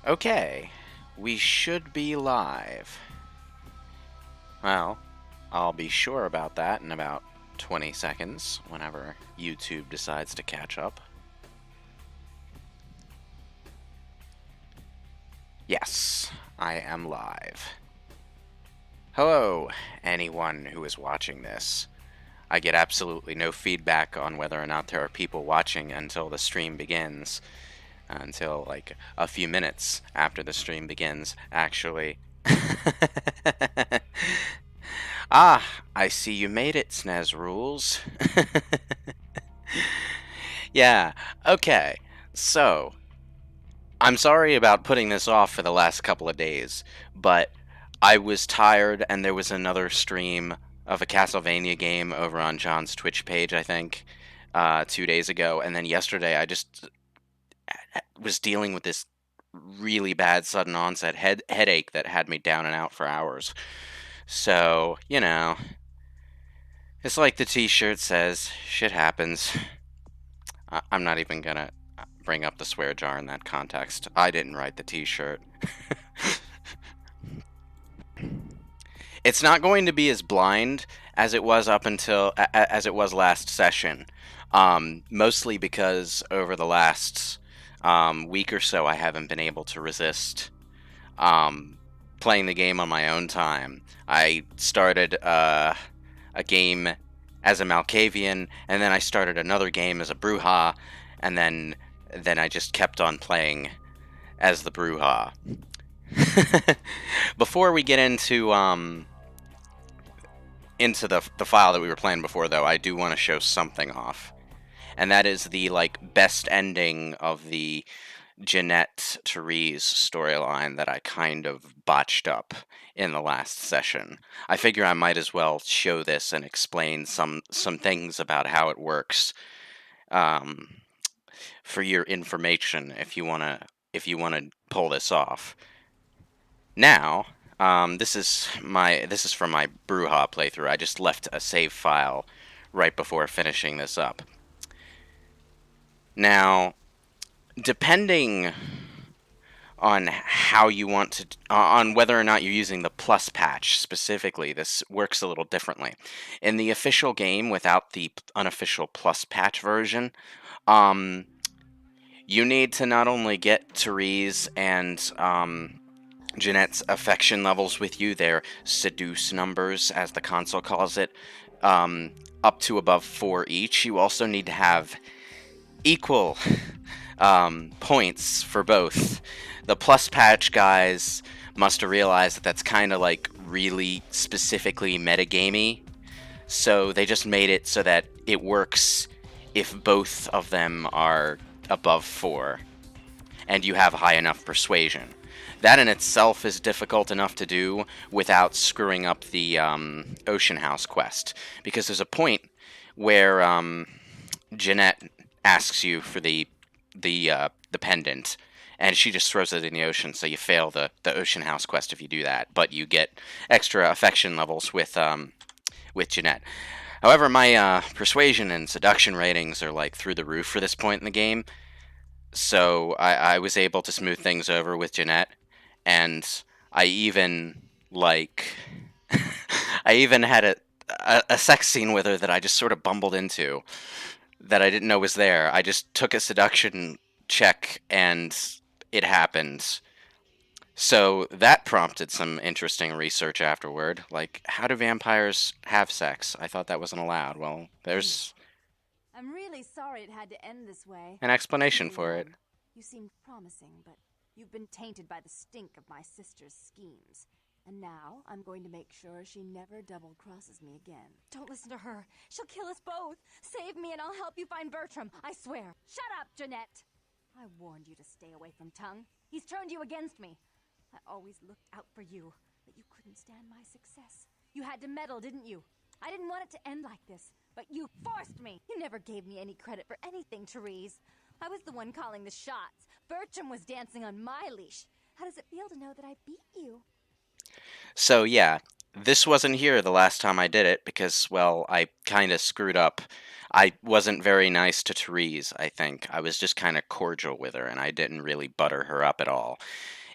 Okay, we should be live. Well, I'll be sure about that in about 20 seconds, whenever YouTube decides to catch up. Yes, I am live. Hello, anyone who is watching this. I get absolutely no feedback on whether or not there are people watching until the stream begins. Until, like, a few minutes after the stream begins, actually. Ah, I see you made it, SNES Rules. Yeah, okay. So, I'm sorry about putting this off for the last couple of days, but I was tired and there was another stream of a Castlevania game over on John's Twitch page, I think, 2 days ago, and then yesterday I just was dealing with this really bad sudden onset headache that had me down and out for hours. So, it's like the t-shirt says, shit happens. I'm not even gonna bring up the swear jar in that context. I didn't write the t-shirt. It's not going to be as blind as it was as it was last session. Mostly because over the last week or so I haven't been able to resist playing the game on my own time. I started a game as a Malkavian, and then I started another game as a Brujah, and then I just kept on playing as the Brujah. Before we get into the file that we were playing before, though, I do want to show something off, and that is the best ending of the Jeanette Therese storyline that I kind of botched up in the last session. I figure I might as well show this and explain some things about how it works, um, for your information if you wanna pull this off. Now, this is from my Brujah playthrough. I just left a save file right before finishing this up. Now, depending on how you want to, on whether or not you're using the plus patch specifically, this works a little differently. In the official game, without the unofficial plus patch version, you need to not only get Therese and Jeanette's affection levels with you, their seduce numbers, as the console calls it, up to above 4 each. You also need to have equal points for both. The plus patch guys must have realized that that's kind of really specifically metagamey, so they just made it so that it works if both of them are above 4 and you have high enough persuasion. That in itself is difficult enough to do without screwing up the Ocean House quest, because there's a point where Jeanette asks you for the pendant, and she just throws it in the ocean, so you fail the Ocean House quest if you do that, but you get extra affection levels with Jeanette. However, my persuasion and seduction ratings are through the roof for this point in the game, so I was able to smooth things over with Jeanette, and I even I even had a sex scene with her that I just sort of bumbled into, that I didn't know was there. I just took a seduction check and it happened. So that prompted some interesting research afterward. Like, how do vampires have sex? I thought that wasn't allowed. Well, there's I'm really sorry it had to end this way. an explanation Listen, for it. young, you seemed promising, but you've been tainted by the stink of my sister's schemes. And now I'm going to make sure she never double-crosses me again. Don't listen to her. She'll kill us both. Save me and I'll help you find Bertram. I swear. Shut up, Jeanette! I warned you to stay away from Tongue. He's turned you against me. I always looked out for you, but you couldn't stand my success. You had to meddle, didn't you? I didn't want it to end like this, but you forced me. You never gave me any credit for anything, Therese. I was the one calling the shots. Bertram was dancing on my leash. How does it feel to know that I beat you? So yeah, This wasn't here the last time I did it because, well, I kind of screwed up. I wasn't very nice to Therese, I think. I was just kind of cordial with her, and I didn't really butter her up at all.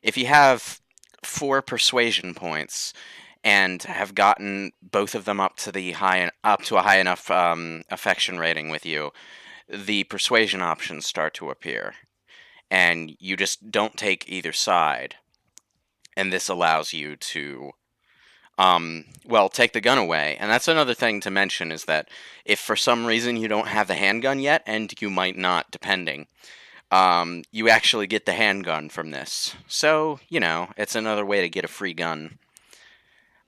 If you have 4 persuasion points and have gotten both of them up to a high enough affection rating with you, the persuasion options start to appear, and you just don't take either side. And this allows you to well, take the gun away. And that's another thing to mention is that if for some reason you don't have the handgun yet, and you might not, depending, you actually get the handgun from this. So, it's another way to get a free gun.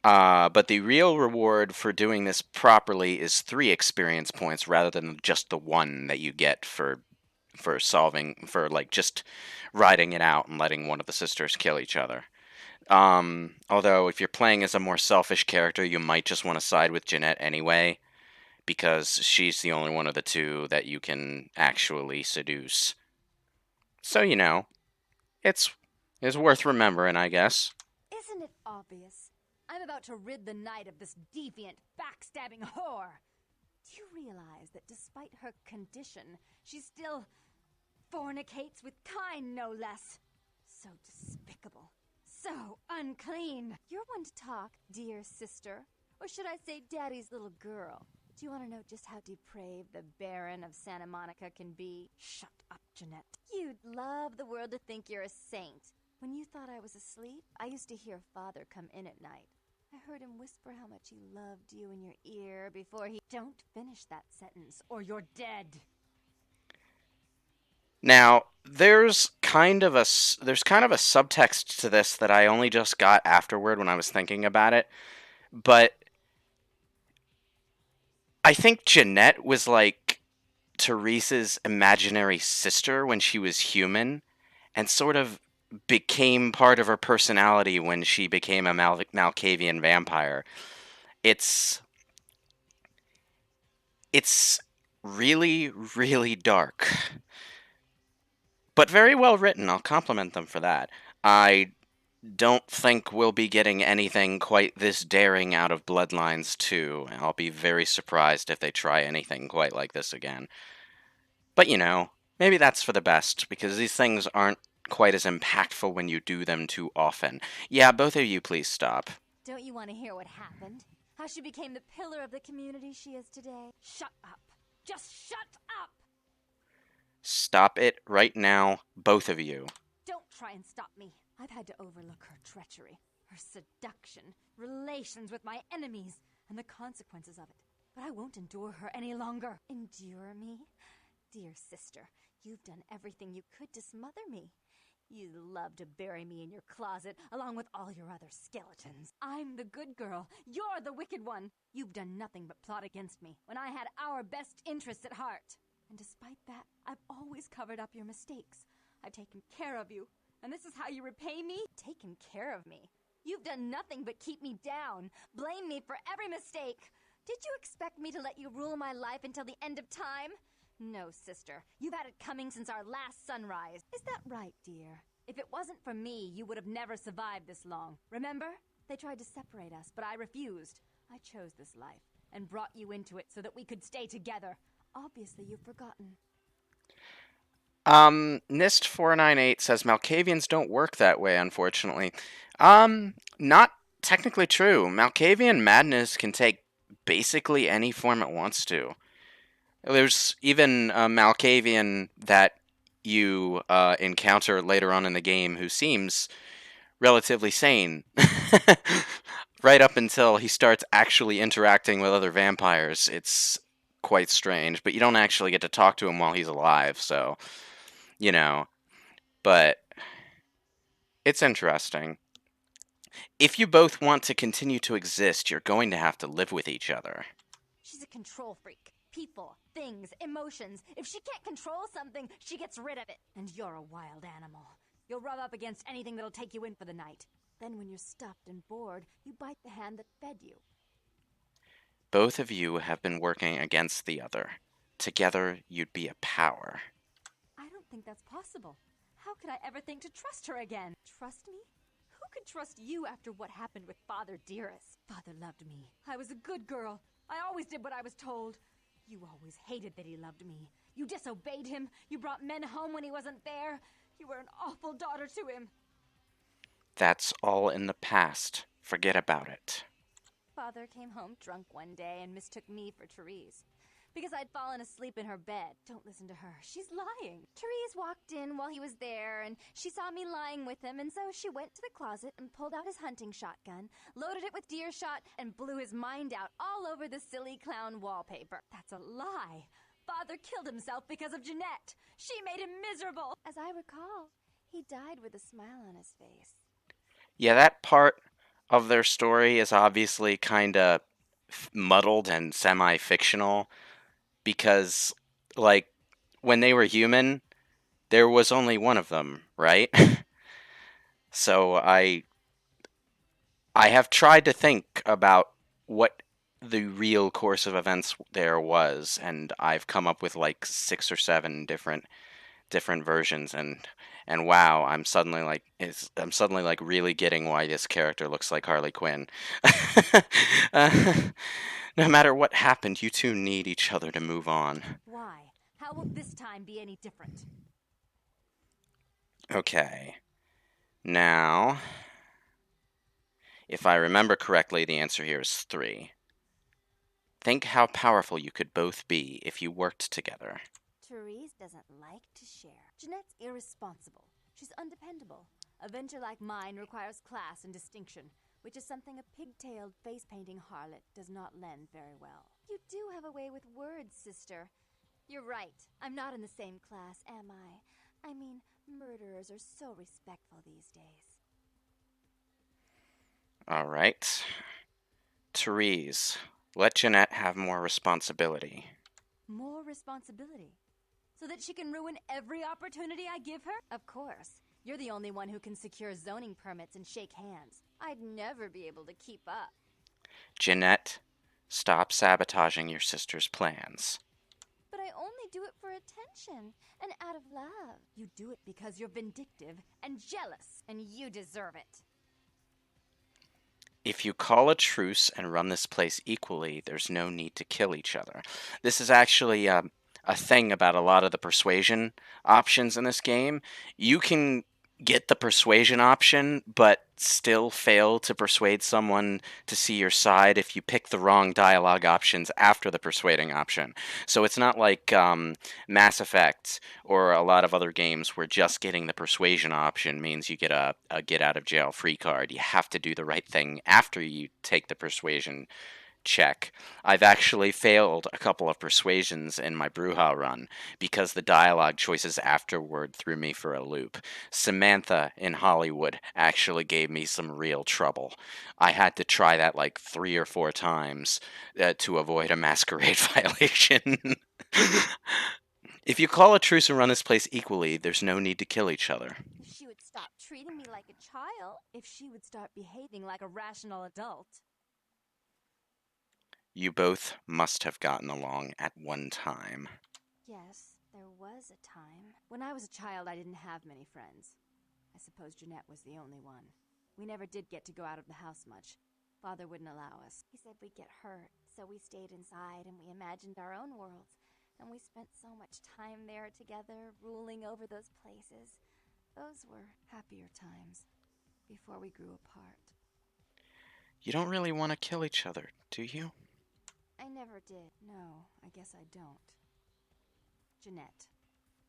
But the real reward for doing this properly is 3 experience points rather than just the 1 that you get for like just riding it out and letting one of the sisters kill each other. Although if you're playing as a more selfish character, you might just want to side with Jeanette anyway, because she's the only one of the two that you can actually seduce. So, it's worth remembering, I guess. Isn't it obvious? I'm about to rid the night of this deviant, backstabbing whore. Do you realize that despite her condition, she still fornicates with kind, no less? So despicable. So unclean. You're one to talk, dear sister. Or should I say daddy's little girl? Do you want to know just how depraved the Baron of Santa Monica can be? Shut up, Jeanette. You'd love the world to think you're a saint. When you thought I was asleep, I used to hear Father come in at night. I heard him whisper how much he loved you in your ear before he... Don't finish that sentence, or you're dead. Now, there's kind of a subtext to this that I only just got afterward when I was thinking about it, but I think Jeanette was like Therese's imaginary sister when she was human, and sort of became part of her personality when she became a Malkavian vampire. It's really, really dark, but very well written. I'll compliment them for that. I don't think we'll be getting anything quite this daring out of Bloodlines 2. I'll be very surprised if they try anything quite like this again. But maybe that's for the best, because these things aren't quite as impactful when you do them too often. Yeah, both of you please stop. Don't you want to hear what happened? How she became the pillar of the community she is today? Shut up. Just shut up! Stop it right now, both of you. Don't try and stop me. I've had to overlook her treachery, her seduction, relations with my enemies, and the consequences of it. But I won't endure her any longer. Endure me? Dear sister, you've done everything you could to smother me. You love to bury me in your closet, along with all your other skeletons. I'm the good girl. You're the wicked one. You've done nothing but plot against me, when I had our best interests at heart. And despite that, I've always covered up your mistakes. I've taken care of you. And this is how you repay me? Taken care of me. You've done nothing but keep me down, blame me for every mistake. Did you expect me to let you rule my life until the end of time? No, sister. You've had it coming since our last sunrise. Is that right, dear? If it wasn't for me, you would have never survived this long. Remember? They tried to separate us, but I refused. I chose this life and brought you into it so that we could stay together. Obviously, you've forgotten. NIST 498 says Malkavians don't work that way, unfortunately. Not technically true. Malkavian madness can take basically any form it wants to. There's even a Malkavian that you encounter later on in the game who seems relatively sane. Right up until he starts actually interacting with other vampires. It's quite strange, but you don't actually get to talk to him while he's alive, so, but it's interesting. If you both want to continue to exist, you're going to have to live with each other. She's a control freak. People, things, emotions. If she can't control something, she gets rid of it. And you're a wild animal. You'll rub up against anything that'll take you in for the night. Then when you're stuffed and bored, you bite the hand that fed you. Both of you have been working against the other. Together, you'd be a power. I don't think that's possible. How could I ever think to trust her again? Trust me? Who could trust you after what happened with Father Dearest? Father loved me. I was a good girl. I always did what I was told. You always hated that he loved me. You disobeyed him. You brought men home when he wasn't there. You were an awful daughter to him. That's all in the past. Forget about it. Father came home drunk one day and mistook me for Therese. Because I'd fallen asleep in her bed. Don't listen to her. She's lying. Therese walked in while he was there, and she saw me lying with him, and so she went to the closet and pulled out his hunting shotgun, loaded it with deer shot, and blew his mind out all over the silly clown wallpaper. That's a lie. Father killed himself because of Jeanette. She made him miserable. As I recall, he died with a smile on his face. Yeah, that part of their story is obviously kind of muddled and semi-fictional because, like, when they were human, there was only one of them, right? So I have tried to think about what the real course of events there was, and I've come up with like 6 or 7 different versions, and wow, I'm suddenly like really getting why this character looks like Harley Quinn. uh, no matter what happened, you two need each other to move on. Why? How will this time be any different? Okay. Now, if I remember correctly, the answer here is 3. Think how powerful you could both be if you worked together. Therese doesn't like to share. Jeanette's irresponsible. She's undependable. A venture like mine requires class and distinction, which is something a pigtailed, face-painting harlot does not lend very well. You do have a way with words, sister. You're right. I'm not in the same class, am I? I mean, murderers are so respectful these days. All right. Therese, let Jeanette have more responsibility. More responsibility? So that she can ruin every opportunity I give her? Of course. You're the only one who can secure zoning permits and shake hands. I'd never be able to keep up. Jeanette, stop sabotaging your sister's plans. But I only do it for attention and out of love. You do it because you're vindictive and jealous, and you deserve it. If you call a truce and run this place equally, there's no need to kill each other. This is actually a thing about a lot of the persuasion options in this game. You can get the persuasion option, but still fail to persuade someone to see your side if you pick the wrong dialogue options after the persuading option. So it's not like Mass Effect or a lot of other games where just getting the persuasion option means you get a get out of jail free card. You have to do the right thing after you take the persuasion check. I've actually failed a couple of persuasions in my Bruja run because the dialogue choices afterward threw me for a loop. Samantha in Hollywood actually gave me some real trouble. I had to try that like 3 or 4 times to avoid a Masquerade violation. If you call a truce and run this place equally, there's no need to kill each other. If she would stop treating me like a child, if she would start behaving like a rational adult. You both must have gotten along at one time. Yes, there was a time. When I was a child, I didn't have many friends. I suppose Jeanette was the only one. We never did get to go out of the house much. Father wouldn't allow us. He said we'd get hurt, so we stayed inside and we imagined our own worlds. And we spent so much time there together, ruling over those places. Those were happier times, before we grew apart. You don't really want to kill each other, do you? I never did. No, I guess I don't. Jeanette,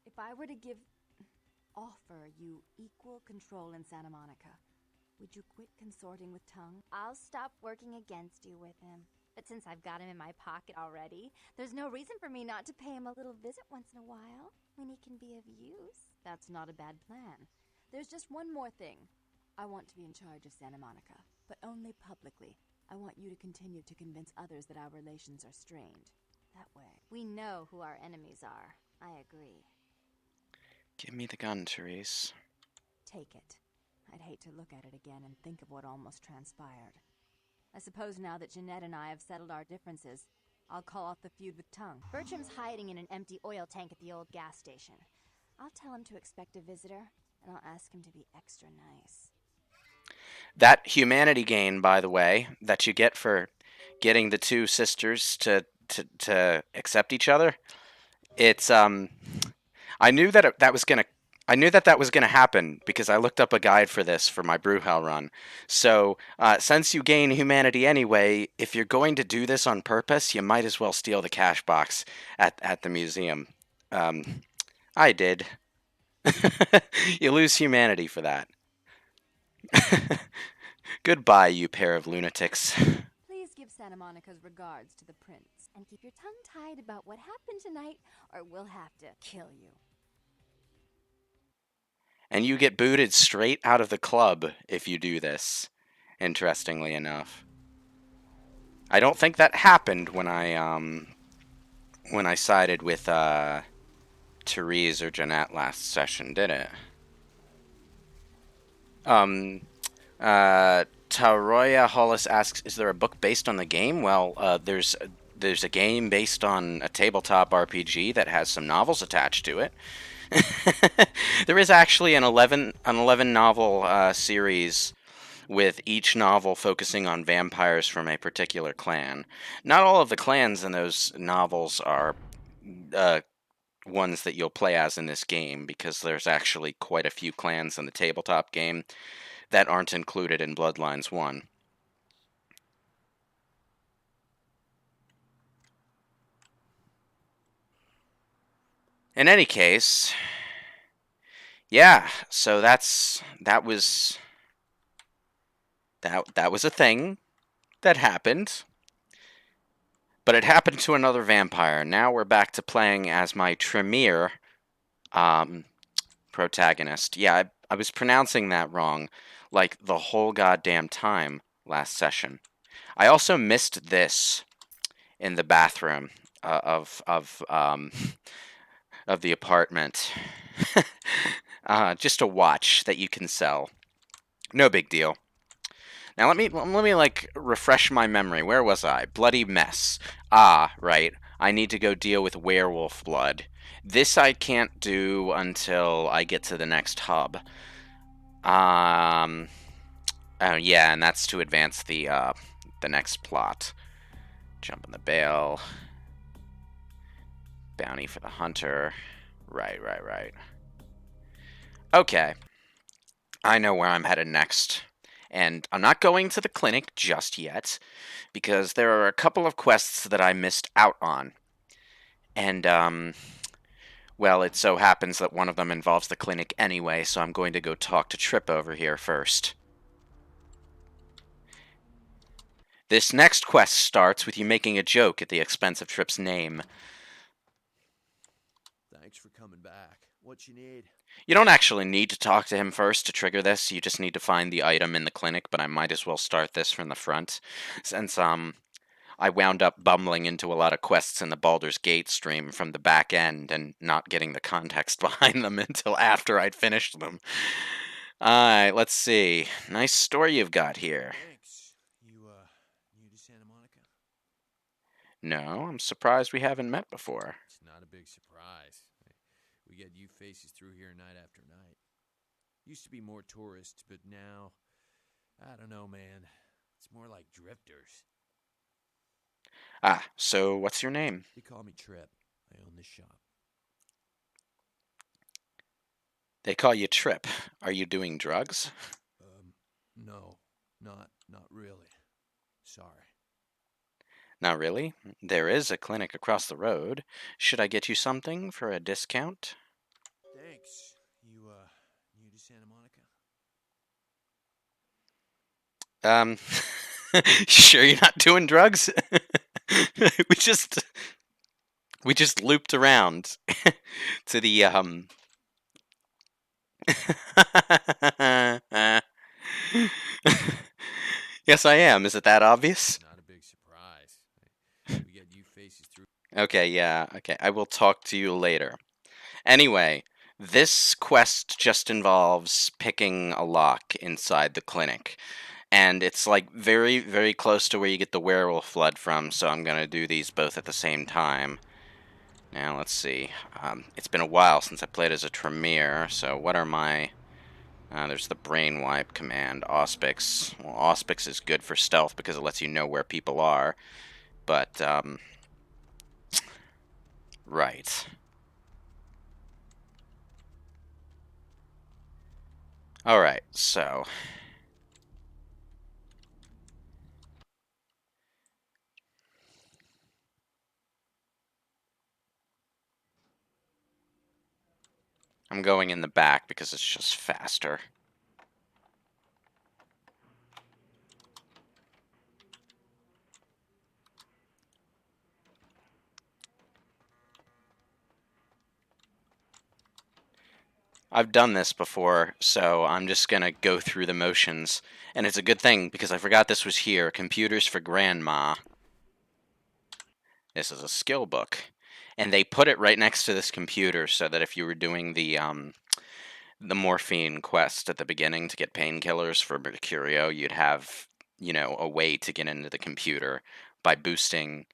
if I were to offer you equal control in Santa Monica, would you quit consorting with Tongue? I'll stop working against you with him. But since I've got him in my pocket already, there's no reason for me not to pay him a little visit once in a while, when he can be of use. That's not a bad plan. There's just one more thing. I want to be in charge of Santa Monica, but only publicly. I want you to continue to convince others that our relations are strained. That way, we know who our enemies are. I agree. Give me the gun, Therese. Take it. I'd hate to look at it again and think of what almost transpired. I suppose now that Jeanette and I have settled our differences, I'll call off the feud with Tongue. Bertram's hiding in an empty oil tank at the old gas station. I'll tell him to expect a visitor, and I'll ask him to be extra nice. That humanity gain, by the way, that you get for getting the two sisters to accept each other, it's I knew that was gonna. I knew that was going to happen because I looked up a guide for this for my Brewhell run. So, since you gain humanity anyway, if you're going to do this on purpose, you might as well steal the cash box at the museum. I did. You lose humanity for that. Goodbye, you pair of lunatics. Please give Santa Monica's regards to the prince, and keep your tongue tied about what happened tonight, or we'll have to kill you. And you get booted straight out of the club if you do this, interestingly enough. I don't think that happened when I sided with Therese or Jeanette last session, did it? Taroya Hollis asks, "Is there a book based on the game?" Well, there's a game based on a tabletop RPG that has some novels attached to it. There is actually an 11 novel series with each novel focusing on vampires from a particular clan. Not all of the clans in those novels are ones that you'll play as in this game, because there's actually quite a few clans in the tabletop game that aren't included in Bloodlines 1. In any case, yeah, so that was a thing that happened. But it happened to another vampire. Now we're back to playing as my Tremere protagonist. Yeah, I was pronouncing that wrong, like the whole goddamn time last session. I also missed this in the bathroom of the apartment. Just a watch that you can sell. No big deal. Now let me like refresh my memory. Where was I? Bloody mess. Ah, right. I need to go deal with werewolf blood. This I can't do until I get to the next hub. Oh yeah, and that's to advance the next plot. Jump in the bail. Bounty for the hunter. Right. Okay. I know where I'm headed next. And I'm not going to the clinic just yet, because there are a couple of quests that I missed out on. And, well, it so happens that one of them involves the clinic anyway, so I'm going to go talk to Trip over here first. This next quest starts with you making a joke at the expense of Trip's name. Thanks for coming back. What you need? You don't actually need to talk to him first to trigger this. You just need to find the item in the clinic, but I might as well start this from the front, since I wound up bumbling into a lot of quests in the Baldur's Gate stream from the back end and not getting the context behind them until after I'd finished them. Alright, let's see. Nice story you've got here. Thanks. You, new to Santa Monica? No, I'm surprised we haven't met before. It's not a big surprise. We get you faces through here night after night. Used to be more tourists, but now, I don't know, man. It's more like drifters. Ah, so what's your name? They call me Trip. I own this shop. They call you Trip. Are you doing drugs? No, not really. Sorry. Not really. There is a clinic across the road. Should I get you something for a discount? Thanks. You, new to Santa Monica? Sure you're not doing drugs? we just looped around to the Yes, I am. Is it that obvious? Not a big surprise. We get you faces through. Okay, yeah. Okay, I will talk to you later. Anyway, this quest just involves picking a lock inside the clinic. And it's like very, very close to where you get the werewolf blood from, so I'm going to do these both at the same time. Now, let's see. It's been a while since I played as a Tremere, so what are my There's the brain wipe command, Auspix. Well, Auspix is good for stealth because it lets you know where people are. But, right. Alright, so... I'm going in the back because it's just faster. I've done this before, so I'm just gonna go through the motions. And it's a good thing, because I forgot this was here. Computers for Grandma. This is a skill book. And they put it right next to this computer so that if you were doing the morphine quest at the beginning to get painkillers for Mercurio, you'd have, a way to get into the computer by boosting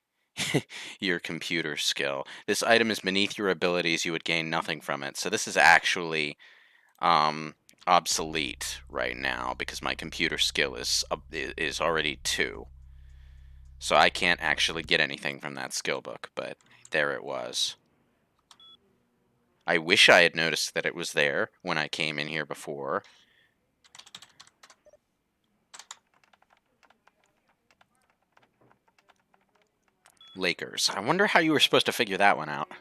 your computer skill. This item is beneath your abilities. You would gain nothing from it. So this is actually obsolete right now because my computer skill is already 2. So I can't actually get anything from that skill book, but there it was. I wish I had noticed that it was there when I came in here before. Lakers. I wonder how you were supposed to figure that one out.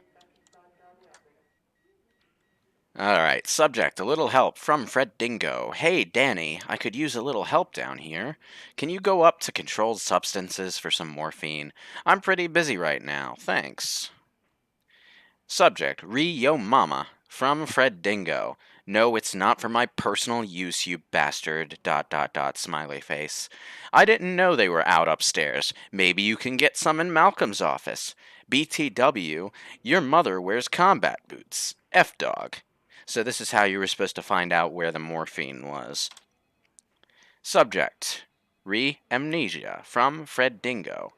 Alright, subject, a little help from Fred Dingo. Hey, Danny, I could use a little help down here. Can you go up to controlled substances for some morphine? I'm pretty busy right now, thanks. Subject, Yo Mama, from Fred Dingo. No, it's not for my personal use, you bastard, ... smiley face. I didn't know they were out upstairs. Maybe you can get some in Malcolm's office. BTW, your mother wears combat boots. F-dog. So this is how you were supposed to find out where the morphine was. Subject, Amnesia, from Fred Dingo.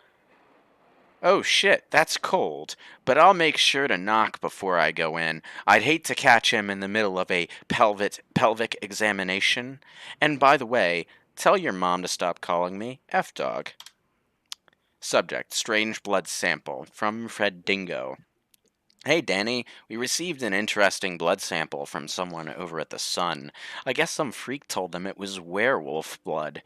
Oh shit, that's cold. But I'll make sure to knock before I go in. I'd hate to catch him in the middle of a pelvic examination. And by the way, tell your mom to stop calling me F-dog. Subject, Strange Blood Sample, from Fred Dingo. Hey Danny, we received an interesting blood sample from someone over at the Sun. I guess some freak told them it was werewolf blood.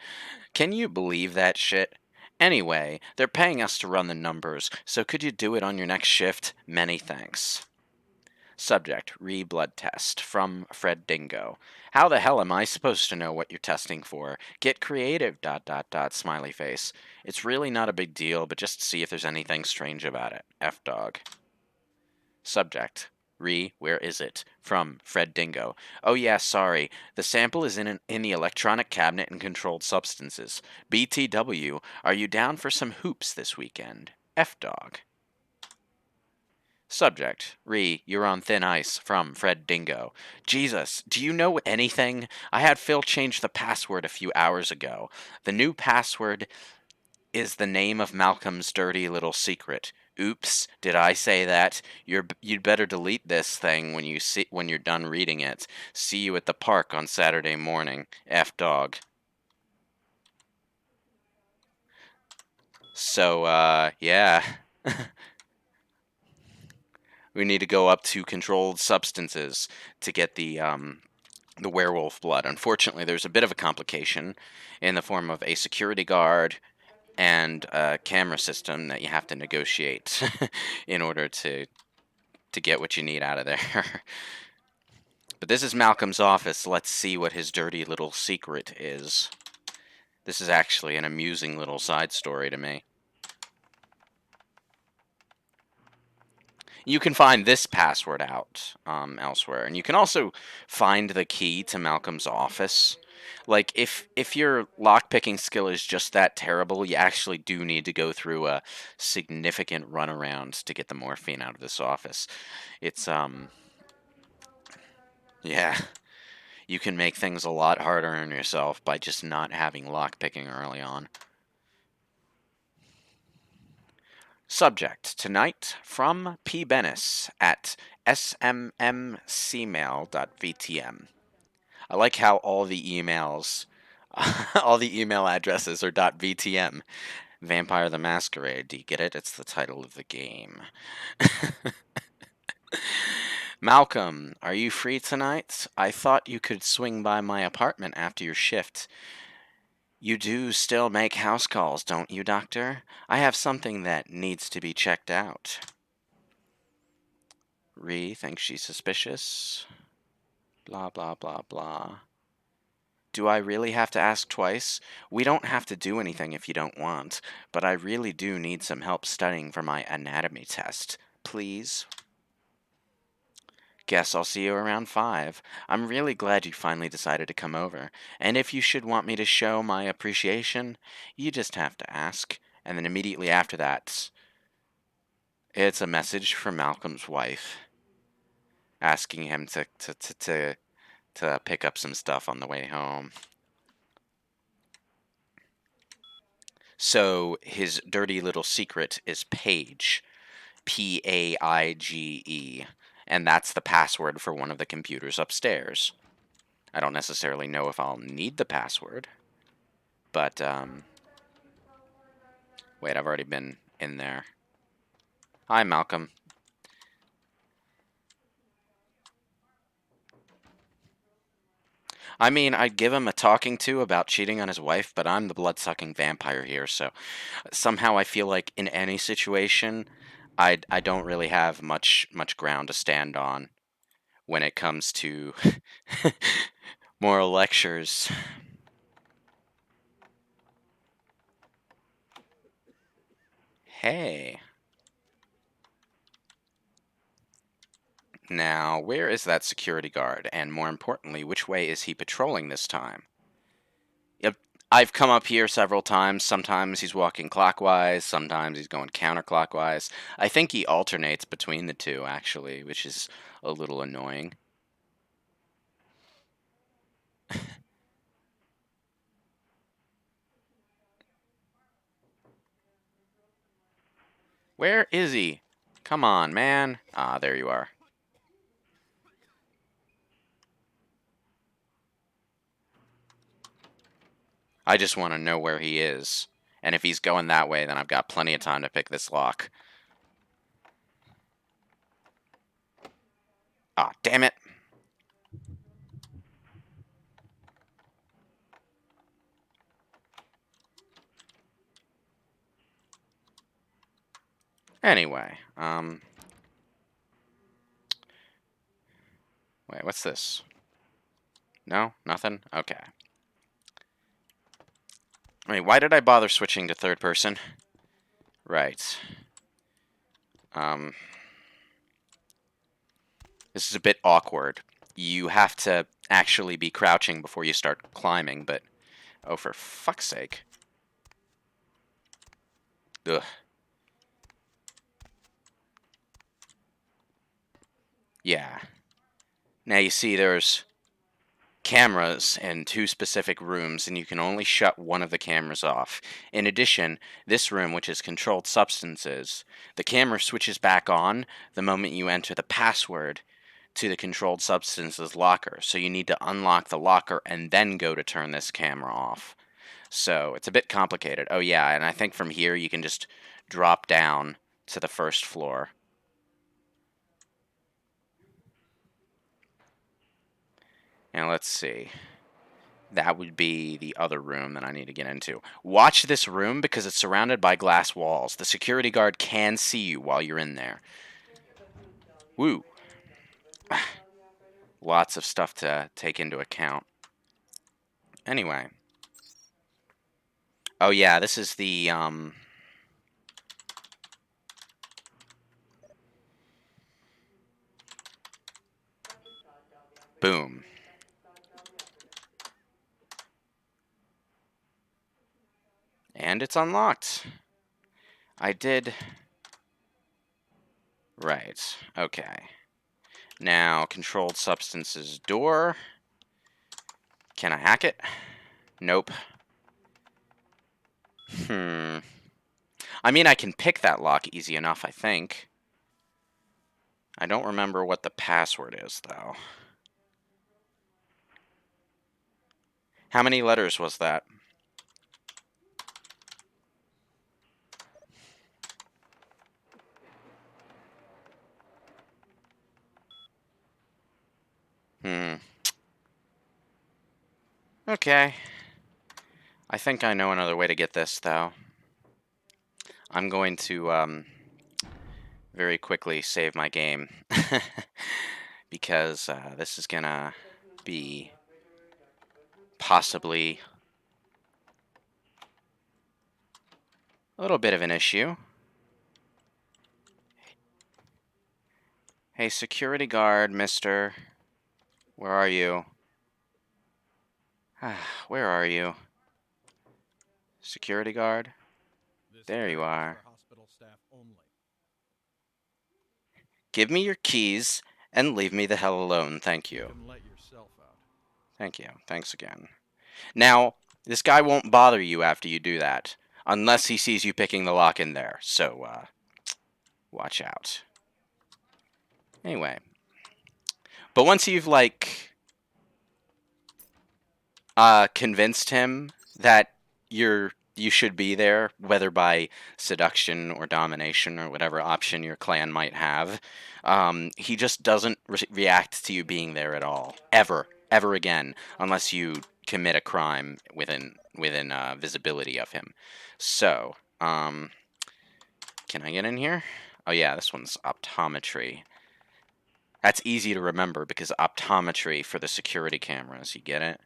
Can you believe that shit? Anyway, they're paying us to run the numbers, so could you do it on your next shift? Many thanks. Subject, blood test, from Fred Dingo. How the hell am I supposed to know what you're testing for? Get creative, ... smiley face. It's really not a big deal, but just see if there's anything strange about it. F-dog. Subject, where is it? From Fred Dingo. Oh yeah, sorry. The sample is in the electronic cabinet in controlled substances. BTW, are you down for some hoops this weekend? F-dog. Subject, you're on thin ice, from Fred Dingo. Jesus, do you know anything? I had Phil change the password a few hours ago. The new password is the name of Malcolm's dirty little secret. Oops, did I say that? You'd better delete this thing when you're done reading it. See you at the park on Saturday morning. F-dog. So, yeah. We need to go up to controlled substances to get the werewolf blood. Unfortunately, there's a bit of a complication in the form of a security guard and a camera system that you have to negotiate in order to get what you need out of there. But this is Malcolm's office. Let's see what his dirty little secret is. This is actually an amusing little side story to me. You can find this password out elsewhere, and you can also find the key to Malcolm's office. Like, if your lockpicking skill is just that terrible, you actually do need to go through a significant runaround to get the morphine out of this office. It's, yeah. You can make things a lot harder on yourself by just not having lockpicking early on. Subject, tonight, from P. Bennis at smmcmail.vtm. I like how all the emails, all the email addresses are .vtm. Vampire the Masquerade. Do you get it? It's the title of the game. Malcolm, are you free tonight? I thought you could swing by my apartment after your shift. You do still make house calls, don't you, Doctor? I have something that needs to be checked out. Ree thinks she's suspicious. Blah, blah, blah, blah. Do I really have to ask twice? We don't have to do anything if you don't want, but I really do need some help studying for my anatomy test. Please? Guess I'll see you around 5. I'm really glad you finally decided to come over, and if you should want me to show my appreciation, you just have to ask. And then immediately after that, it's a message from Malcolm's wife, asking him to pick up some stuff on the way home. So his dirty little secret is Paige, Paige, and that's the password for one of the computers upstairs. I don't necessarily know if I'll need the password, but, wait, I've already been in there. Hi, Malcolm. I mean, I'd give him a talking to about cheating on his wife, but I'm the blood-sucking vampire here, so somehow I feel like in any situation, I don't really have much ground to stand on when it comes to moral lectures. Hey. Now, where is that security guard? And more importantly, which way is he patrolling this time? Yep, I've come up here several times. Sometimes he's walking clockwise, sometimes he's going counterclockwise. I think he alternates between the two, actually, which is a little annoying. Where is he? Come on, man. Ah, there you are. I just want to know where he is. And if he's going that way, then I've got plenty of time to pick this lock. Ah, damn it. Anyway, wait, what's this? No? Nothing? Okay. Wait, why did I bother switching to third person? Right. This is a bit awkward. You have to actually be crouching before you start climbing, but... Oh, for fuck's sake. Ugh. Yeah. Now you see there's cameras in 2 specific rooms, and you can only shut one of the cameras off. In addition, this room, which is controlled substances, the camera switches back on the moment you enter the password to the controlled substances locker. So you need to unlock the locker and then go to turn this camera off. So it's a bit complicated. Oh yeah, and I think from here you can just drop down to the first floor. And let's see. That would be the other room that I need to get into. Watch this room because it's surrounded by glass walls. The security guard can see you while you're in there. Woo. Lots of stuff to take into account. Anyway. Oh yeah, this is the, boom. And it's unlocked. I did... Right. Okay. Now, controlled substances door. Can I hack it? Nope. I mean, I can pick that lock easy enough, I think. I don't remember what the password is, though. How many letters was that? Okay. I think I know another way to get this, though. I'm going to, very quickly save my game. Because, this is gonna be possibly a little bit of an issue. Hey, security guard, mister. Where are you? Where are you? Security guard? There you are. Give me your keys and leave me the hell alone, thank you. Thank you. Thanks again. Now, this guy won't bother you after you do that, unless he sees you picking the lock in there, so, watch out. Anyway. But once you've, like, convinced him that you should be there, whether by seduction or domination or whatever option your clan might have, he just doesn't react to you being there at all, ever again, unless you commit a crime within visibility of him. So, can I get in here? Oh yeah, this one's optometry. That's easy to remember because optometry for the security cameras. You get it?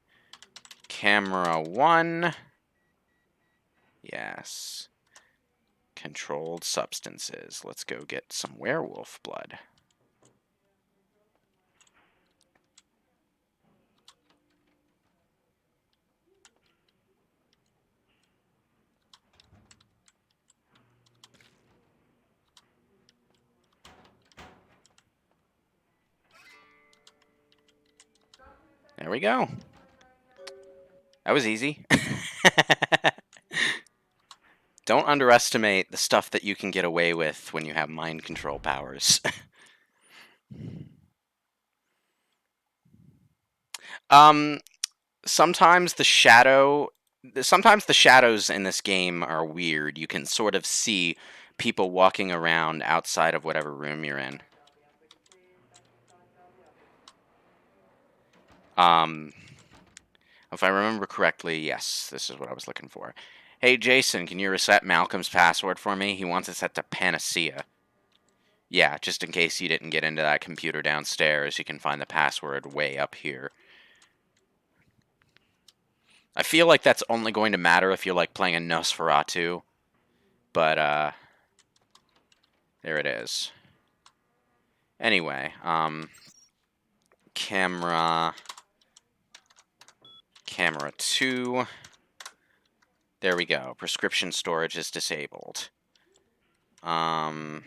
Camera 1. Yes. Controlled substances. Let's go get some werewolf blood. There we go. That was easy. Don't underestimate the stuff that you can get away with when you have mind control powers. Sometimes the shadows in this game are weird. You can sort of see people walking around outside of whatever room you're in. If I remember correctly, yes, this is what I was looking for. Hey, Jason, can you reset Malcolm's password for me? He wants it set to Panacea. Yeah, just in case you didn't get into that computer downstairs, you can find the password way up here. I feel like that's only going to matter if you're, like, playing a Nosferatu. But, there it is. Anyway, camera 2. There we go. Prescription storage is disabled. Yeah,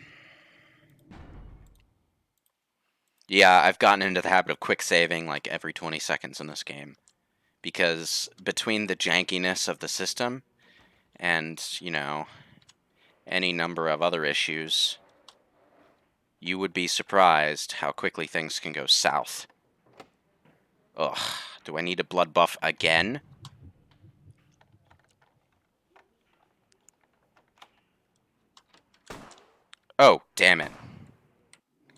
I've gotten into the habit of quick saving like every 20 seconds in this game. Because between the jankiness of the system and, you know, any number of other issues, you would be surprised how quickly things can go south. Ugh, do I need a blood buff again? Oh, damn it.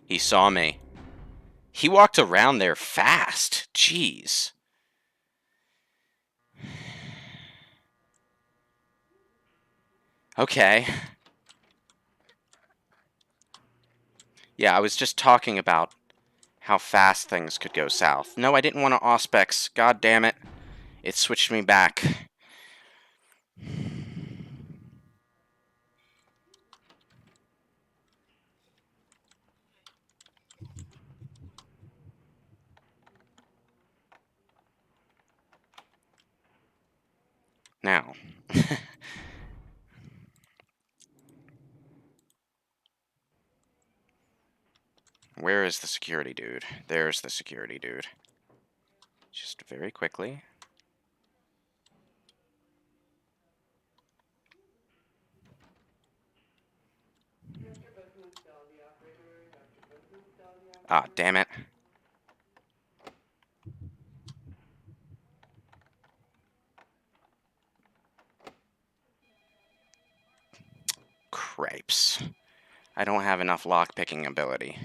He saw me. He walked around there fast. Jeez. Okay. Yeah, I was just talking about how fast things could go south. No, I didn't want to auspex. God damn it. It switched me back. Now. Where is the security dude? There's the security dude. Just very quickly. Ah, damn it. cripes. I don't have enough lockpicking ability.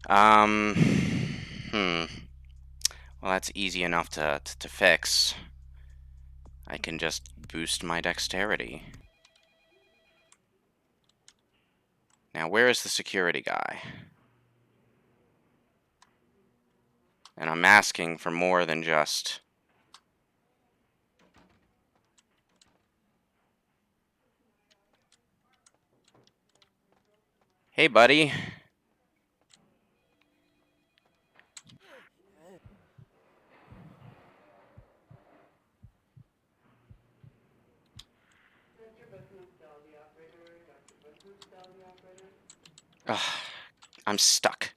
Well, that's easy enough to fix. I can just boost my dexterity. Now, where is the security guy? And I'm asking for more than just... Hey, buddy. Ugh, I'm stuck.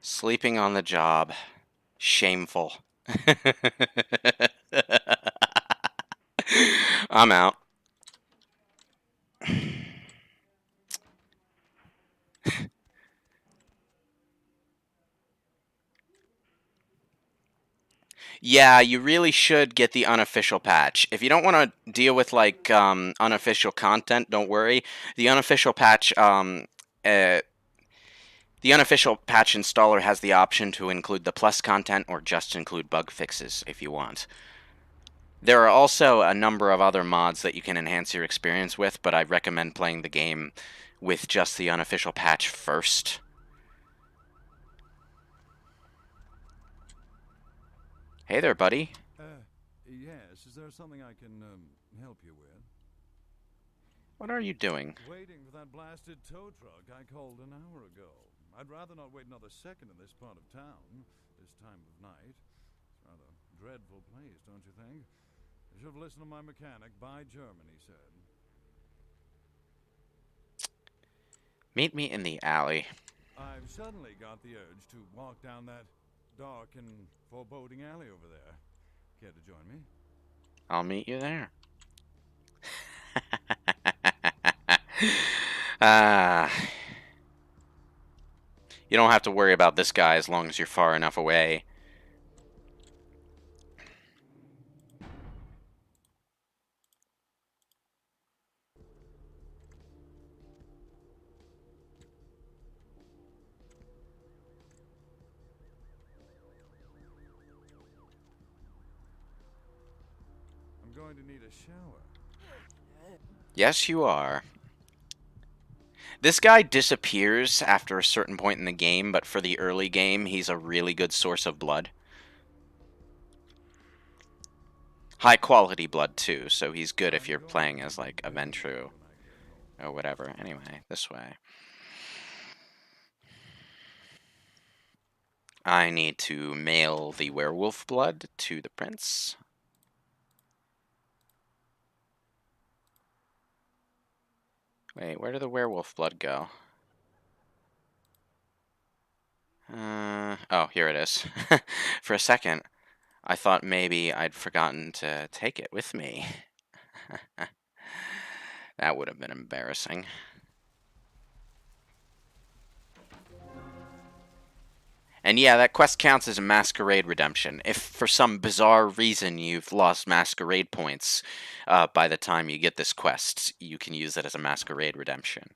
Sleeping on the job. Shameful. I'm out. Yeah, you really should get the unofficial patch. If you don't want to deal with, like, unofficial content, don't worry. The unofficial patch, the unofficial patch installer has the option to include the plus content or just include bug fixes if you want. There are also a number of other mods that you can enhance your experience with, but I recommend playing the game with just the unofficial patch first. Hey there, buddy. Yes, is there something I can, help you with? What are you doing? Waiting for that blasted tow truck I called an hour ago. I'd rather not wait another second in this part of town, this time of night. It's rather a dreadful place, don't you think? I should have listened to my mechanic. By German, he said. Meet me in the alley. I've suddenly got the urge to walk down that dark and foreboding alley over there. Care to join me? I'll meet you there. Ah. You don't have to worry about this guy as long as you're far enough away. I'm going to need a shower. Yes, you are. This guy disappears after a certain point in the game, but for the early game, he's a really good source of blood. High quality blood, too, so he's good if you're playing as, like, a Ventru or whatever. Anyway, this way. I need to mail the werewolf blood to the prince. Wait, where did the werewolf blood go? Oh, here it is. For a second, I thought maybe I'd forgotten to take it with me. That would have been embarrassing. And yeah, that quest counts as a Masquerade redemption. If for some bizarre reason you've lost Masquerade points by the time you get this quest, you can use it as a Masquerade redemption.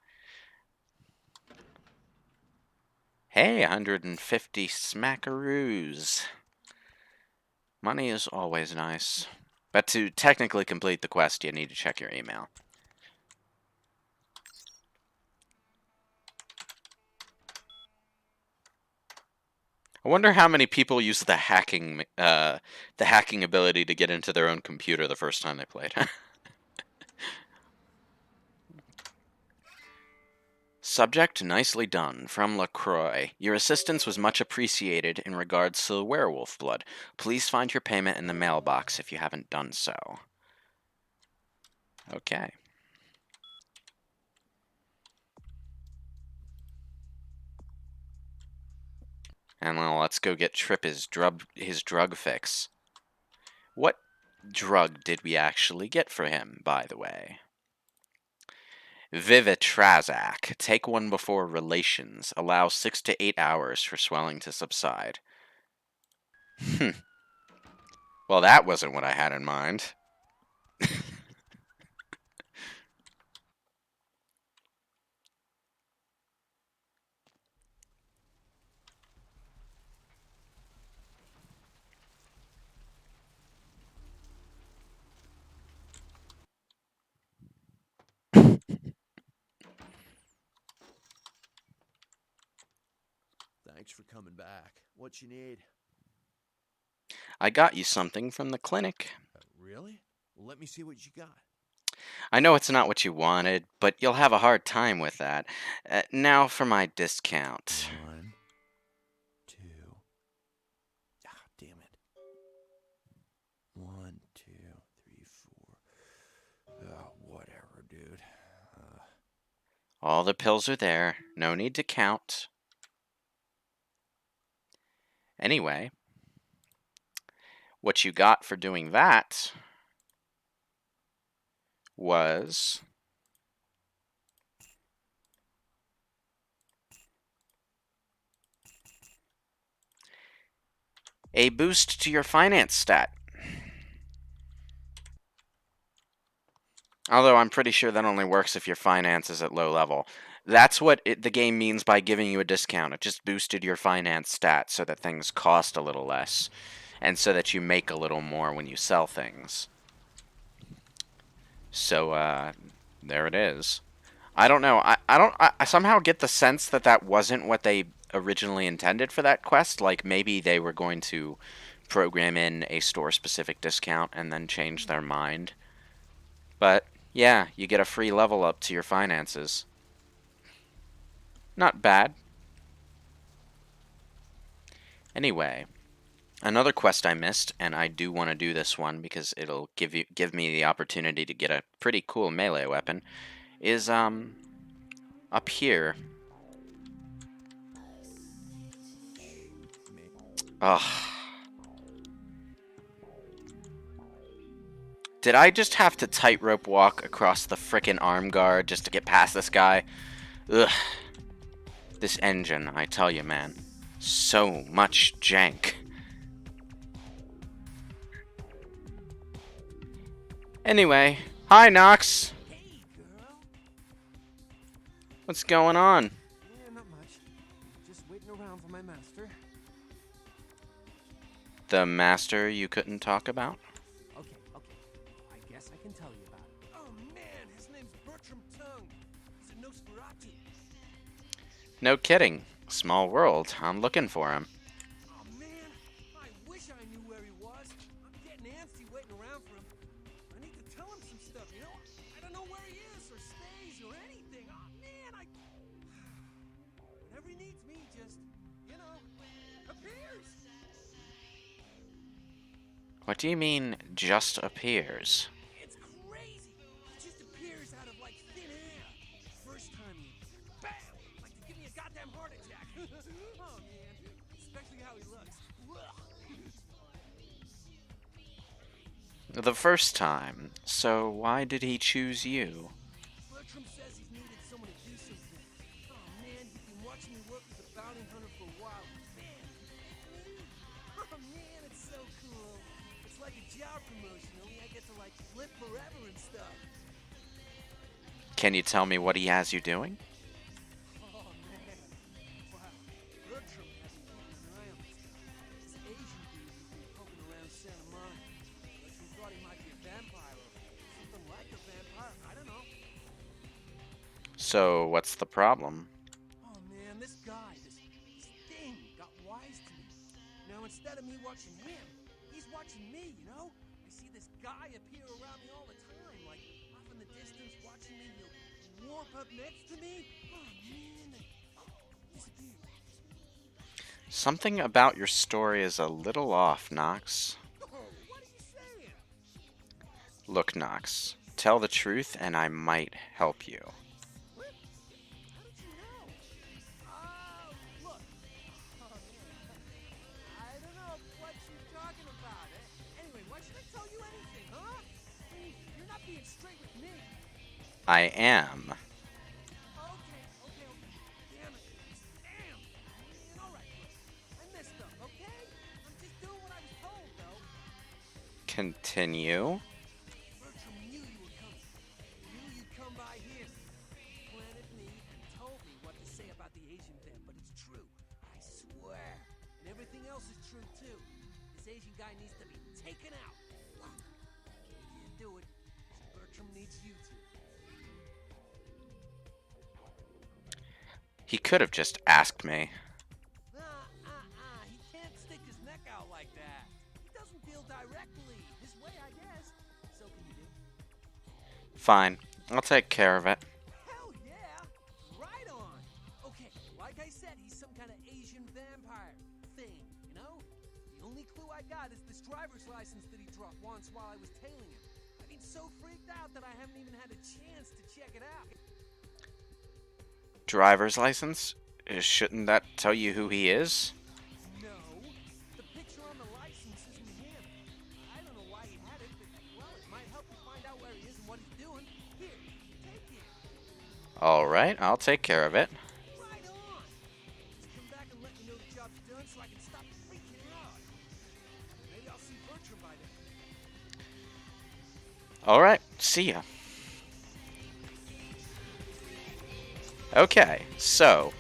Hey, 150 smackaroos. Money is always nice. But to technically complete the quest, you need to check your email. I wonder how many people use the hacking ability to get into their own computer the first time they played. Subject, nicely done, from LaCroix. Your assistance was much appreciated in regards to the werewolf blood. Please find your payment in the mailbox if you haven't done so. Okay. And well, let's go get Trip his drug fix. What drug did we actually get for him, by the way? Vivitrazak. Take one before relations. Allow 6 to 8 hours for swelling to subside. Well, that wasn't what I had in mind. Thanks for coming back. What you need? I got you something from the clinic. Really? Well, let me see what you got. I know it's not what you wanted, but you'll have a hard time with that. Now for my discount. 1, 2. Ah, damn it. 1, 2, 3, 4. Oh, whatever, dude. All the pills are there. No need to count. Anyway, what you got for doing that was a boost to your finance stat. Although I'm pretty sure that only works if your finance is at low level. That's what the game means by giving you a discount. It just boosted your finance stat so that things cost a little less, and so that you make a little more when you sell things. So, there it is. I don't know. I somehow get the sense that that wasn't what they originally intended for that quest. Like, maybe they were going to program in a store-specific discount and then change their mind. But, yeah, you get a free level up to your finances. Not bad. Anyway, another quest I missed, and I do want to do this one because it'll give me the opportunity to get a pretty cool melee weapon, is up here. Ugh. Did I just have to tightrope walk across the frickin' arm guard just to get past this guy? Ugh. This engine, I tell you, man. So much jank. Anyway, hi, Nox. Hey, girl. What's going on? Yeah, not much. Just waiting around for my master. The master you couldn't talk about? Okay. I guess I can tell you about it. Oh, man, his name's Bertram Tongue. He's a Nosferatu. No kidding. Small world. I'm looking for him. Oh, man, I wish I knew where he was. I'm getting antsy waiting around for him. I need to tell him some stuff, you know? I don't know where he is or stays or anything. Oh, man, whenever he needs me, just, you know, appears. What do you mean, just appears? It's crazy. He just appears out of like thin air. First time he, bam, like to give me a goddamn heart attack. Oh man, especially how he looks. The first time. So why did he choose you? Bertram says he's needed someone to do something. Oh man, he's been watching me work as a bounty hunter for a while. Man, oh man, it's so cool. It's like a job promotion, only I get to like live forever and stuff. Can you tell me what he has you doing? Oh man, wow. Bertram has me keeping an eye on this guy. This Asian dude who's been poking around Santa Monica. Bertram thought he might be a vampire or something like a vampire. I don't know. So what's the problem? Oh man, this guy, this thing got wise to me. Now instead of me watching him, he's watching me, you know? I see this guy appear around me all the time, like off in the distance watching me. He'll warp up next to me. Oh man, then disappear. Something about your story is a little off, Nox. Oh, what are you saying? Look, Nox, tell the truth and I might help you. What? How did you know? Look. Oh, man. I don't know what you're talking about. Anyway, why should I tell you anything, huh? I mean, you're not being straight with me. I am. Continue. Bertram knew you were coming. He knew you'd come by here. He planted me and told me what to say about the Asian thing, but it's true. I swear. And everything else is true, too. This Asian guy needs to be taken out. You can't do it. Bertram needs you to. He could have just asked me. He can't stick his neck out like that. He doesn't deal directly. His way, I guess. So can you do? Fine. I'll take care of it. Hell yeah! Right on! Okay, like I said, he's some kind of Asian vampire thing, you know? The only clue I got is this driver's license that he dropped once while I was tailing him. I've been so freaked out that I haven't even had a chance to check it out. Driver's license? Shouldn't that tell you who he is? No, the picture on the license isn't him. I don't know why he had it, but, well, it might help you find out where he is and what he's doing. Here, take it. Alright, I'll take care of it. Right on! Just come back and let me know the job's done so I can stop freaking out. Maybe I'll see Bertram by then. Alright, see ya. Okay, so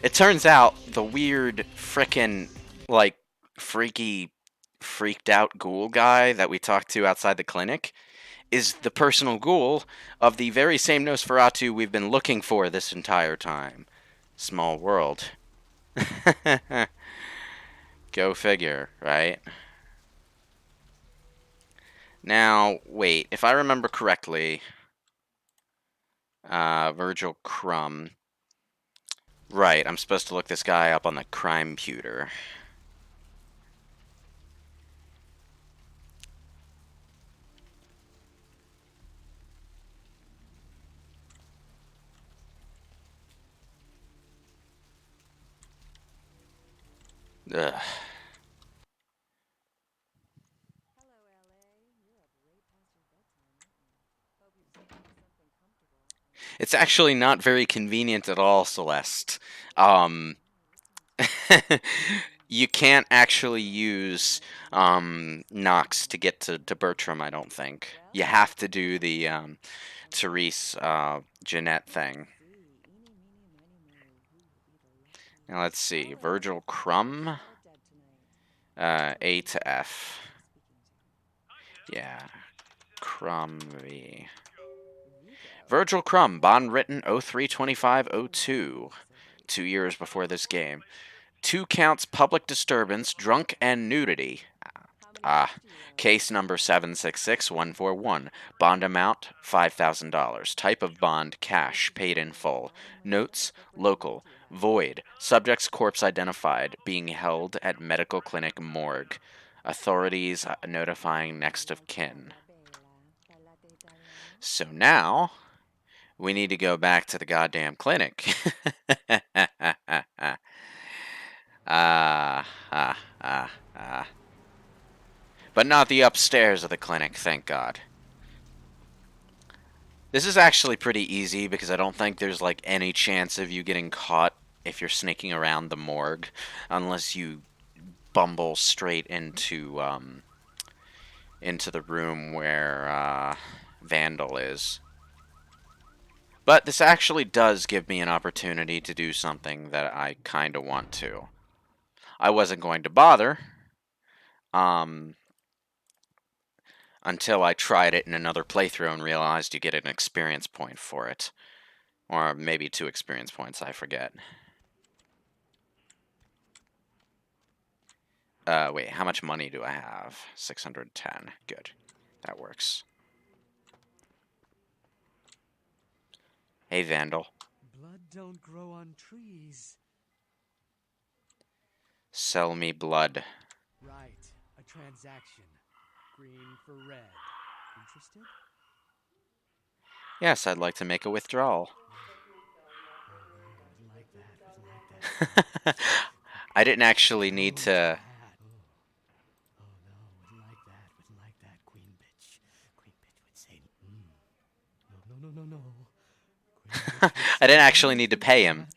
it turns out the weird frickin' like freaked out ghoul guy that we talked to outside the clinic is the personal ghoul of the very same Nosferatu we've been looking for this entire time. Small world. Go figure, right? Now, wait, if I remember correctly, Virgil Crumb. Right, I'm supposed to look this guy up on the crime computer. Ugh. It's actually not very convenient at all, Celeste. You can't actually use Nox to get to Bertram, I don't think. You have to do the Therese Jeanette thing. Now let's see. Virgil Crumb. A to F. Yeah. Crumb V. Virgil Crumb, bond written 03/25/02. 2 years before this game. 2 counts public disturbance, drunk, and nudity. Case number 766141. Bond amount $5,000. Type of bond cash, paid in full. Notes local. Void. Subject's corpse identified. Being held at medical clinic morgue. Authorities notifying next of kin. So now we need to go back to the goddamn clinic. But not the upstairs of the clinic, thank God. This is actually pretty easy because I don't think there's like any chance of you getting caught if you're sneaking around the morgue, unless you bumble straight into the room where Vandal is. But this actually does give me an opportunity to do something that I kind of want to. I wasn't going to bother until I tried it in another playthrough and realized you get an experience point for it. Or maybe 2 experience points, I forget. Wait, how much money do I have? 610. Good. That works. Hey, Vandal. Blood don't grow on trees. Sell me blood. Right, a transaction. Green for red. Interested? Yes, I'd like to make a withdrawal. I didn't actually need to... Wouldn't like that, queen bitch. Queen bitch would say, no. I didn't actually need to pay him.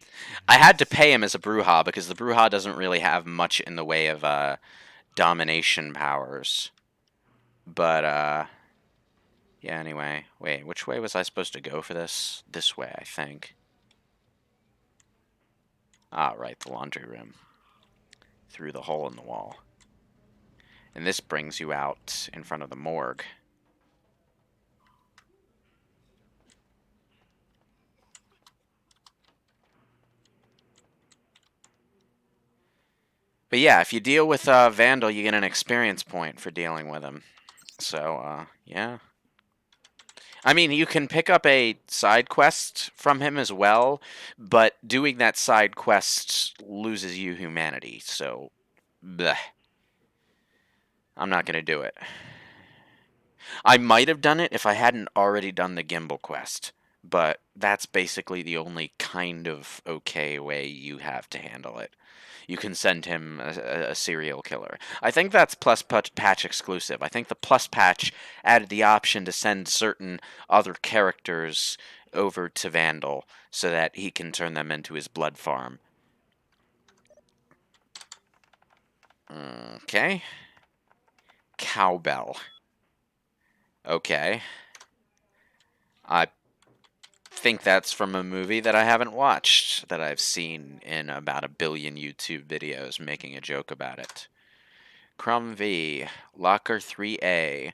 I had to pay him as a Brujah because the Brujah doesn't really have much in the way of domination powers. But, yeah, anyway. Wait, which way was I supposed to go for this? This way, I think. Ah, right, the laundry room. Through the hole in the wall. And this brings you out in front of the morgue. But yeah, if you deal with Vandal, you get an experience point for dealing with him. So, yeah. I mean, you can pick up a side quest from him as well, but doing that side quest loses you humanity, so bleh. I'm not going to do it. I might have done it if I hadn't already done the gimbal quest, but that's basically the only kind of okay way you have to handle it. You can send him a serial killer. I think that's plus patch exclusive. I think the plus patch added the option to send certain other characters over to Vandal so that he can turn them into his blood farm. Okay. Cowbell. Okay. I think that's from a movie that I haven't watched, that I've seen in about 1 billion YouTube videos making a joke about it. Crumb V, Locker 3A,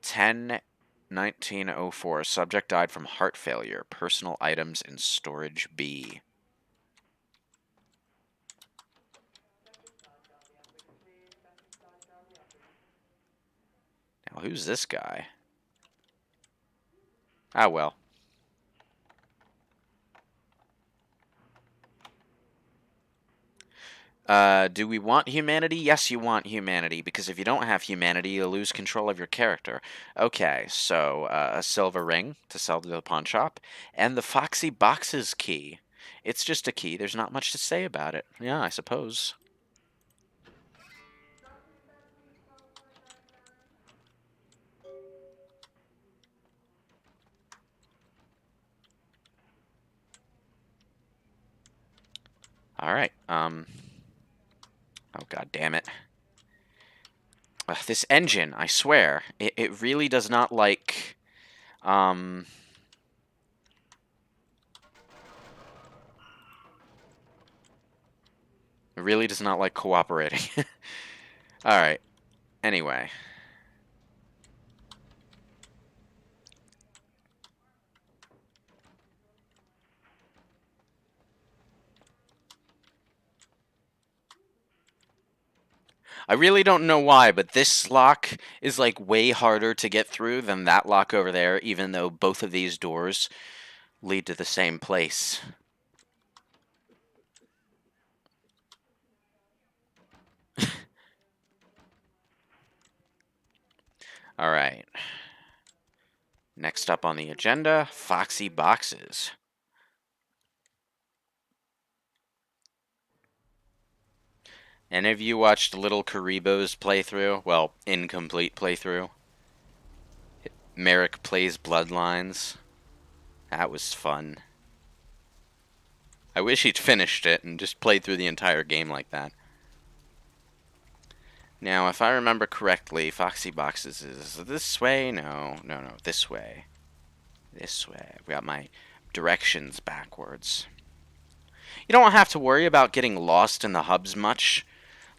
10/1904. Subject died from heart failure. Personal items in storage B. Now, who's this guy? Ah, well. Do we want humanity? Yes, you want humanity, because if you don't have humanity, you lose control of your character. Okay, so a silver ring to sell to the pawn shop, and the Foxy Boxes key. It's just a key. There's not much to say about it. Yeah, I suppose. Alright, oh, god damn it. This engine, I swear, it really does not like, it really does not like cooperating. Alright, anyway. I really don't know why, but this lock is like way harder to get through than that lock over there, even though both of these doors lead to the same place. Alright. Next up on the agenda, Foxy Boxes. Any of you watched Little Karibo's playthrough? Well, incomplete playthrough. Merrick plays Bloodlines. That was fun. I wish he'd finished it and just played through the entire game like that. Now, if I remember correctly, Foxy Boxes is this way? No, this way. This way. I've got my directions backwards. You don't have to worry about getting lost in the hubs much.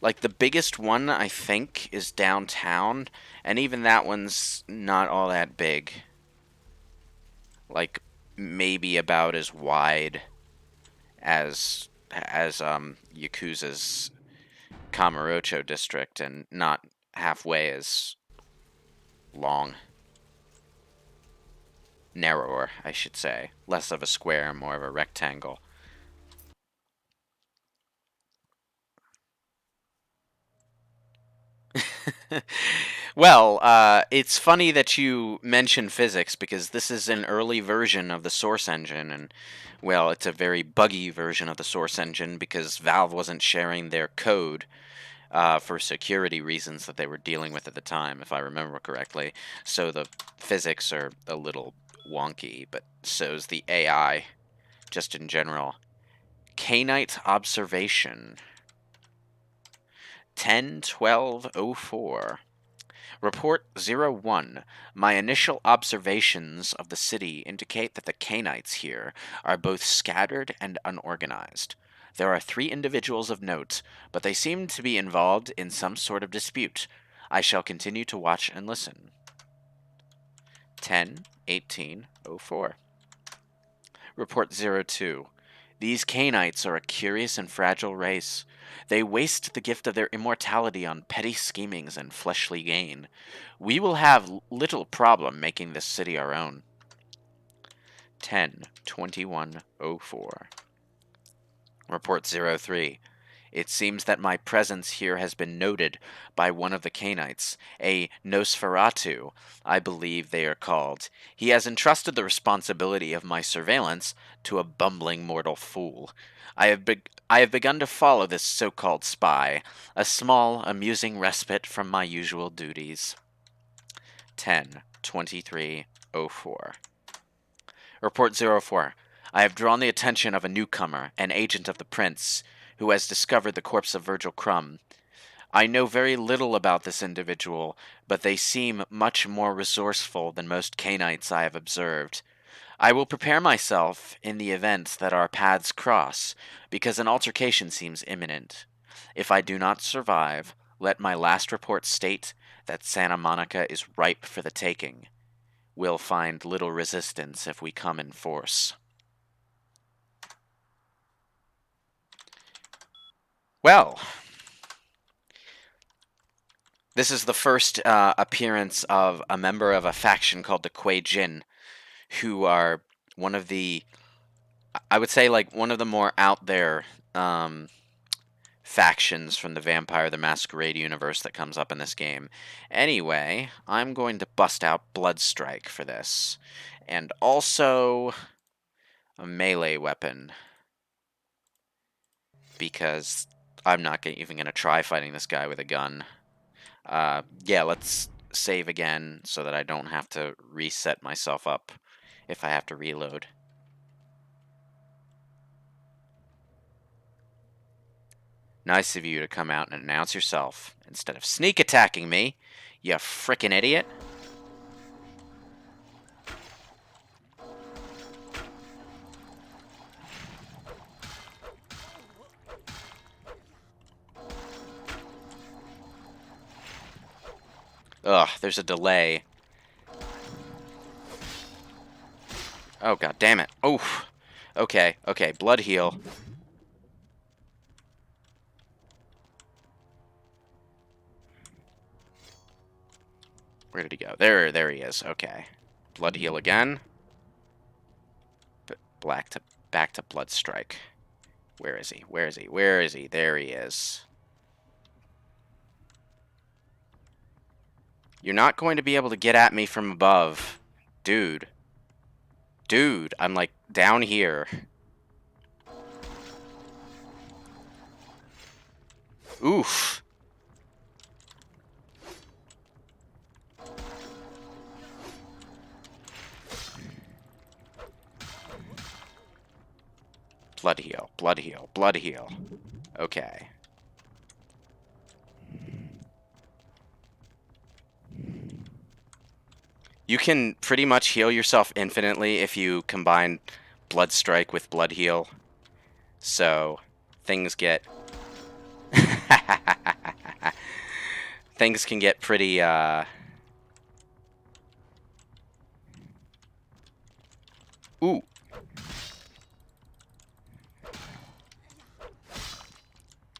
Like, the biggest one, I think, is downtown, and even that one's not all that big. Like, maybe about as wide as Yakuza's Kamurocho district, and not halfway as long. Narrower, I should say. Less of a square, more of a rectangle. Well, it's funny that you mention physics, because this is an early version of the Source engine, and, well, it's a very buggy version of the Source engine, because Valve wasn't sharing their code for security reasons that they were dealing with at the time, if I remember correctly. So the physics are a little wonky, but so's the AI, just in general. Canite observation. 10-12-04. Report 01. My initial observations of the city indicate that the Canites here are both scattered and unorganized. There are 3 individuals of note, but they seem to be involved in some sort of dispute. I shall continue to watch and listen. 10-18-04. Report 02. These Canites are a curious and fragile race. They waste the gift of their immortality on petty schemings and fleshly gain. We will have little problem making this city our own. 10-21-04. Report 03. It seems that my presence here has been noted by one of the Canites, a Nosferatu, I believe they are called. He has entrusted the responsibility of my surveillance to a bumbling mortal fool. I have begun to follow this so-called spy, a small, amusing respite from my usual duties. 10-23-04. Report 04. I have drawn the attention of a newcomer, an agent of the Prince, who has discovered the corpse of Virgil Crumb. I know very little about this individual, but they seem much more resourceful than most Canites I have observed. I will prepare myself in the event that our paths cross, because an altercation seems imminent. If I do not survive, let my last report state that Santa Monica is ripe for the taking. We'll find little resistance if we come in force. Well, this is the first appearance of a member of a faction called the Kuei Jin, who are one of the, I would say, like, one of the more out there factions from the Vampire the Masquerade universe that comes up in this game. Anyway, I'm going to bust out Bloodstrike for this. And also a melee weapon, because I'm not even going to try fighting this guy with a gun. Yeah, let's save again so that I don't have to reset myself up if I have to reload. Nice of you to come out and announce yourself instead of sneak attacking me, you frickin' idiot. Ugh, there's a delay. Oh, god damn it. Oof. Okay, blood heal. Where did he go? There he is. Okay. Blood heal again. Back to Bloodstrike. Where is he? Where is he? Where is he? There he is. You're not going to be able to get at me from above. Dude. Dude, I'm like down here. Oof. Blood heal, blood heal, blood heal. Okay. You can pretty much heal yourself infinitely if you combine Blood Strike with Blood Heal. So, things get... things can get pretty, Ooh.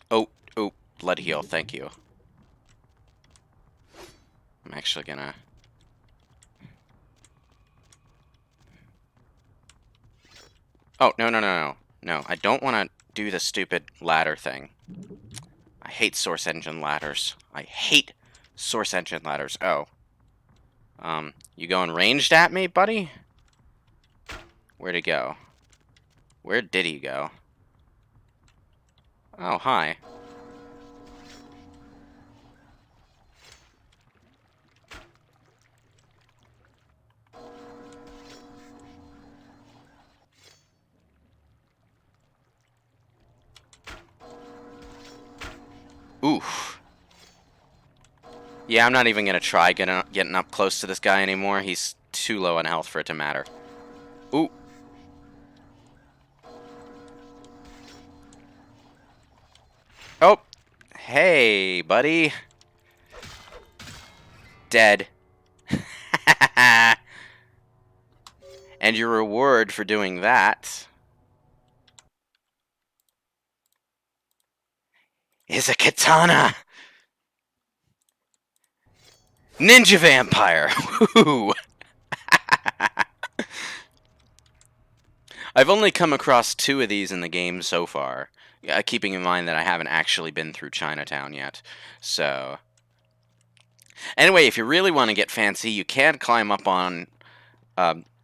Oh, Blood Heal, thank you. I'm actually gonna... Oh, no. No, I don't want to do the stupid ladder thing. I hate source engine ladders. I hate source engine ladders. Oh. You going ranged at me, buddy? Where'd he go? Where did he go? Oh, hi. Oof. Yeah, I'm not even gonna try getting up close to this guy anymore. He's too low on health for it to matter. Ooh. Oh. Hey, buddy. Dead. And your reward for doing that is a katana. Ninja vampire. Woo. I've only come across 2 of these in the game so far, keeping in mind that I haven't actually been through Chinatown yet. So, anyway, if you really want to get fancy, you can climb up on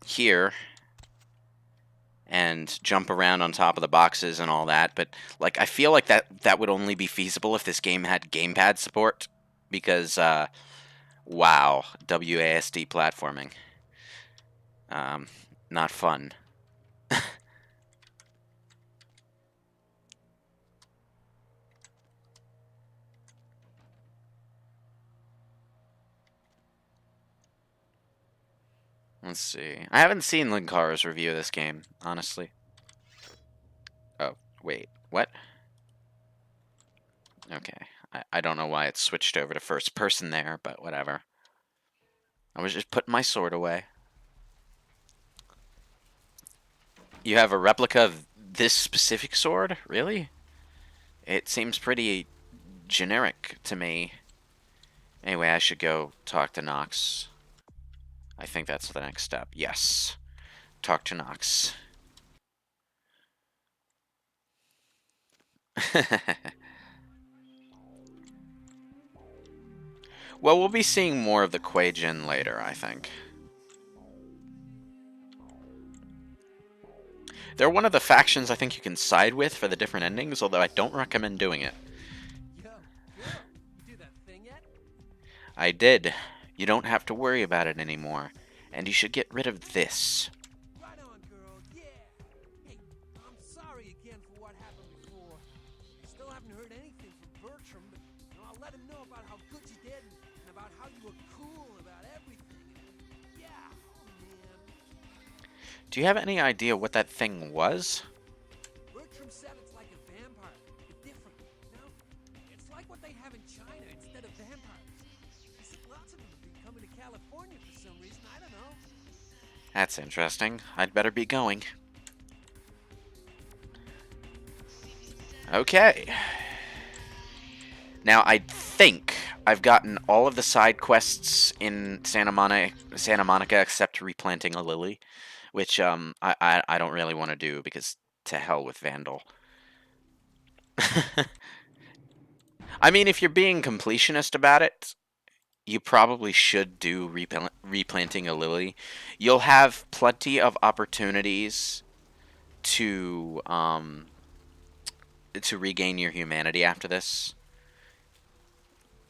here and jump around on top of the boxes and all that. But like, I feel like that would only be feasible if this game had gamepad support, because wow, WASD platforming, not fun. Let's see. I haven't seen Linkar's review of this game, honestly. Oh, wait. What? Okay. I don't know why it switched over to first person there, but whatever. I was just putting my sword away. You have a replica of this specific sword? Really? It seems pretty generic to me. Anyway, I should go talk to Nox. I think that's the next step. Yes. Talk to Nox. Well, we'll be seeing more of the Kuei-jin later, I think. They're one of the factions I think you can side with for the different endings, although I don't recommend doing it. Yo, you do that thing yet? I did. You don't have to worry about it anymore. And you should get rid of this. Right on, girl, yeah! Hey, I'm sorry again for what happened before. I still haven't heard anything from Bertram, but I'll let him know about how good you did and about how you were cool about everything. Yeah, oh man. Do you have any idea what that thing was? Bertram said it's like a vampire, but different, you know? It's like what they have in China instead of vampires. He said lots of them have been coming to California for some reason, I don't know. That's interesting. I'd better be going. Okay. Now, I think I've gotten all of the side quests in Santa Monica except replanting a lily, which I don't really want to do because to hell with Vandal. I mean, if you're being completionist about it, you probably should do replanting a lily. You'll have plenty of opportunities to regain your humanity after this.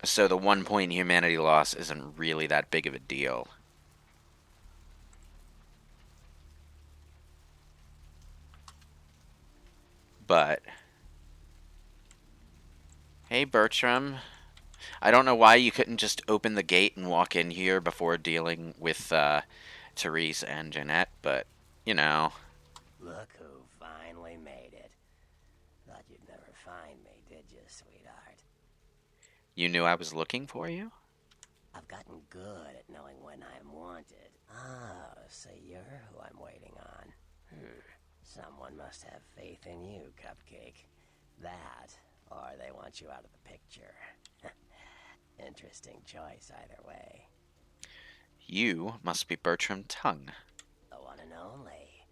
So the 1 point humanity loss isn't really that big of a deal. But hey, Bertram. I don't know why you couldn't just open the gate and walk in here before dealing with Therese and Jeanette, but, you know. Look who finally made it. Thought you'd never find me, did you, sweetheart? You knew I was looking for you? I've gotten good at knowing when I'm wanted. Oh, so you're who I'm waiting on. Someone must have faith in you, Cupcake. That, or they want you out of the picture. Interesting choice either way. You must be Bertram Tongue. The one and only.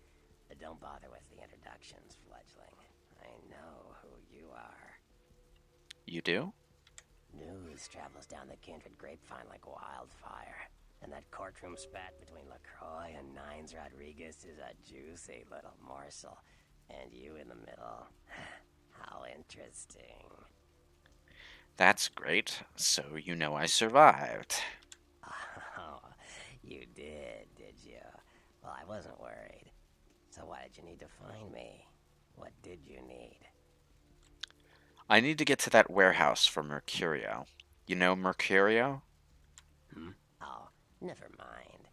But don't bother with the introductions, fledgling. I know who you are. You do? News travels down the kindred grapevine like wildfire. And that courtroom spat between LaCroix and Nines Rodriguez is a juicy little morsel. And you in the middle. How interesting. That's great. So you know I survived. Oh, you did you? Well, I wasn't worried. So why did you need to find me? What did you need? I need to get to that warehouse for Mercurio. You know Mercurio? Oh, never mind.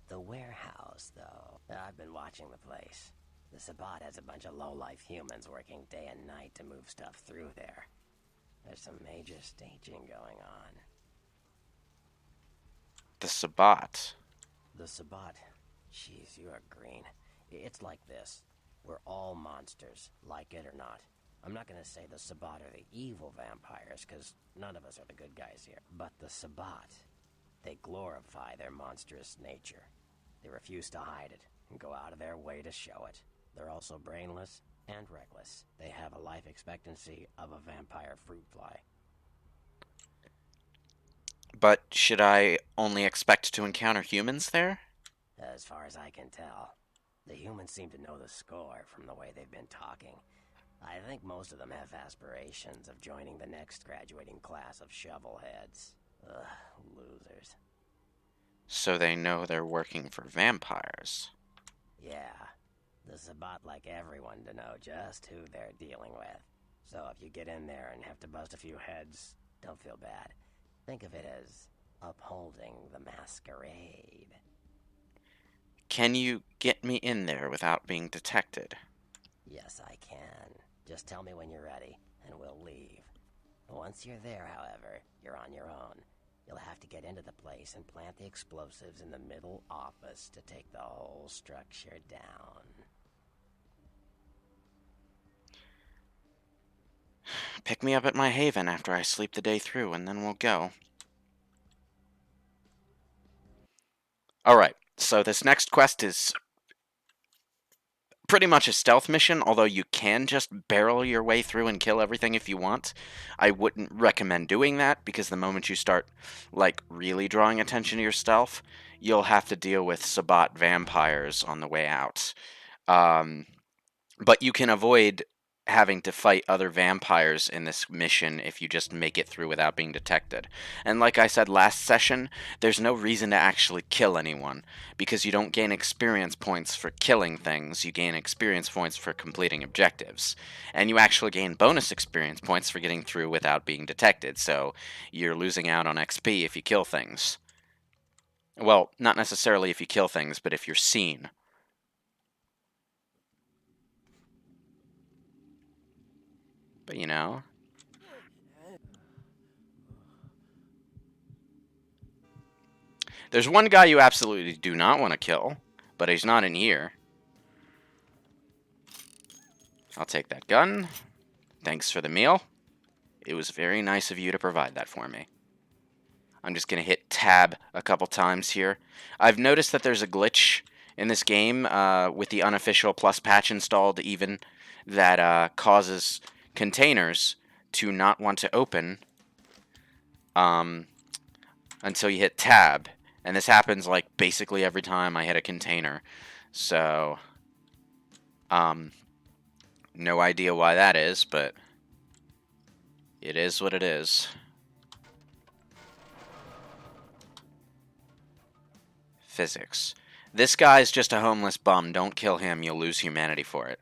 The warehouse, though. I've been watching the place. The Sabbat has a bunch of low-life humans working day and night to move stuff through there. There's some major staging going on. The Sabbat. The Sabbat. Jeez, you are green. It's like this. We're all monsters, like it or not. I'm not gonna say the Sabbat are the evil vampires, because none of us are the good guys here. But the Sabbat, they glorify their monstrous nature. They refuse to hide it, and go out of their way to show it. They're also brainless and reckless. They have a life expectancy of a vampire fruit fly. But should I only expect to encounter humans there? As far as I can tell, the humans seem to know the score from the way they've been talking. I think most of them have aspirations of joining the next graduating class of shovelheads. Ugh, losers. So they know they're working for vampires. Yeah, the Sabbat like everyone to know just who they're dealing with. So if you get in there and have to bust a few heads, don't feel bad. Think of it as upholding the Masquerade. Can you get me in there without being detected? Yes, I can. Just tell me when you're ready, and we'll leave. Once you're there, however, you're on your own. You'll have to get into the place and plant the explosives in the middle office to take the whole structure down. Pick me up at my haven after I sleep the day through, and then we'll go. Alright, so this next quest is pretty much a stealth mission, although you can just barrel your way through and kill everything if you want. I wouldn't recommend doing that, because the moment you start, like, really drawing attention to your stealth, you'll have to deal with Sabbat vampires on the way out. But you can avoid having to fight other vampires in this mission if you just make it through without being detected. And like I said last session, there's no reason to actually kill anyone, because you don't gain experience points for killing things, you gain experience points for completing objectives. And you actually gain bonus experience points for getting through without being detected, so you're losing out on XP if you kill things. Well, not necessarily if you kill things, but if you're seen. But you know... There's one guy you absolutely do not want to kill, but he's not in here. I'll take that gun. Thanks for the meal. It was very nice of you to provide that for me. I'm just going to hit tab a couple times here. I've noticed that there's a glitch in this game with the unofficial plus patch installed even that causes containers to not want to open until you hit tab. And this happens like basically every time I hit a container. So, no idea why that is, but it is what it is. Physics. This guy's just a homeless bum. Don't kill him. You'll lose humanity for it.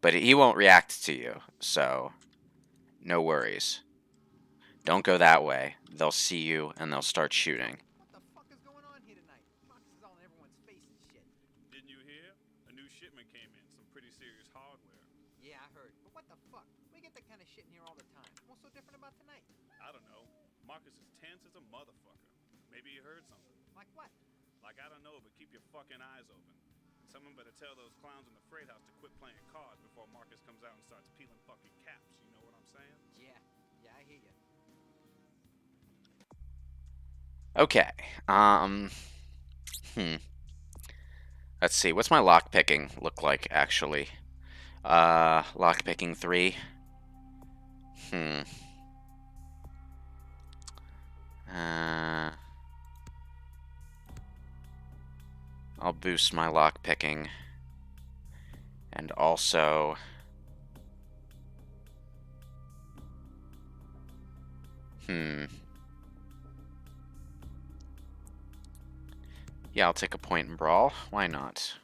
But he won't react to you, so no worries. Don't go that way. They'll see you and they'll start shooting. What the fuck is going on here tonight? Marcus is all in everyone's face and shit. Didn't you hear? A new shipment came in. Some pretty serious hardware. Yeah, I heard. But what the fuck? We get that kind of shit in here all the time. What's so different about tonight? I don't know. Marcus is tense as a motherfucker. Maybe he heard something. Like what? Like, I don't know, but keep your fucking eyes open. Someone better tell those clowns in the freight house to quit playing cards before Marcus comes out and starts peeling fucking caps. You know what I'm saying? Yeah. Yeah, I hear you. Okay. Let's see. What's my lockpicking look like, actually? Lockpicking 3. I'll boost my lockpicking. And also... Yeah, I'll take a point in Brawl. Why not?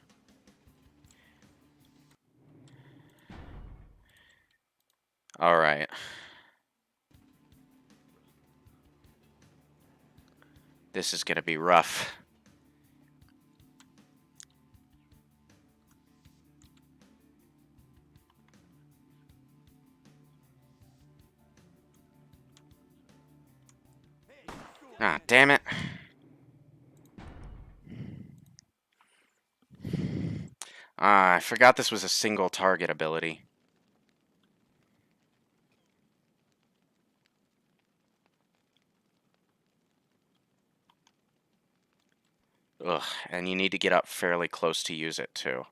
Alright. This is gonna be rough. Ah, damn it. Ah, I forgot this was a single target ability. Ugh, and you need to get up fairly close to use it, too.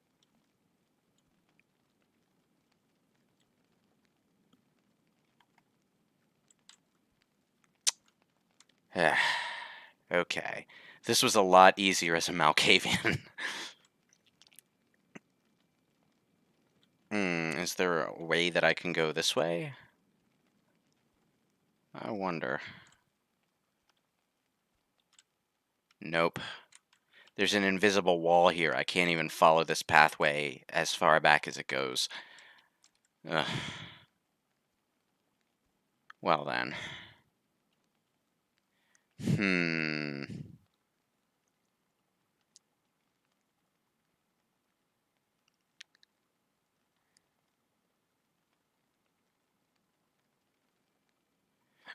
Okay. This was a lot easier as a Malkavian. Is there a way that I can go this way? I wonder. Nope. There's an invisible wall here. I can't even follow this pathway as far back as it goes. Ugh. Well then.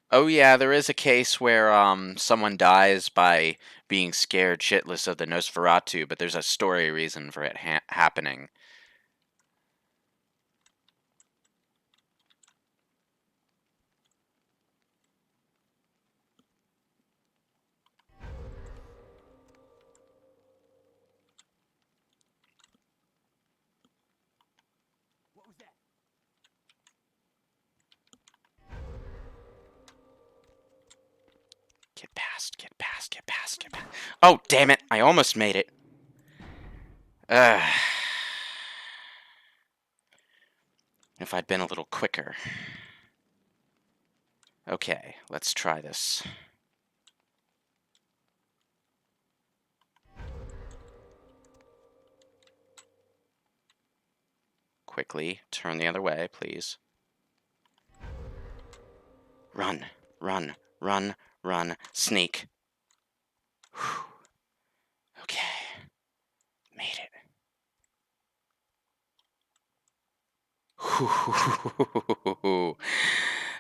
Oh yeah, there is a case where someone dies by being scared shitless of the Nosferatu, but there's a story reason for it happening. What was that? Get past, get past, get past, get past. Oh, damn it! I almost made it. If I'd been a little quicker. Okay, let's try this. Quickly, turn the other way, please. Run, run, run, run, sneak. Whew. Okay, made it.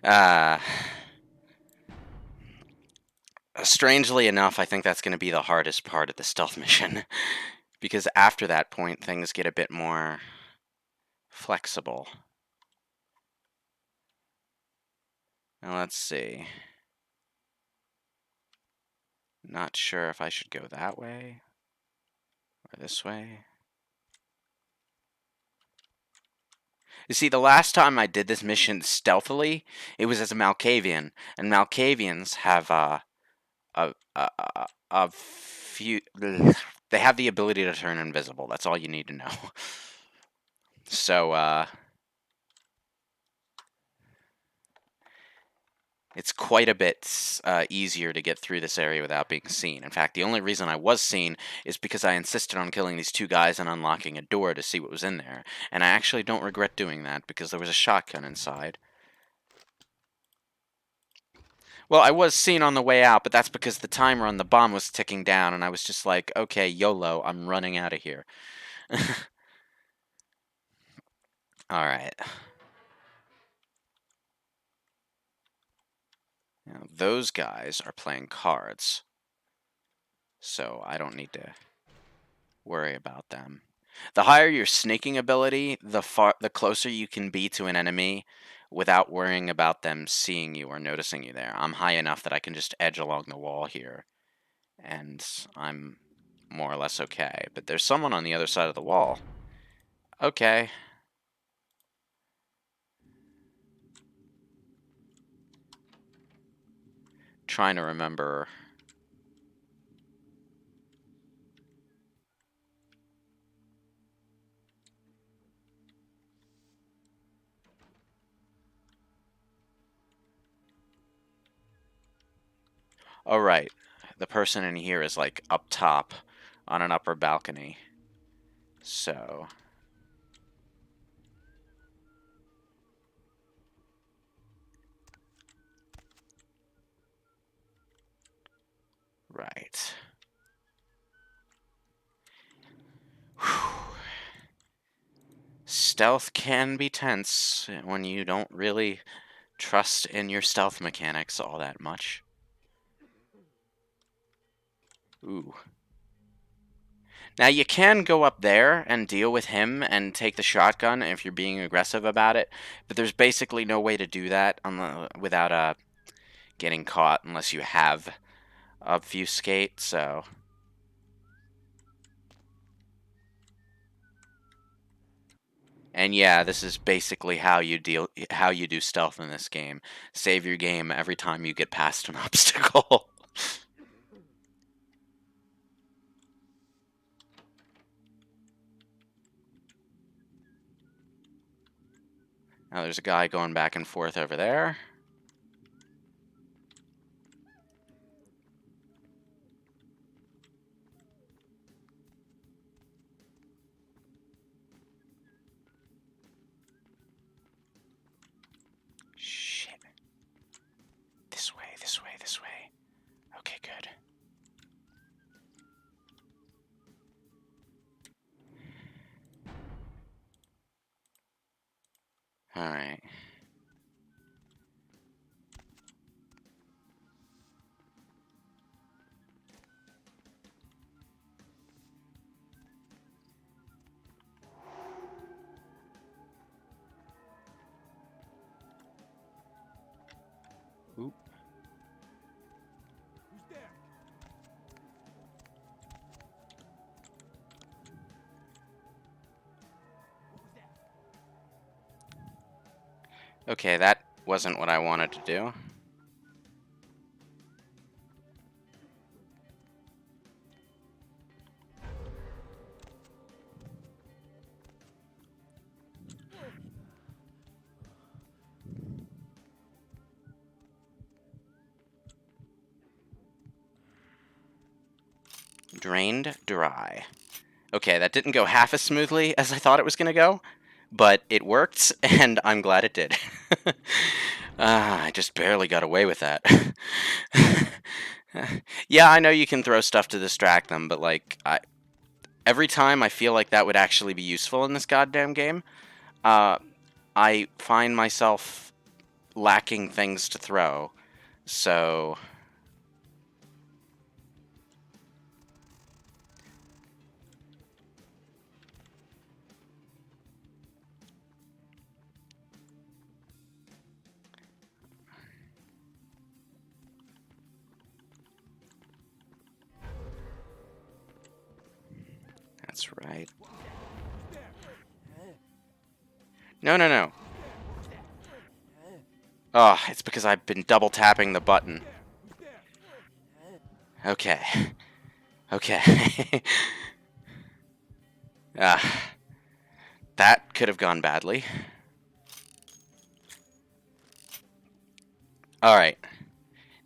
Ah. Strangely enough, I think that's going to be the hardest part of the stealth mission. Because after that point, things get a bit more flexible. Now, let's see. Not sure if I should go that way or this way. You see, the last time I did this mission stealthily, it was as a Malkavian, and Malkavians have a few. They have the ability to turn invisible. That's all you need to know. So, it's quite a bit easier to get through this area without being seen. In fact, the only reason I was seen is because I insisted on killing these two guys and unlocking a door to see what was in there. And I actually don't regret doing that because there was a shotgun inside. Well, I was seen on the way out, but that's because the timer on the bomb was ticking down, and I was just like, okay, YOLO, I'm running out of here. Alright. Now, those guys are playing cards, so I don't need to worry about them. The higher your sneaking ability, the closer you can be to an enemy without worrying about them seeing you or noticing you there. I'm high enough that I can just edge along the wall here, and I'm more or less okay. But there's someone on the other side of the wall. Okay. Trying to remember. Oh, right. The person in here is like up top on an upper balcony. So. right. Stealth can be tense when you don't really trust in your stealth mechanics all that much. Ooh. Now you can go up there and deal with him and take the shotgun if you're being aggressive about it, but there's basically no way to do that without getting caught unless you have obfuscate, so... And yeah, this is basically how you do stealth in this game. Save your game every time you get past an obstacle. Now there's a guy going back and forth over there. Shit. This way, this way, this way. Okay, good. Alright. Oop. Who's there? What was that? Okay, that wasn't what I wanted to do. Drained dry. Okay, that didn't go half as smoothly as I thought it was going to go, but it worked, and I'm glad it did. I just barely got away with that. Yeah, I know you can throw stuff to distract them, but like, every time I feel like that would actually be useful in this goddamn game, I find myself lacking things to throw, so... That's right. No, no, no. Oh, it's because I've been double tapping the button. Okay. Okay. That could have gone badly. Alright.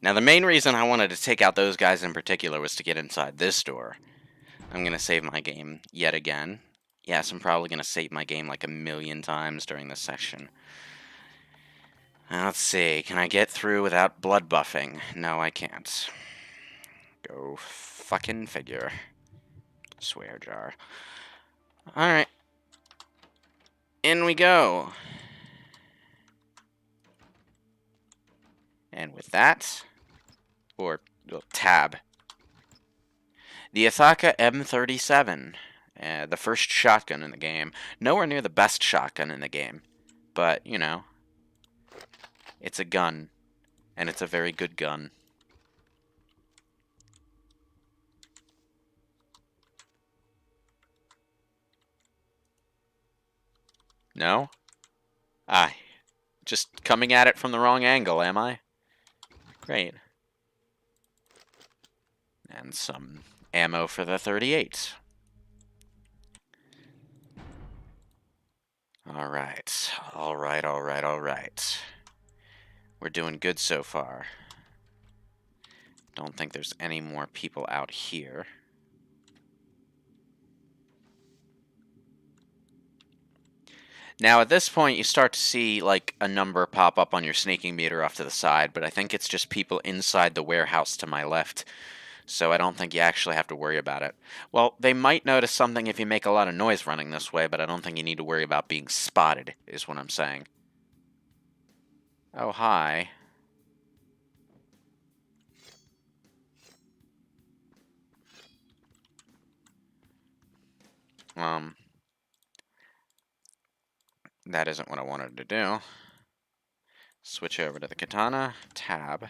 Now, the main reason I wanted to take out those guys in particular was to get inside this door. I'm going to save my game yet again. Yes, I'm probably going to save my game like 1,000,000 times during this section. Now, let's see. Can I get through without blood buffing? No, I can't. Go fucking figure. Swear jar. Alright. In we go. And with that, or well, tab. The Ithaka M37, the first shotgun in the game. Nowhere near the best shotgun in the game, but, you know, it's a gun, and it's a very good gun. No? Just coming at it from the wrong angle, am I? Great. And some ammo for the 38. Alright. Alright. We're doing good so far. Don't think there's any more people out here. Now, at this point, you start to see, like, a number pop up on your sneaking meter off to the side, but I think it's just people inside the warehouse to my left. So I don't think you actually have to worry about it. Well, they might notice something if you make a lot of noise running this way, but I don't think you need to worry about being spotted, is what I'm saying. Oh, hi. That isn't what I wanted to do. Switch over to the katana, tab,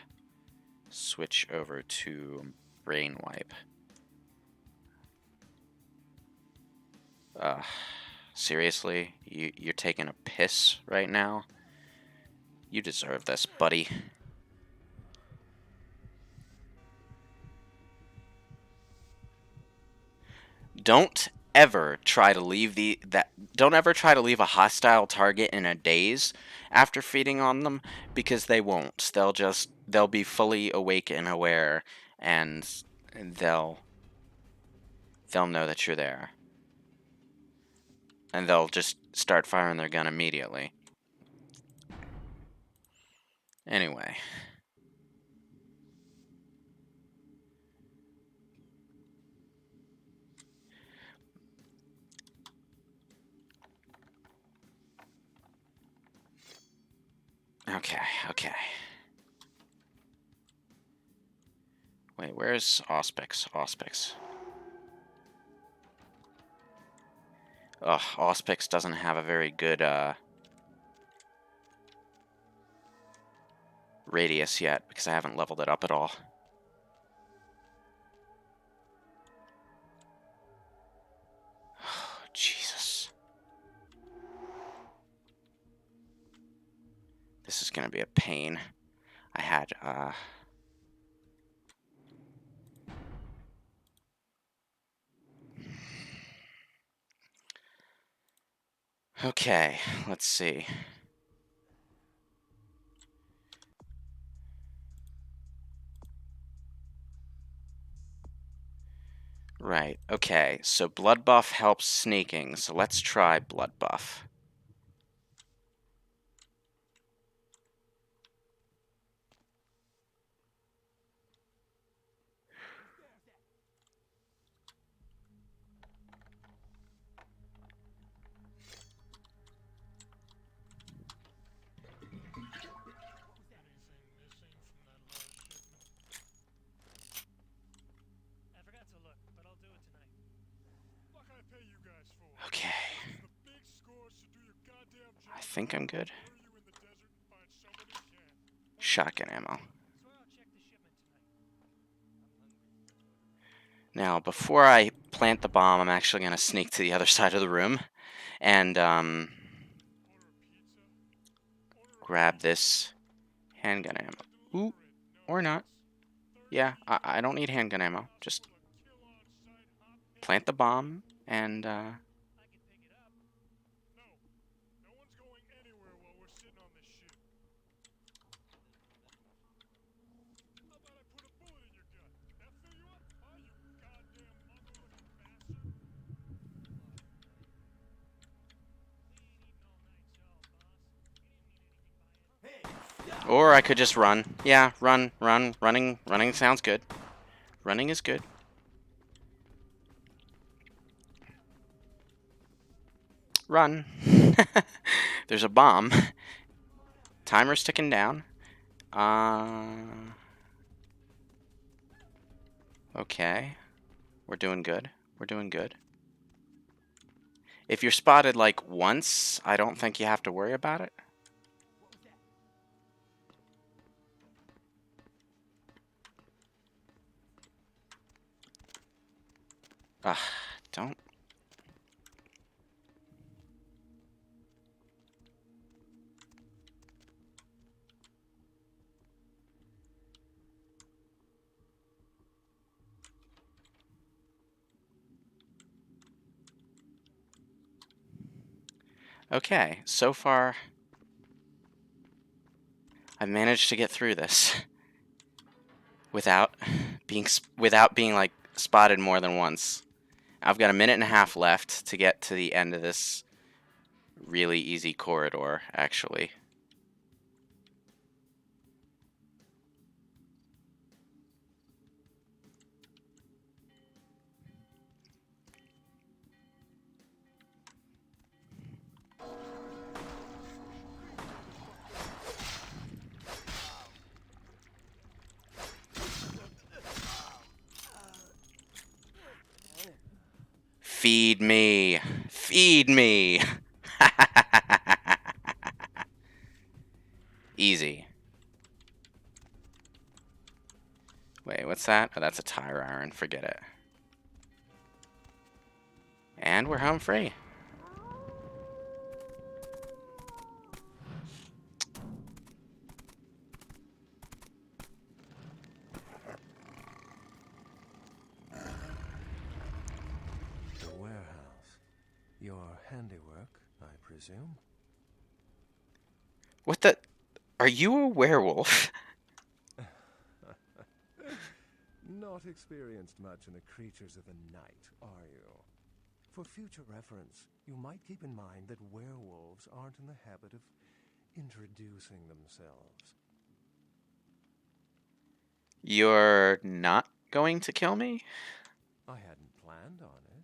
switch over to brain wipe. Seriously? You're taking a piss right now? You deserve this, buddy. Don't ever try to leave don't ever try to leave a hostile target in a daze after feeding on them, because they won't. They'll be fully awake and aware, and they'll know that you're there. And they'll just start firing their gun immediately. Anyway. Okay. Wait, where's Auspix? Ugh, Auspix doesn't have a very good, radius yet, because I haven't leveled it up at all. Jesus. This is gonna be a pain. I had, Okay, let's see. Right, okay, so blood buff helps sneaking, so let's try blood buff. Okay. I think I'm good. Shotgun ammo. Now, before I plant the bomb, I'm actually going to sneak to the other side of the room and grab this handgun ammo. Ooh, or not. Yeah, I don't need handgun ammo. Just plant the bomb and or I could just run. Yeah, run. Running sounds good. Running is good. Run. There's a bomb. Timer's ticking down. Okay. We're doing good. If you're spotted, like, once, I don't think you have to worry about it. Don't. Okay, so far, I've managed to get through this without being like spotted more than once. I've got a minute and a half left to get to the end of this really easy corridor, actually. Feed me. Feed me. Easy. Wait, what's that? Oh, that's a tire iron. Forget it. And we're home free. The warehouse. Your handiwork, I presume? What the? Are you a werewolf? Not experienced much in the creatures of the night, are you? For future reference, you might keep in mind that werewolves aren't in the habit of introducing themselves. You're not going to kill me? I hadn't planned on it.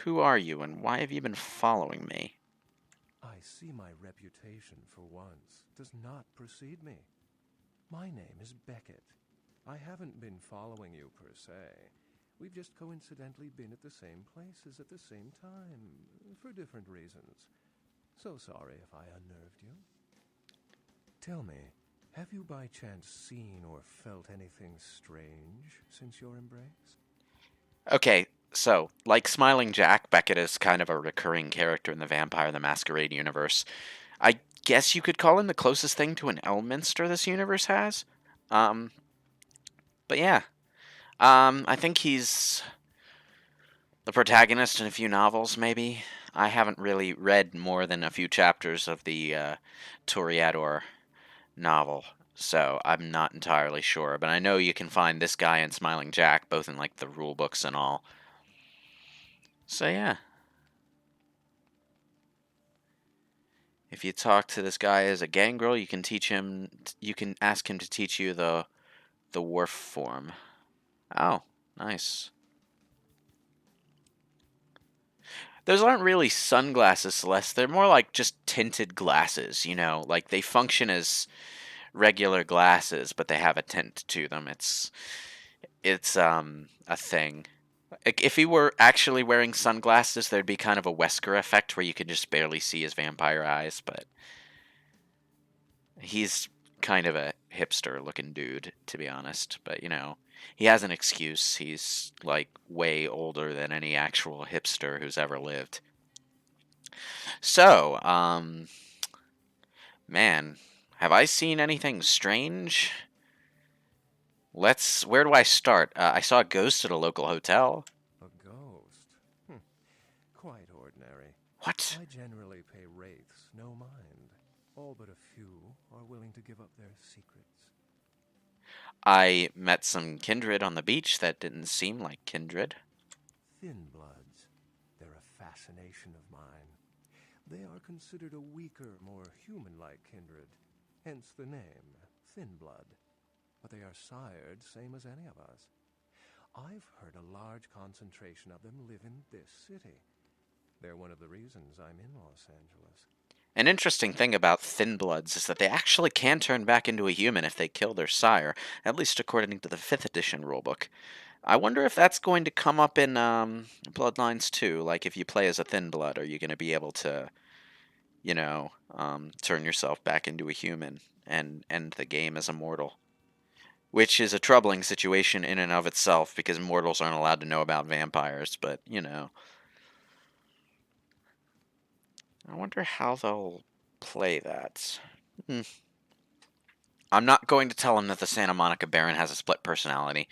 Who are you, and why have you been following me? I see my reputation, for once, does not precede me. My name is Beckett. I haven't been following you per se. We've just coincidentally been at the same places at the same time, for different reasons. So sorry if I unnerved you. Tell me, have you by chance seen or felt anything strange since your embrace? Okay, so, like Smiling Jack, Beckett is kind of a recurring character in the Vampire the Masquerade universe. I guess you could call him the closest thing to an Elminster this universe has. But yeah. I think he's the protagonist in a few novels, maybe. I haven't really read more than a few chapters of the Toreador novel, so I'm not entirely sure. But I know you can find this guy and Smiling Jack both in like the rule books and all. So yeah. If you talk to this guy as a gangrel, you can teach him. You can ask him to teach you the wharf form. Oh, nice. Those aren't really sunglasses, Celeste. They're more like just tinted glasses, you know? Like, they function as regular glasses, but they have a tint to them. It's a thing. Like, if he were actually wearing sunglasses, there'd be kind of a Wesker effect where you could just barely see his vampire eyes, but he's kind of a hipster-looking dude, to be honest. But, you know, he has an excuse. He's, like, way older than any actual hipster who's ever lived. So, man, have I seen anything strange? Where do I start? I saw a ghost at a local hotel. A ghost? Quite ordinary. What? I generally pay wraiths no mind. All but a few are willing to give up their secrets. I met some kindred on the beach that didn't seem like kindred. Thin bloods. They're a fascination of mine. They are considered a weaker, more human-like kindred. Hence the name, Thin Blood. But they are sired same as any of us. I've heard a large concentration of them live in this city. They're one of the reasons I'm in Los Angeles. An interesting thing about Thin Bloods is that they actually can turn back into a human if they kill their sire, at least according to the 5th edition rulebook. I wonder if that's going to come up in Bloodlines too. Like, if you play as a Thin Blood, are you going to be able to, you know, turn yourself back into a human and end the game as a mortal? Which is a troubling situation in and of itself, because mortals aren't allowed to know about vampires, but, you know. I wonder how they'll play that. I'm not going to tell him that the Santa Monica Baron has a split personality.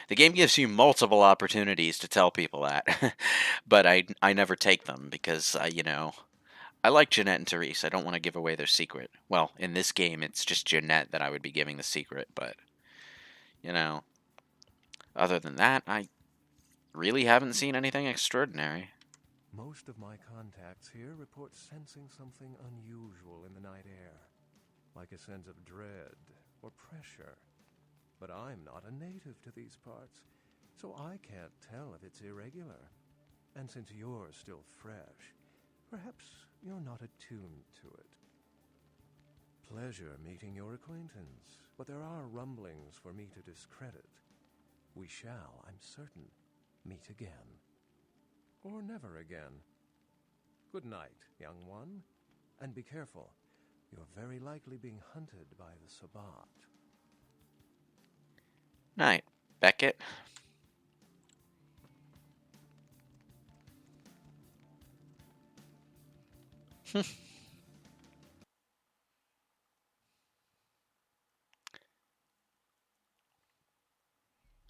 The game gives you multiple opportunities to tell people that, but I never take them because, you know, I like Jeanette and Therese. I don't want to give away their secret. Well, in this game, it's just Jeanette that I would be giving the secret, but, you know, other than that, I really haven't seen anything extraordinary. Most of my contacts here report sensing something unusual in the night air, like a sense of dread or pressure. But I'm not a native to these parts, so I can't tell if it's irregular. And since you're still fresh, perhaps you're not attuned to it. Pleasure meeting your acquaintance, but there are rumblings for me to discredit. We shall, I'm certain, meet again. or never again. Good night, young one, and be careful. You're very likely being hunted by the Sabbat. Night, Beckett.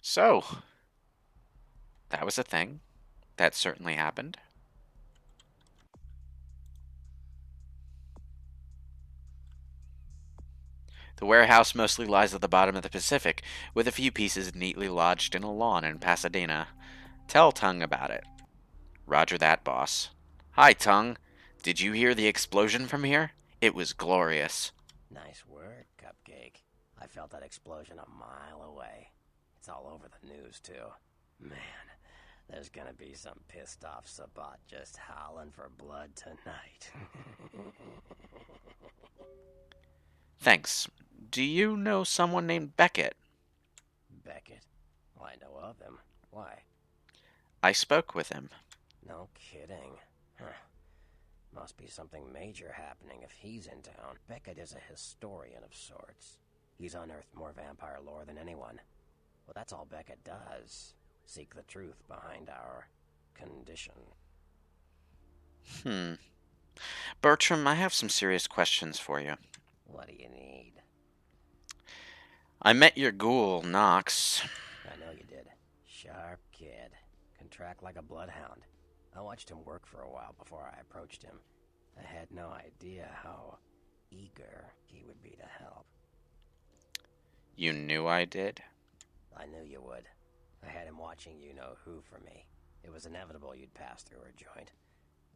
So, that was a thing. That certainly happened. The warehouse mostly lies at the bottom of the Pacific, with a few pieces neatly lodged in a lawn in Pasadena. Tell Tongue about it. Roger that, boss. Hi, Tongue. Did you hear the explosion from here? It was glorious. Nice work, Cupcake. I felt that explosion a mile away. It's all over the news, too. Man, there's gonna be some pissed off Sabbat just howling for blood tonight. Thanks. Do you know someone named Beckett? Beckett? Well, I know of him. Why? I spoke with him. No kidding. Huh. Must be something major happening if he's in town. Beckett is a historian of sorts. He's unearthed more vampire lore than anyone. Well, that's all Beckett does. Seek the truth behind our condition. Bertram, I have some serious questions for you. What do you need? I met your ghoul, Knox. I know you did. Sharp kid. Can track like a bloodhound. I watched him work for a while before I approached him. I had no idea how eager he would be to help. You knew I did? I knew you would. I had him watching you-know-who for me. It was inevitable you'd pass through her joint.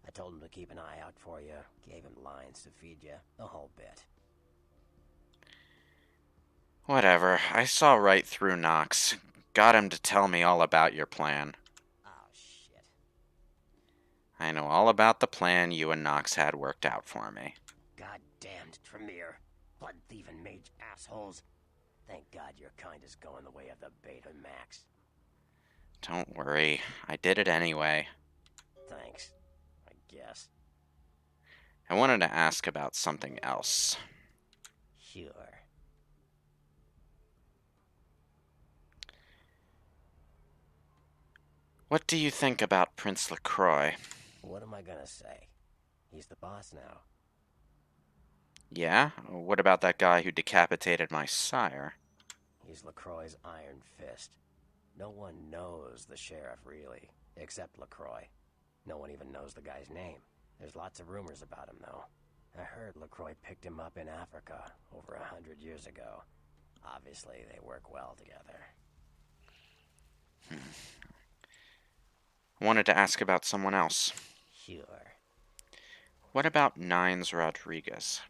I told him to keep an eye out for you, gave him lines to feed you, the whole bit. Whatever. I saw right through Knox. Got him to tell me all about your plan. Oh, shit. I know all about the plan you and Knox had worked out for me. Goddamned Tremere. Blood-thieving mage assholes. Thank God your kind is going the way of the Beta Max. Don't worry. I did it anyway. Thanks, I guess. I wanted to ask about something else. Sure. What do you think about Prince LaCroix? What am I gonna say? He's the boss now. Yeah? What about that guy who decapitated my sire? He's LaCroix's iron fist. No one knows the sheriff, really, except LaCroix. No one even knows the guy's name. There's lots of rumors about him, though. I heard LaCroix picked him up in Africa over 100 years ago. Obviously, they work well together. I wanted to ask about someone else. Sure. What about Nines Rodriguez?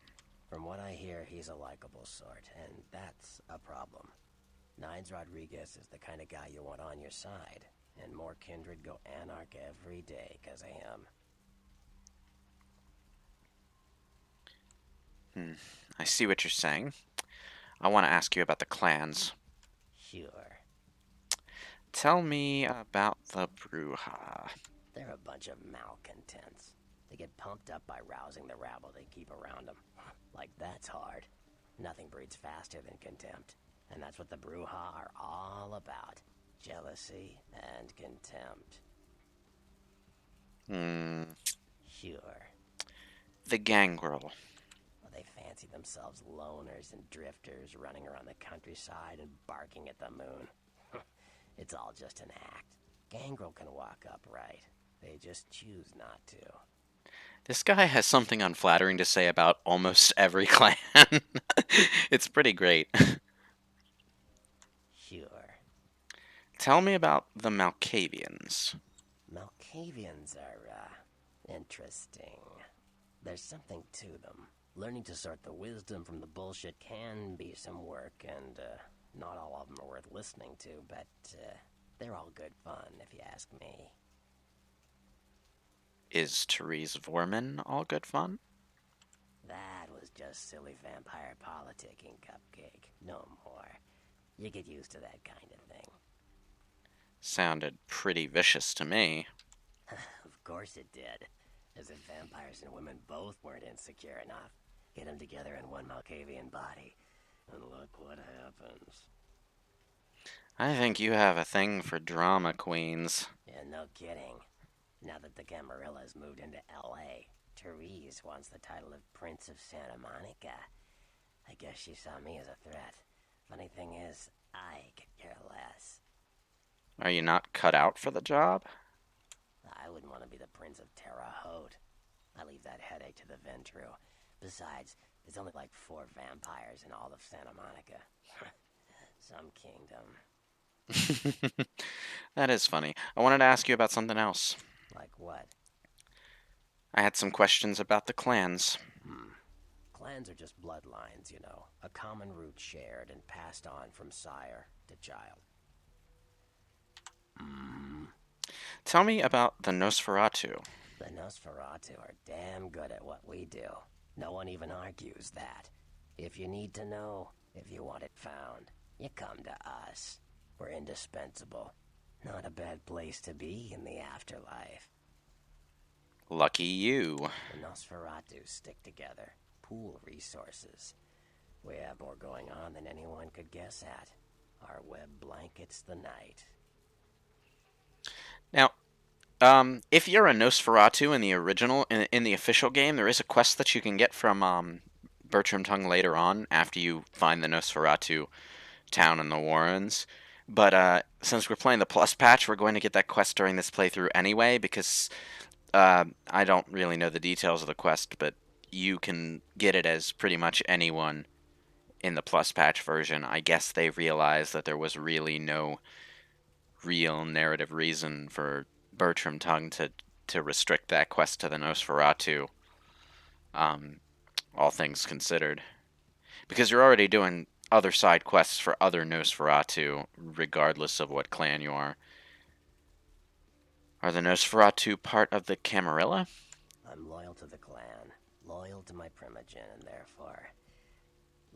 From what I hear, he's a likable sort, and that's a problem. Nines Rodriguez is the kind of guy you want on your side, and more kindred go anarch every day because of him. I see what you're saying. I want to ask you about the clans. Sure. Tell me about the Bruja. They're a bunch of malcontents. They get pumped up by rousing the rabble they keep around them. Like, that's hard. Nothing breeds faster than contempt. And that's what the Bruja are all about. Jealousy and contempt. Sure. The Gangrel. Well, they fancy themselves loners and drifters running around the countryside and barking at the moon. It's all just an act. Gangrel can walk upright. They just choose not to. This guy has something unflattering to say about almost every clan. It's pretty great. Sure. Tell me about the Malkavians. Malkavians are, interesting. There's something to them. Learning to sort the wisdom from the bullshit can be some work, and, not all of them are worth listening to, but, they're all good fun, if you ask me. Is Therese Vorman all good fun? That was just silly vampire politicking, Cupcake. No more. You get used to that kind of thing. Sounded pretty vicious to me. Of course it did. As if vampires and women both weren't insecure enough. Get them together in one Malkavian body, and look what happens. I think you have a thing for drama queens. Yeah, no kidding. Now that the Camarillas moved into L.A., Therese wants the title of Prince of Santa Monica. I guess she saw me as a threat. Funny thing is, I could care less. Are you not cut out for the job? I wouldn't want to be the Prince of Terre Haute. I leave that headache to the Ventru. Besides, there's only like 4 vampires in all of Santa Monica. Some kingdom. That is funny. I wanted to ask you about something else. Like what? I had some questions about the clans. Clans are just bloodlines, you know. A common root shared and passed on from sire to child. Tell me about the Nosferatu. The Nosferatu are damn good at what we do. No one even argues that. If you need to know, if you want it found, you come to us. We're indispensable. Not a bad place to be in the afterlife. Lucky you. The Nosferatu stick together, pool resources. We have more going on than anyone could guess at. Our web blankets the night. Now, if you're a Nosferatu in the original, in the official game, there is a quest that you can get from Bertram Tongue later on after you find the Nosferatu town in the Warrens. But since we're playing the Plus patch, we're going to get that quest during this playthrough anyway, because I don't really know the details of the quest, but you can get it as pretty much anyone in the Plus patch version. I guess they realized that there was really no real narrative reason for Bertram Tongue to restrict that quest to the Nosferatu, all things considered. Because you're already doing other side quests for other Nosferatu, regardless of what clan you are. Are the Nosferatu part of the Camarilla? I'm loyal to the clan, loyal to my primogen, and therefore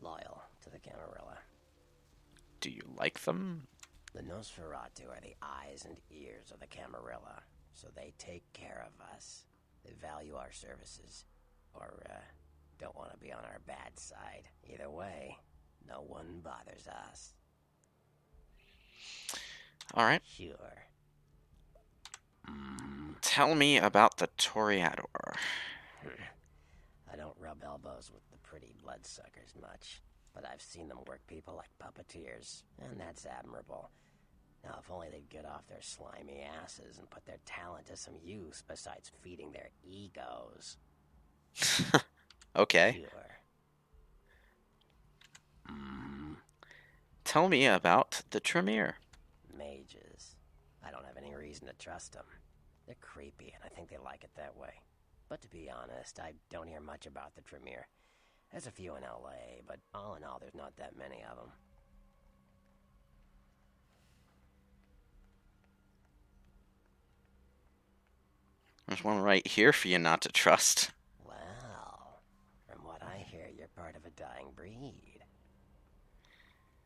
loyal to the Camarilla. Do you like them? The Nosferatu are the eyes and ears of the Camarilla, so they take care of us. They value our services, or don't want to be on our bad side. Either way, no one bothers us. Alright. Sure. Tell me about the Toreador. I don't rub elbows with the pretty bloodsuckers much, but I've seen them work people like puppeteers, and that's admirable. Now, if only they'd get off their slimy asses and put their talent to some use besides feeding their egos. Okay. Sure. Tell me about the Tremere. Mages. I don't have any reason to trust them. They're creepy, and I think they like it that way. But to be honest, I don't hear much about the Tremere. There's a few in L.A., but all in all, there's not that many of them. There's one right here for you not to trust. Well, from what I hear, you're part of a dying breed.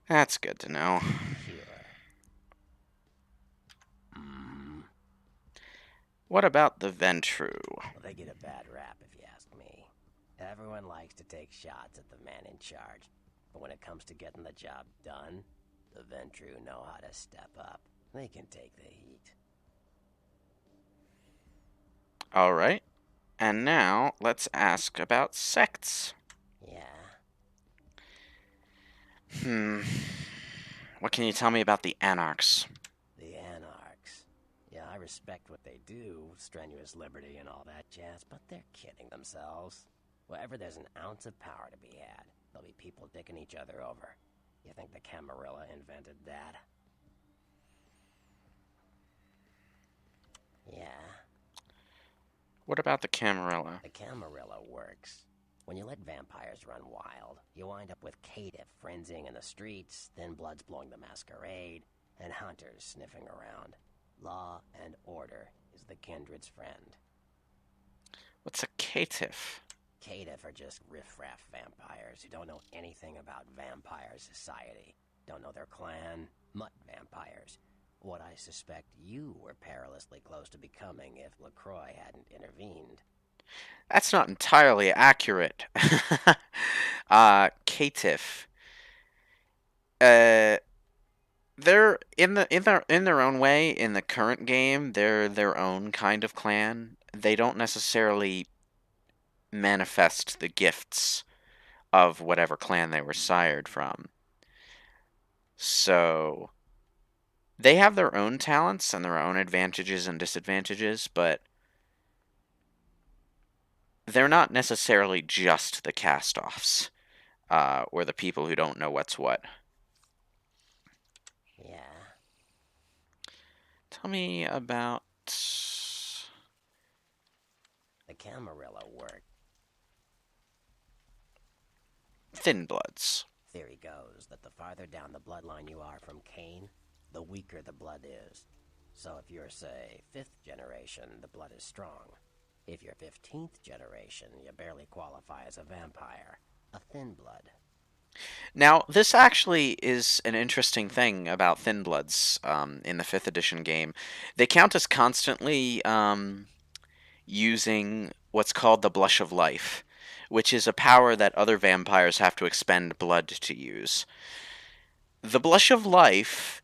That's good to know. Sure. What about the Ventru? Well, they get a bad rap, if you ask me. Everyone likes to take shots at the man in charge, but when it comes to getting the job done, the Ventru know how to step up. They can take the heat. Alright. And now, let's ask about sects. Yeah. What can you tell me about the Anarchs? The Anarchs. Yeah, I respect what they do, strenuous liberty and all that jazz, but they're kidding themselves. Wherever there's an ounce of power to be had, there'll be people dicking each other over. You think the Camarilla invented that? Yeah. What about the Camarilla? The Camarilla works. When you let vampires run wild, you wind up with caitiff frenzying in the streets, then bloods blowing the Masquerade, and hunters sniffing around. Law and order is the kindred's friend. What's a caitiff? Caitiff are just riffraff vampires who don't know anything about vampire society. Don't know their clan, mutt vampires. what I suspect you were perilously close to becoming if LaCroix hadn't intervened. That's not entirely accurate. Caitiff. Uh, they're in their own way in the current game. They're their own kind of clan. They don't necessarily manifest the gifts of whatever clan they were sired from. So they have their own talents and their own advantages and disadvantages, but they're not necessarily just the cast-offs, or the people who don't know what's what. Yeah. Tell me about The Camarilla work. Thin Bloods. Theory goes that the farther down the bloodline you are from Cain, the weaker the blood is. So if you're, say, 5th generation, the blood is strong. If you're 15th generation, you barely qualify as a vampire. A thin blood. Now, this actually is an interesting thing about Thin Bloods in the 5th edition game. They count as constantly using what's called the Blush of Life, which is a power that other vampires have to expend blood to use. The Blush of Life,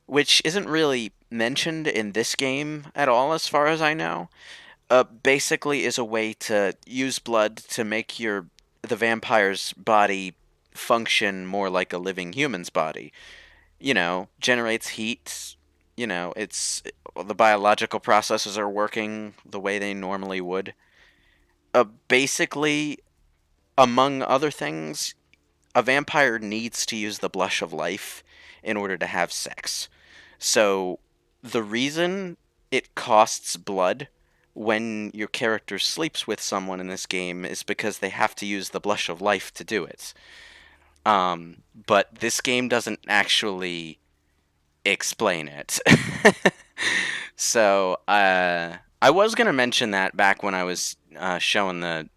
which isn't really mentioned in this game at all as far as I know, basically is a way to use blood to make the vampire's body function more like a living human's body. Generates heat. The biological processes are working the way they normally would. Basically, among other things, a vampire needs to use the Blush of Life in order to have sex. So, the reason it costs blood when your character sleeps with someone in this game is because they have to use the Blush of Life to do it. But this game doesn't actually explain it. So, I was going to mention that back when I was showing the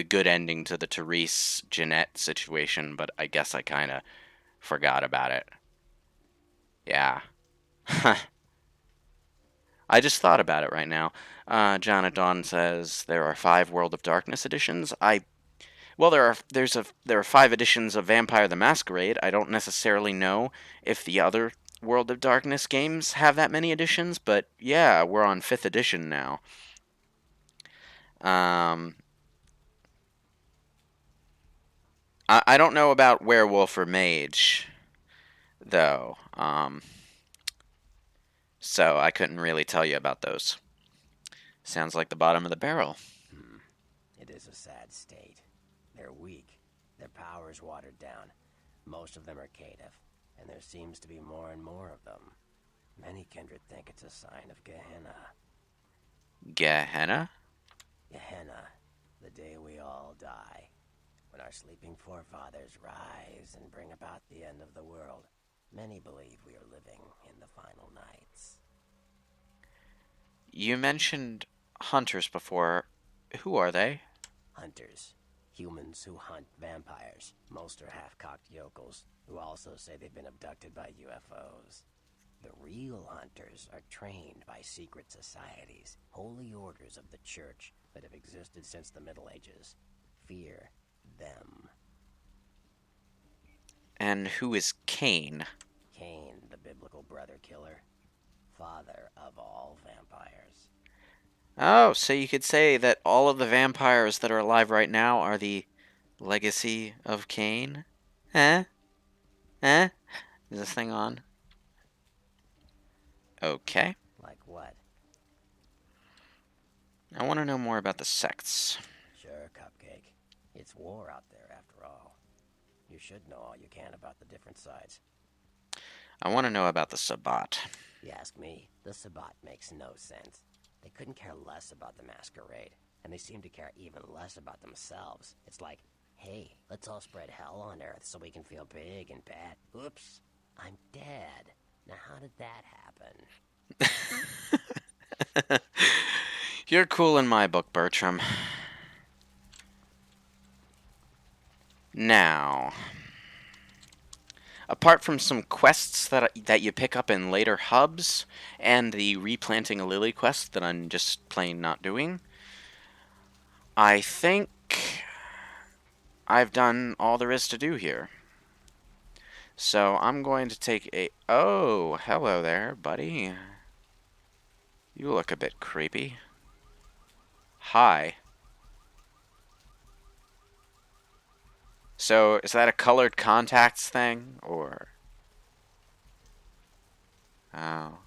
good ending to the Therese Jeanette situation, but I guess I kind of forgot about it. Yeah. I just thought about it right now. Jana Dawn says there are 5 World of Darkness editions. Well, there are 5 editions of Vampire the Masquerade. I don't necessarily know if the other World of Darkness games have that many editions, but yeah, we're on 5th edition now. I don't know about Werewolf or Mage, though. So I couldn't really tell you about those. Sounds like the bottom of the barrel. It is a sad state. They're weak. Their power's watered down. Most of them are caitiff, and there seems to be more and more of them. Many kindred think it's a sign of Gehenna. Gehenna? Gehenna, the day we all die. When our sleeping forefathers rise and bring about the end of the world. Many believe we are living in the final nights. You mentioned hunters before. Who are they? Hunters. Humans who hunt vampires. Most are half-cocked yokels, who also say they've been abducted by UFOs. The real hunters are trained by secret societies, holy orders of the church that have existed since the Middle Ages. Fear them. And who is Cain? Cain, the biblical brother killer. Father of all vampires. Oh, so you could say that all of the vampires that are alive right now are the legacy of Cain? Huh? Huh? Is this thing on? Okay. Like what? I want to know more about the sects. Sure, Cupcake. It's war out there, after all. You should know all you can about the different sides. I want to know about the Sabbat. You ask me, the Sabbat makes no sense. They couldn't care less about the Masquerade, and they seem to care even less about themselves. It's like, hey, let's all spread hell on Earth so we can feel big and bad. Oops, I'm dead. Now how did that happen? You're cool in my book, Bertram. Now, Apart from some quests that you pick up in later hubs, and the replanting a lily quest that I'm just plain not doing, I think I've done all there is to do here. So I'm going to take a... Oh, hello there, buddy. You look a bit creepy. Hi. So, is that a colored contacts thing, or... Oh.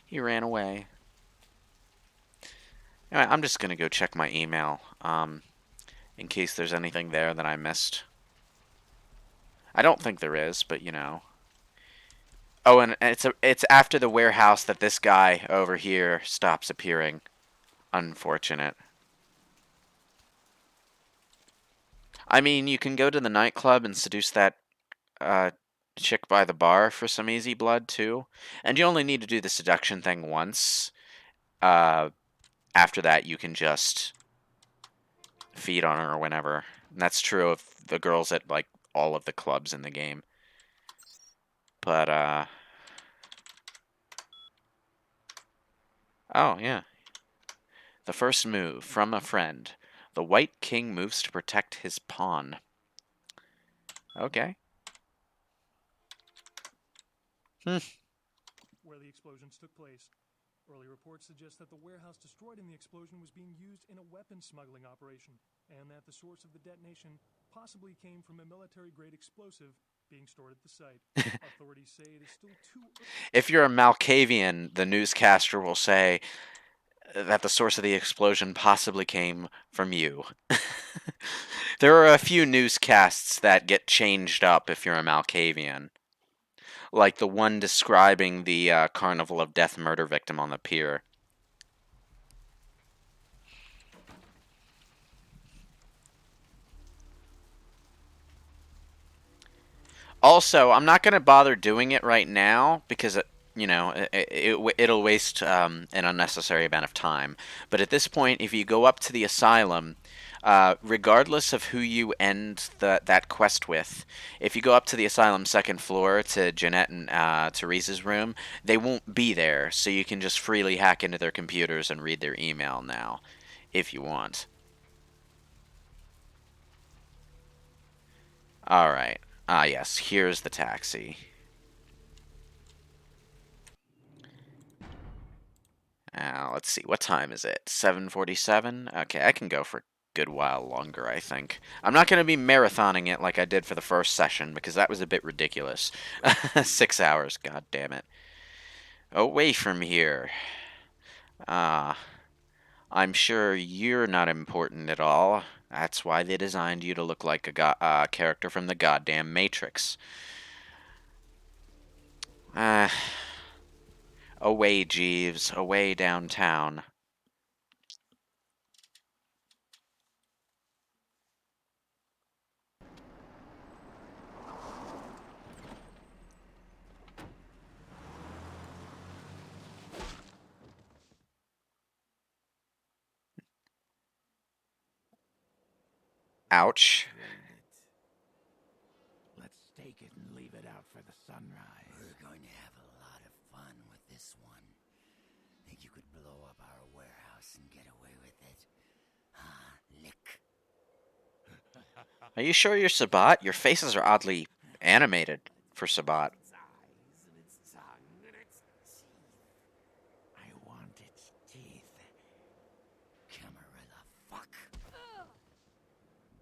He ran away. Anyway, I'm just gonna go check my email, in case there's anything there that I missed. I don't think there is, but you know. Oh, and it's after the warehouse that this guy over here stops appearing. Unfortunate. I mean, you can go to the nightclub and seduce that chick by the bar for some easy blood, too. And you only need to do the seduction thing once. After that, you can just feed on her whenever. And that's true of the girls at, like, all of the clubs in the game. But, oh, yeah. The first move, from a friend. The White King moves to protect his pawn. Okay. Where the explosions took place. Early reports suggest that the warehouse destroyed in the explosion was being used in a weapons smuggling operation, and that the source of the detonation possibly came from a military-grade explosive being stored at the site. Authorities say it is still too... If you're a Malkavian, the newscaster will say that the source of the explosion possibly came from you. There are a few newscasts that get changed up if you're a Malkavian. Like the one describing the Carnival of Death murder victim on the pier. Also, I'm not going to bother doing it right now because, it'll waste an unnecessary amount of time. But at this point, if you go up to the asylum, regardless of who you end that quest with, if you go up to the asylum second floor to Jeanette and Therese's room, they won't be there, so you can just freely hack into their computers and read their email now, if you want. Alright. Ah, yes, here's the taxi. Let's see, what time is it? 7:47? Okay, I can go for a good while longer, I think. I'm not going to be marathoning it like I did for the first session, because that was a bit ridiculous. 6 hours, god damn it. Away from here. I'm sure you're not important at all. That's why they designed you to look like a character from the goddamn Matrix. Away, Jeeves. Away downtown. Ouch. Let's take it and leave it out for the sunrise. We're going to have a lot of fun with this one. Think you could blow up our warehouse and get away with it? Lick. Are you sure you're Sabat? Your faces are oddly animated for Sabat. Its eyes and its tongue and its teeth. I want its teeth. Camarilla fuck.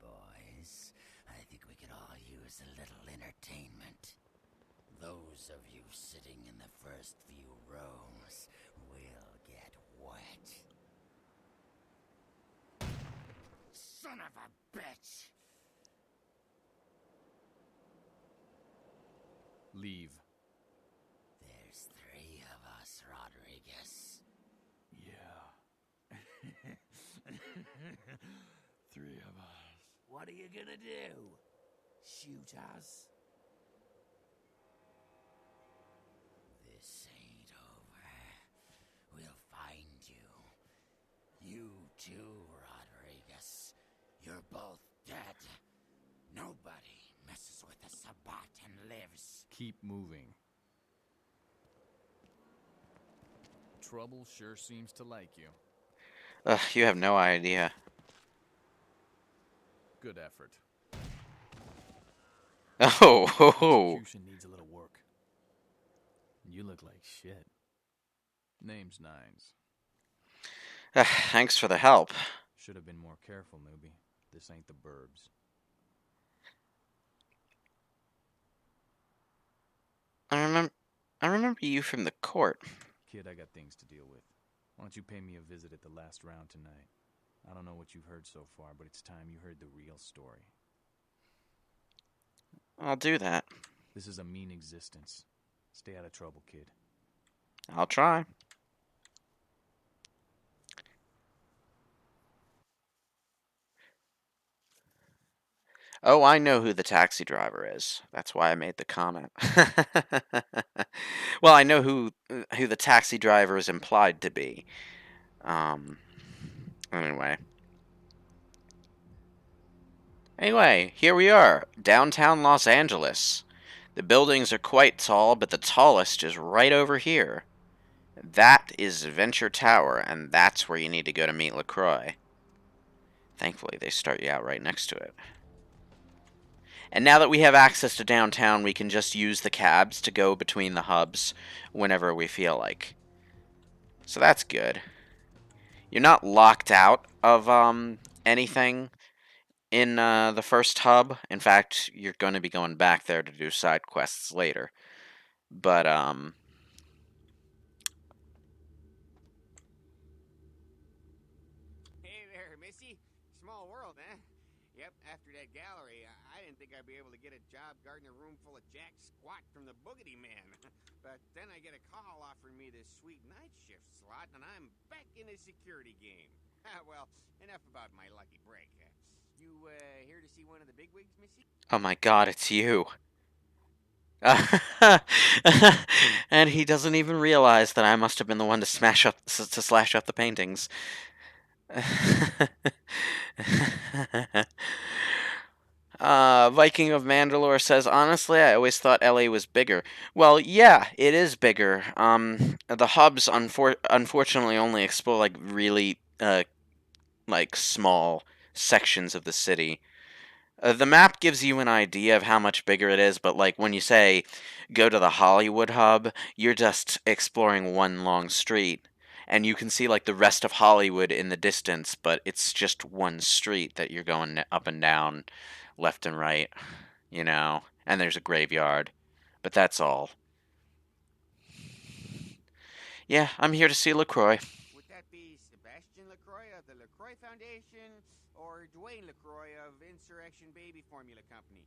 Boys, I think we could all use a little entertainment. Those of you sitting in the first few rows will get wet. Son of a bitch! Leave. There's 3 of us, Rodriguez. Yeah. 3 of us. What are you gonna do? Shoot us? This ain't over. We'll find you. You too, Rodriguez. You're both dead. Keep moving. Trouble sure seems to like you. Ugh, you have no idea. Good effort. Oh, ho, ho. Execution needs a little work. You look like shit. Name's Nines. Thanks for the help. Should have been more careful, newbie. This ain't the burbs. I remember you from the court. Kid, I got things to deal with. Why don't you pay me a visit at the last round tonight? I don't know what you've heard so far, but it's time you heard the real story. I'll do that. This is a mean existence. Stay out of trouble, kid. I'll try. Oh, I know who the taxi driver is. That's why I made the comment. Well, I know who the taxi driver is implied to be. Anyway. Anyway, here we are, downtown Los Angeles. The buildings are quite tall, but the tallest is right over here. That is Venture Tower, and that's where you need to go to meet LaCroix. Thankfully, they start you out right next to it. And now that we have access to downtown, we can just use the cabs to go between the hubs whenever we feel like. So that's good. You're not locked out of anything in the first hub. In fact, you're going to be going back there to do side quests later. But, Hey there, Missy. Small world, huh? Yep, after that gallery, I didn't think I'd be able to get a job guarding a room full of jack squat from the boogity man. But then I get a call offering me this sweet night shift slot, and I'm back in the security game. Well, enough about my lucky break. You here to see one of the bigwigs, Missy? oh my god, it's you. And he doesn't even realize that I must have been the one to slash up the paintings. Viking of Mandalore says, honestly, I always thought LA was bigger. Well, yeah, it is bigger. The hubs unfortunately only explore like really like small sections of the city. The map gives you an idea of how much bigger it is, but like when you say go to the Hollywood hub, you're just exploring one long street. And you can see like the rest of Hollywood in the distance, but it's just one street that you're going up and down, left and right, you know. And there's a graveyard. But that's all. Yeah, I'm here to see LaCroix. Would that be Sebastian LaCroix of the LaCroix Foundation or Dwayne LaCroix of Insurrection Baby Formula Company?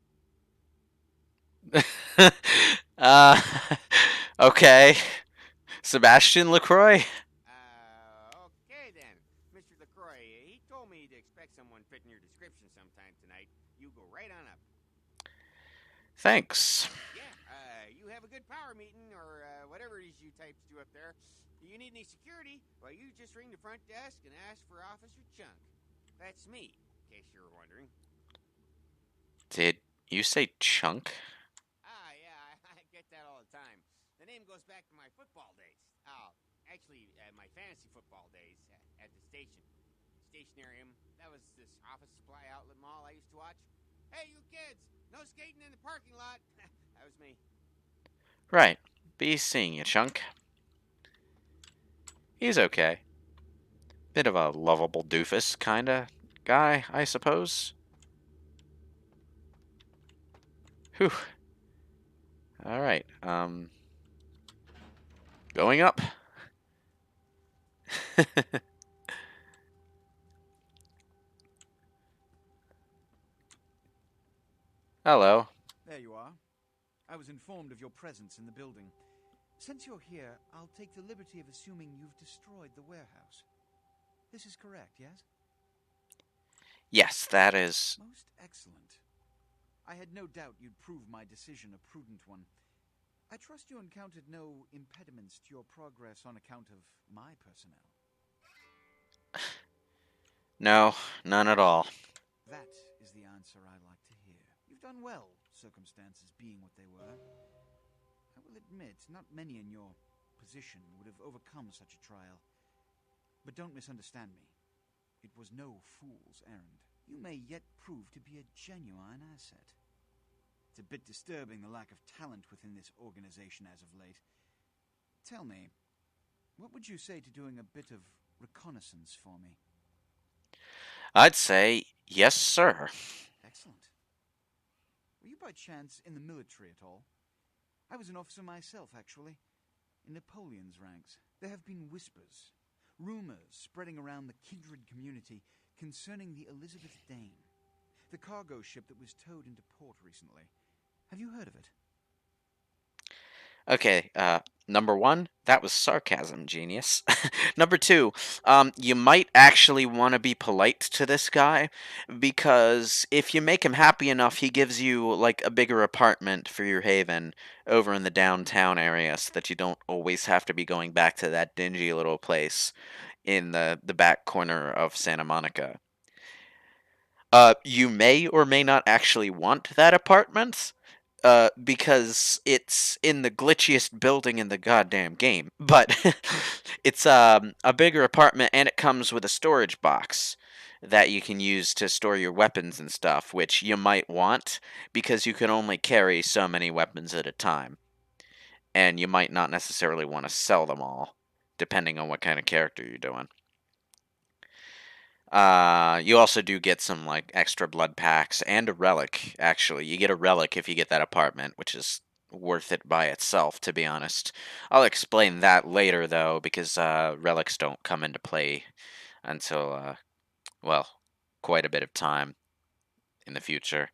Okay. Sebastian LaCroix? Okay then. Mr. LaCroix, he told me to expect someone fitting your description sometime tonight. You go right on up. Thanks. Yeah, you have a good power meeting or whatever it is you types do up there. You need any security? Well, you just ring the front desk and ask for Officer Chunk. That's me, in case you were wondering. Did you say Chunk? Yeah, I get that all the time. The name goes back to my football days. Actually, my fantasy football days at the station. Stationarium. That was this office supply outlet mall I used to watch. Hey, you kids! No skating in the parking lot! That was me. Right. Be seeing you, Chunk. He's okay. Bit of a lovable doofus kinda guy, I suppose. Whew. Alright, going up. Hello. There you are. I was informed of your presence in the building. Since you're here, I'll take the liberty of assuming you've destroyed the warehouse. This is correct, yes? Yes, that is... Most excellent. I had no doubt you'd prove my decision a prudent one. I trust you encountered no impediments to your progress on account of my personnel. No, none at all. That is the answer I like to hear. You've done well, circumstances being what they were. will admit, not many in your position would have overcome such a trial. But don't misunderstand me. It was no fool's errand. You may yet prove to be a genuine asset. It's a bit disturbing, the lack of talent within this organization as of late. Tell me, what would you say to doing a bit of reconnaissance for me? I'd say yes, sir. Excellent. Were you by chance in the military at all? I was an officer myself, actually, in Napoleon's ranks. There have been whispers, rumors spreading around the kindred community concerning the Elizabeth Dane, the cargo ship that was towed into port recently. Have you heard of it? Okay, number one, that was sarcasm, genius. Number two, you might actually want to be polite to this guy, because if you make him happy enough, he gives you, like, a bigger apartment for your haven over in the downtown area, so that you don't always have to be going back to that dingy little place in the back corner of Santa Monica. You may or may not actually want that apartment, because it's in the glitchiest building in the goddamn game. But it's a bigger apartment, and it comes with a storage box that you can use to store your weapons and stuff, which you might want, because you can only carry so many weapons at a time. And you might not necessarily want to sell them all, depending on what kind of character you're doing. You also do get some, like, extra blood packs and a relic, actually. You get a relic if you get that apartment, which is worth it by itself, to be honest. I'll explain that later, though, because relics don't come into play until, well, quite a bit of time in the future.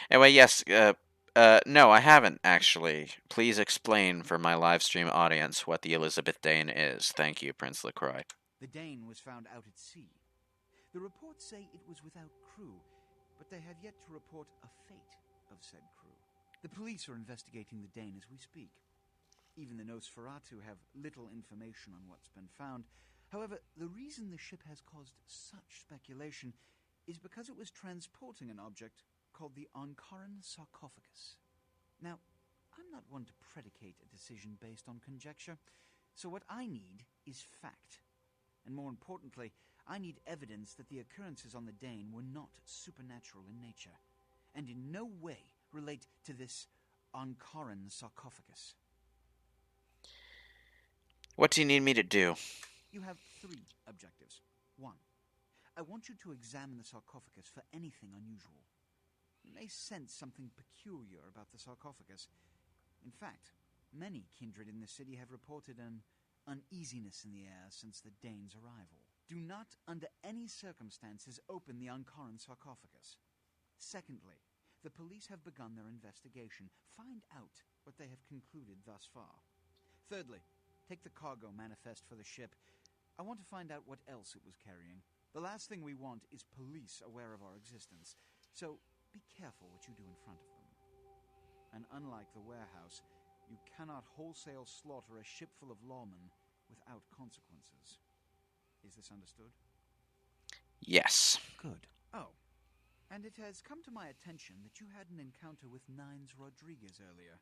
Anyway, yes, no, I haven't, actually. Please explain for my live stream audience what the Elizabeth Dane is. Thank you, Prince LaCroix. The Dane was found out at sea. The reports say it was without crew, but they have yet to report a fate of said crew. The police are investigating the Dane as we speak. Even the Nosferatu have little information on what's been found. However, the reason the ship has caused such speculation is because it was transporting an object called the Ankaran sarcophagus. Now, I'm not one to predicate a decision based on conjecture, so what I need is fact. And more importantly, I need evidence that the occurrences on the Dane were not supernatural in nature, and in no way relate to this Ankaran sarcophagus. What do you need me to do? You have 3 objectives. 1. I want you to examine the sarcophagus for anything unusual. You may sense something peculiar about the sarcophagus. In fact, many kindred in the city have reported an uneasiness in the air since the Dane's arrival. Do not, under any circumstances, open the Ankaran sarcophagus. Secondly, the police have begun their investigation. Find out what they have concluded thus far. Thirdly, take the cargo manifest for the ship. I want to find out what else it was carrying. The last thing we want is police aware of our existence, so be careful what you do in front of them. And unlike the warehouse, you cannot wholesale slaughter a ship full of lawmen without consequences. Is this understood? Yes. Good. Oh, and it has come to my attention that you had an encounter with Nines Rodriguez earlier.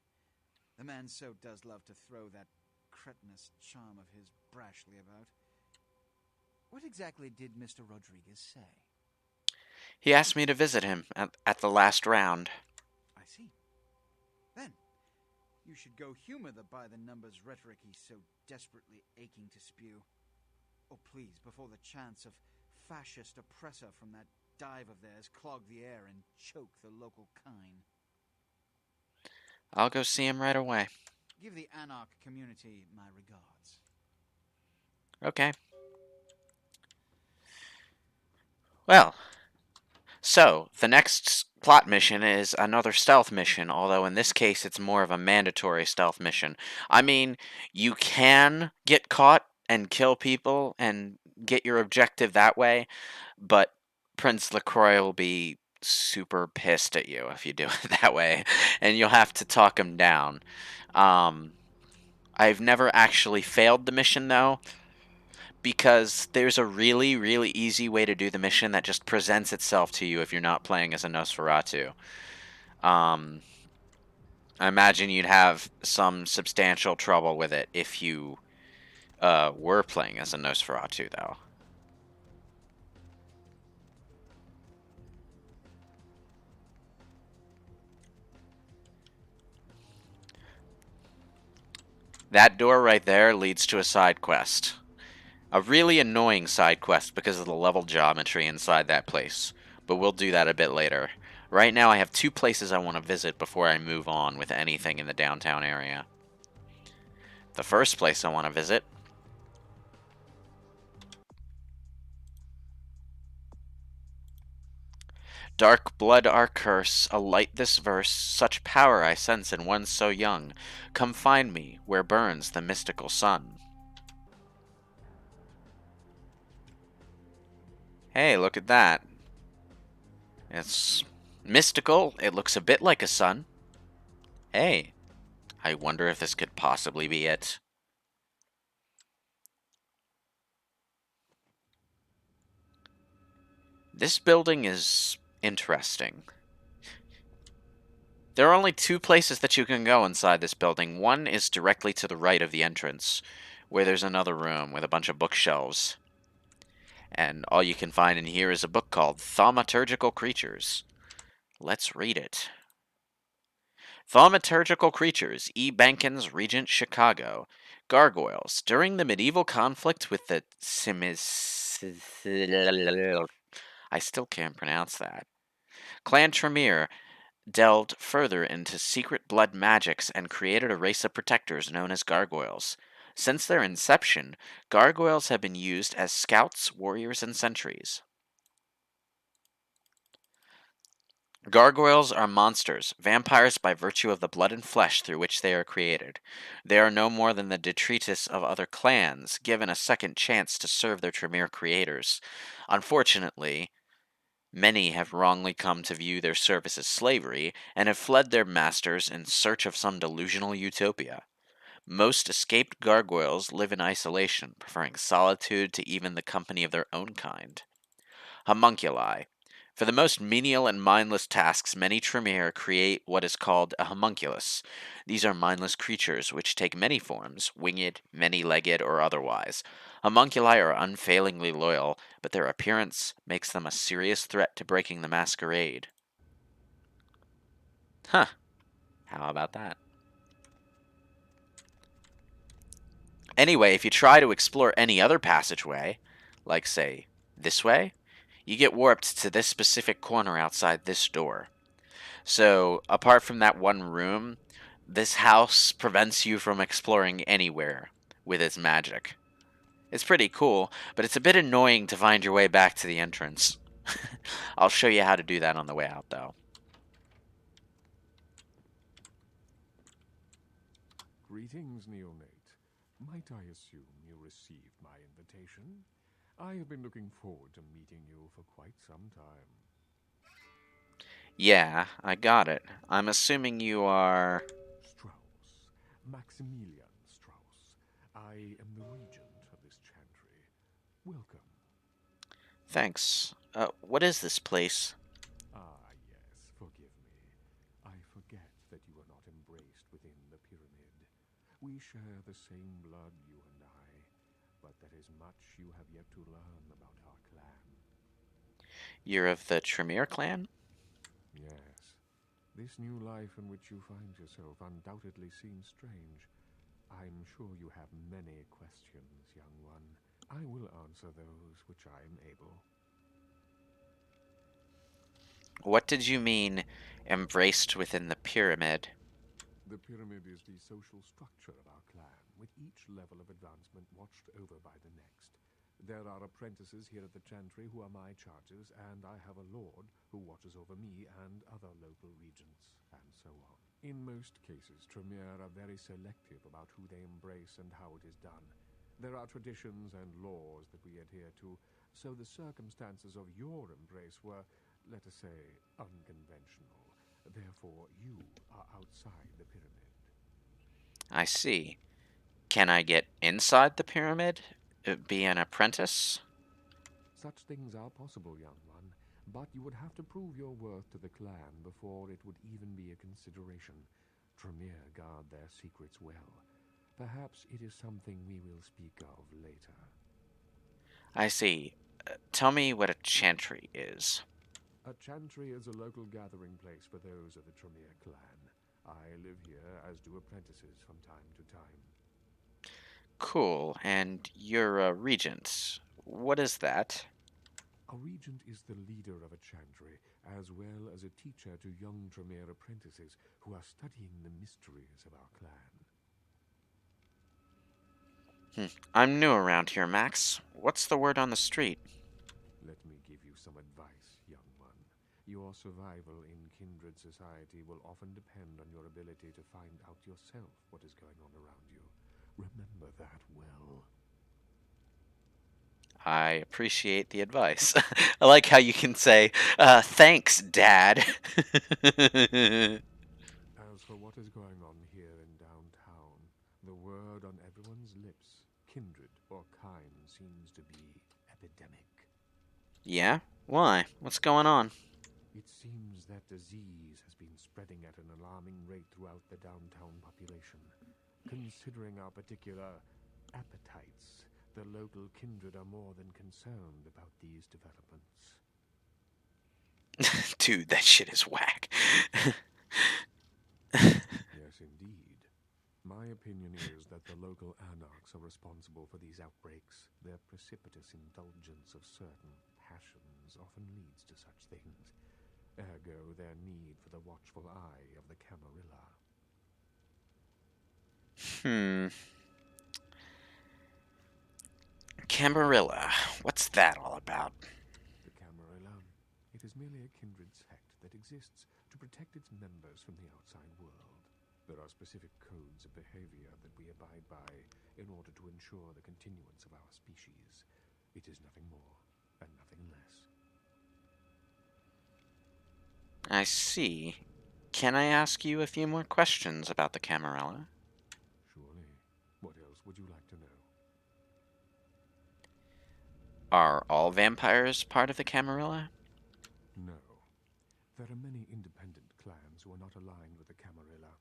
The man so does love to throw that cretinous charm of his brashly about. What exactly did Mr. Rodriguez say? He asked me to visit him at the last round. I see. Then, you should go humor the by-the-numbers rhetoric he's so desperately aching to spew. Oh, please, before the chance of fascist oppressor from that dive of theirs clog the air and choke the local kine. I'll go see him right away. Give the Anarch community my regards. Okay. Well, so the next plot mission is another stealth mission, although in this case it's more of a mandatory stealth mission. I mean, you can get caught and kill people and get your objective that way, but Prince LaCroix will be super pissed at you if you do it that way, and you'll have to talk him down. I've never actually failed the mission, though, because there's a really, really easy way to do the mission that just presents itself to you if you're not playing as a Nosferatu. I imagine you'd have some substantial trouble with it if you were playing as a Nosferatu, though. That door right there leads to a side quest. A really annoying side quest because of the level geometry inside that place. But we'll do that a bit later. Right now I have 2 places I want to visit before I move on with anything in the downtown area. The first place I want to visit Dark blood our curse, alight this verse, such power I sense in one so young. Come find me where burns the mystical sun. Hey, look at that. It's mystical. It looks a bit like a sun. Hey, I wonder if this could possibly be it. This building is interesting. There are only 2 places that you can go inside this building. One is directly to the right of the entrance, where there's another room with a bunch of bookshelves. And all you can find in here is a book called Thaumaturgical Creatures. Let's read it. Thaumaturgical Creatures, E. Bankins, Regent, Chicago. Gargoyles. During the medieval conflict with the I still can't pronounce that. Clan Tremere delved further into secret blood magics and created a race of protectors known as gargoyles. Since their inception, gargoyles have been used as scouts, warriors, and sentries. Gargoyles are monsters, vampires by virtue of the blood and flesh through which they are created. They are no more than the detritus of other clans, given a second chance to serve their Tremere creators. Unfortunately, many have wrongly come to view their service as slavery, and have fled their masters in search of some delusional utopia. Most escaped gargoyles live in isolation, preferring solitude to even the company of their own kind. Homunculi. For the most menial and mindless tasks, many Tremere create what is called a homunculus. These are mindless creatures which take many forms, winged, many-legged, or otherwise. Homunculi are unfailingly loyal, but their appearance makes them a serious threat to breaking the Masquerade. Huh. How about that? Anyway, if you try to explore any other passageway, like, say, this way, you get warped to this specific corner outside this door. So, apart from that one room, this house prevents you from exploring anywhere with its magic. It's pretty cool, but it's a bit annoying to find your way back to the entrance. I'll show you how to do that on the way out, though. Greetings, neonate. Might I assume you received my invitation? I have been looking forward to meeting you for quite some time. Yeah, I got it. I'm assuming you are... Strauss. Maximilian Strauss. I am the regent of this chantry. Welcome. Thanks. What is this place? Ah, yes, forgive me. I forget that you are not embraced within the pyramid. We share the same blood, you and I, but there is much you have yet to learn about our clan. You're of the Tremere clan? Yes. This new life in which you find yourself undoubtedly seems strange. I'm sure you have many questions, young one. I will answer those which I am able. What did you mean, embraced within the pyramid? The pyramid is the social structure of our clan, with each level of advancement watched over by the next. There are apprentices here at the Chantry who are my charges, and I have a lord who watches over me and other local regents, and so on. In most cases, Tremere are very selective about who they embrace and how it is done. There are traditions and laws that we adhere to, so the circumstances of your embrace were, let us say, unconventional. Therefore, you are outside the pyramid. I see. Can I get inside the pyramid? Be an apprentice? Such things are possible, young one, but you would have to prove your worth to the clan before it would even be a consideration. Tremere guard their secrets well. Perhaps it is something we will speak of later. I see. Tell me what a chantry is. A chantry is a local gathering place for those of the Tremere clan. I live here, as do apprentices from time to time. Cool. And you're a regent. What is that? A regent is the leader of a chantry, as well as a teacher to young Tremere apprentices who are studying the mysteries of our clan. I'm new around here, Max. What's the word on the street? Let me give you some advice, young one. Your survival in kindred society will often depend on your ability to find out yourself what is going on around you. Remember that well. I appreciate the advice. I like how you can say, thanks, Dad. As for what is going on here in downtown, the word on everyone's lips, kindred or kind, seems to be epidemic. Yeah? Why? What's going on? It seems that disease has been spreading at an alarming rate throughout the downtown population. Considering our particular appetites, the local kindred are more than concerned about these developments. Dude, that shit is whack. Yes, indeed. My opinion is that the local anarchs are responsible for these outbreaks. Their precipitous indulgence of certain passions often leads to such things. Ergo, their need for the watchful eye of the Camarilla. Camarilla. What's that all about? The Camarilla. It is merely a kindred sect that exists to protect its members from the outside world. There are specific codes of behavior that we abide by in order to ensure the continuance of our species. It is nothing more and nothing less. I see. Can I ask you a few more questions about the Camarilla? Surely. What else would you like to know? Are all vampires part of the Camarilla? No. There are many independent clans who are not aligned with the Camarilla.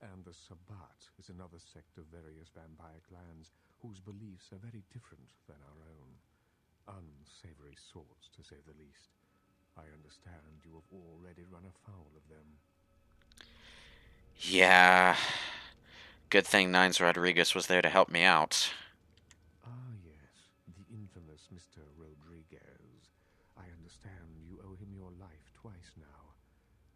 And the Sabbat is another sect of various vampire clans whose beliefs are very different than our own. Unsavory sorts, to say the least. I understand you have already run afoul of them. Yeah. Good thing Nines Rodriguez was there to help me out. Ah, yes. The infamous Mr. Rodriguez. I understand you owe him your life twice now.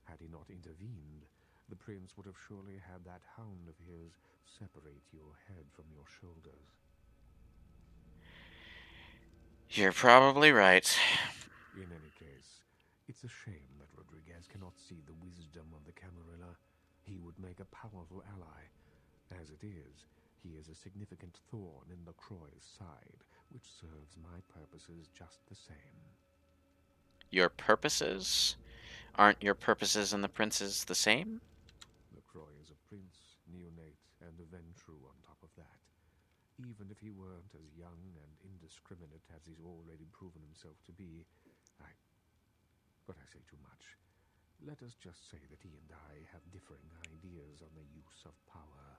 Had he not intervened, the prince would have surely had that hound of his separate your head from your shoulders. You're probably right. In any case, it's a shame that Rodriguez cannot see the wisdom of the Camarilla. He would make a powerful ally. As it is, he is a significant thorn in LaCroix's side, which serves my purposes just the same. Your purposes? Aren't your purposes and the prince's the same? LaCroix is a prince, neonate, and a Ventrue on top of that. Even if he weren't as young and indiscriminate as he's already proven himself to be, But I say too much. Let us just say that he and I have differing ideas on the use of power.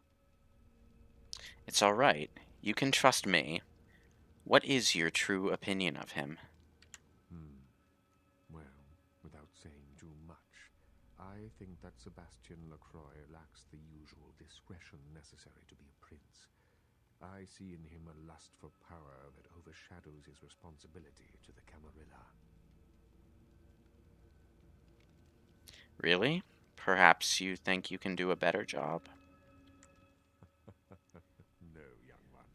It's all right. You can trust me. What is your true opinion of him? Well, without saying too much, I think that Sebastian LaCroix lacks the usual discretion necessary to be a prince. I see in him a lust for power that overshadows his responsibility to the Camarilla. Really? Perhaps you think you can do a better job? No, young one.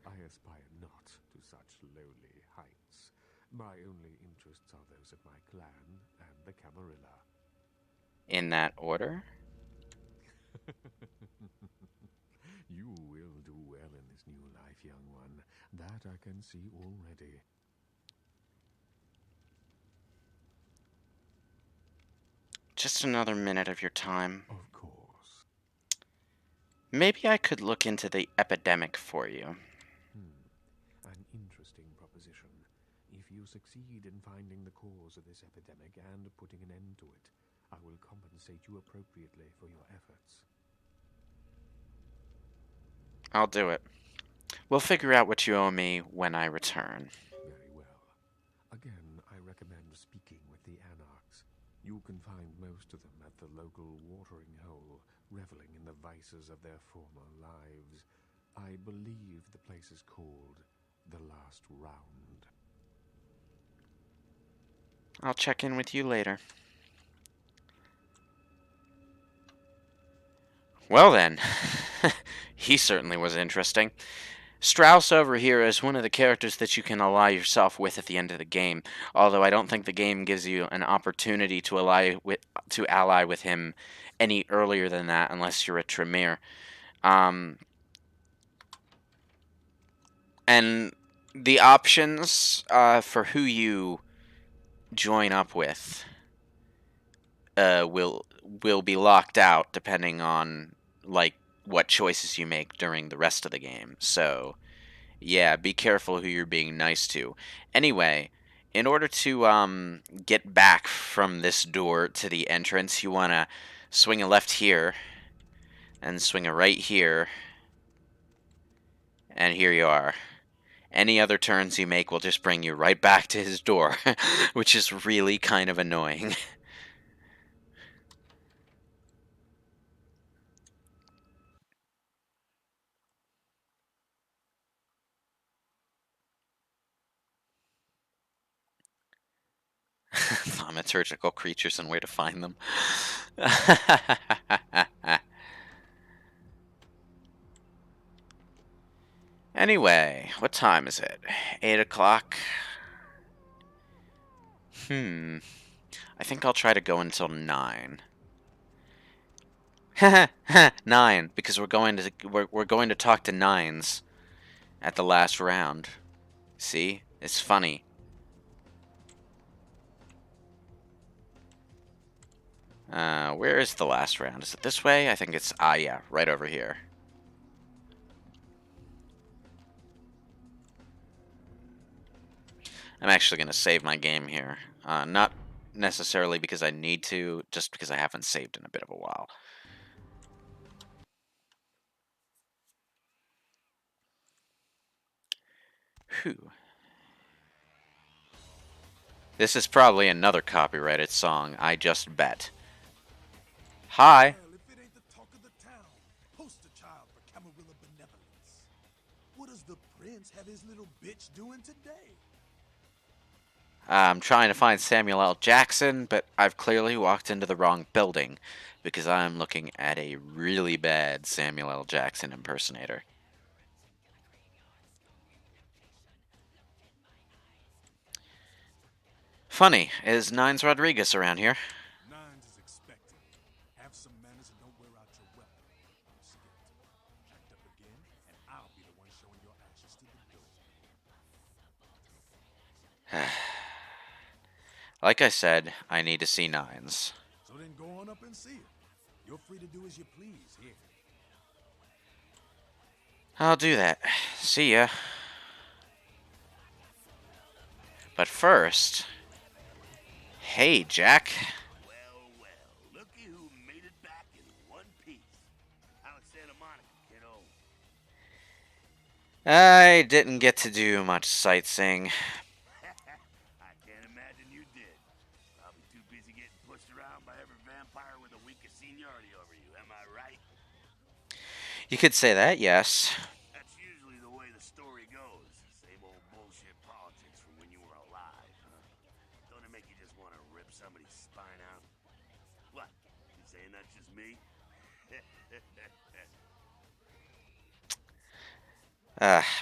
I aspire not to such lowly heights. My only interests are those of my clan and the Camarilla. In that order? You will do well in this new life, young one. That I can see already. Just another minute of your time. Of course. Maybe I could look into the epidemic for you. An interesting proposition. If you succeed in finding the cause of this epidemic and putting an end to it, I will compensate you appropriately for your efforts. I'll do it. We'll figure out what you owe me when I return. Very well. Again, I recommend speaking with the Anarchs. You can find most of them at the local watering hole, reveling in the vices of their former lives. I believe the place is called The Last Round. I'll check in with you later. Well then, he certainly was interesting. Strauss over here is one of the characters that you can ally yourself with at the end of the game, although I don't think the game gives you an opportunity to ally with him any earlier than that unless you're a Tremere. And the options for who you join up with will be locked out depending on like what choices you make during the rest of the game. So yeah, be careful who you're being nice to. Anyway, in order to get back from this door to the entrance, you want to swing a left here and swing a right here, and here you are. Any other turns you make will just bring you right back to his door, which is really kind of annoying. Thaumaturgical creatures and where to find them. Anyway, what time is it? 8 o'clock? I think I'll try to go until 9. 9, because we're going to talk to nines at the last round. See? It's funny. Where is the last round? Is it this way? I think it's, yeah, right over here. I'm actually going to save my game here. Not necessarily because I need to, just because I haven't saved in a bit of a while. Whew. This is probably another copyrighted song, I just bet. Hi. Well, if it ain't the talk of the town, poster child for Camarilla benevolence. What does the prince have his little bitch doing today? I'm trying to find Samuel L. Jackson, but I've clearly walked into the wrong building, because I'm looking at a really bad Samuel L. Jackson impersonator. Funny, is Nines Rodriguez around here? Nines is expected. Have some manners and don't wear out your weapon. I'm scared. Act up again, and I'll be the one showing your ashes to the door. Like I said, I need to see Nines. So then go on up and see it. You're free to do as you please here. I'll do that. See ya. But first... Hey, Jack. Well, looky who made it back in one piece. How's Santa Monica, kiddo? I didn't get to do much sightseeing. I can't imagine you did. Probably too busy getting pushed around by every vampire with a week of seniority over you, am I right? You could say that, yes. That's usually the way the story goes. Same old bullshit politics from when you were alive, huh? Don't it make you just want to rip somebody's spine out? What? You saying that's just me?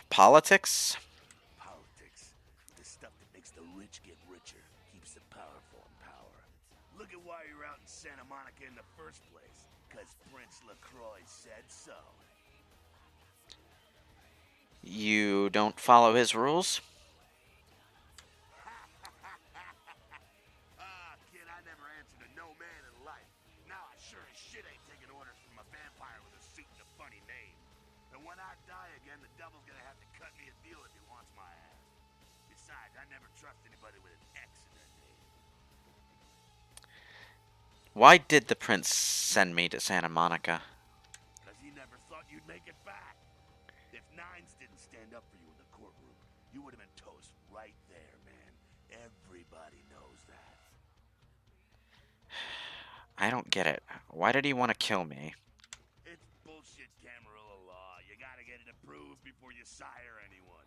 Politics? Politics. The stuff that makes the rich get richer, keeps the powerful in power. Look at why you're out in Santa Monica in the first place. Because Prince LaCroix said so. You don't follow his rules? Kid, I never answered to no man in life. Now I sure as shit ain't taking orders from a vampire with a suit and a funny name. And when I die again, the devil's gonna have to cut me a deal if he wants my ass. Besides, I never trust anybody with an X in their name. Why did the prince send me to Santa Monica? Because he never thought you'd make it back. I don't get it. Why did he want to kill me? It's bullshit Camarilla law. You gotta get it approved before you sire anyone.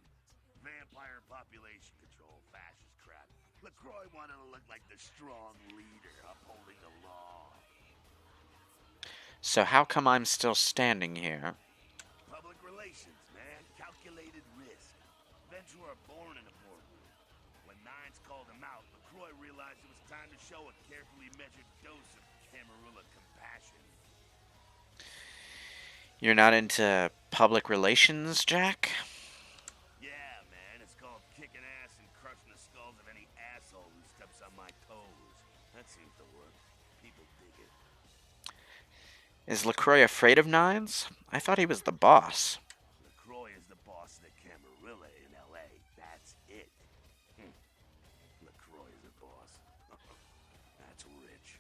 Vampire population control, fascist crap. LaCroix wanted to look like the strong leader upholding the law. So how come I'm still standing here? Public relations, man. Calculated risk. Venture are born in a boardroom. When Nines called him out, LaCroix realized it was time to show a carefully measured dose of Camarilla compassion. You're not into public relations, Jack? Yeah, man. It's called kicking ass and crushing the skulls of any asshole who steps on my toes. That seems to work. People dig it. Is LaCroix afraid of Nines? I thought he was the boss. LaCroix is the boss of the Camarilla in L.A. That's it. LaCroix is the boss. That's rich.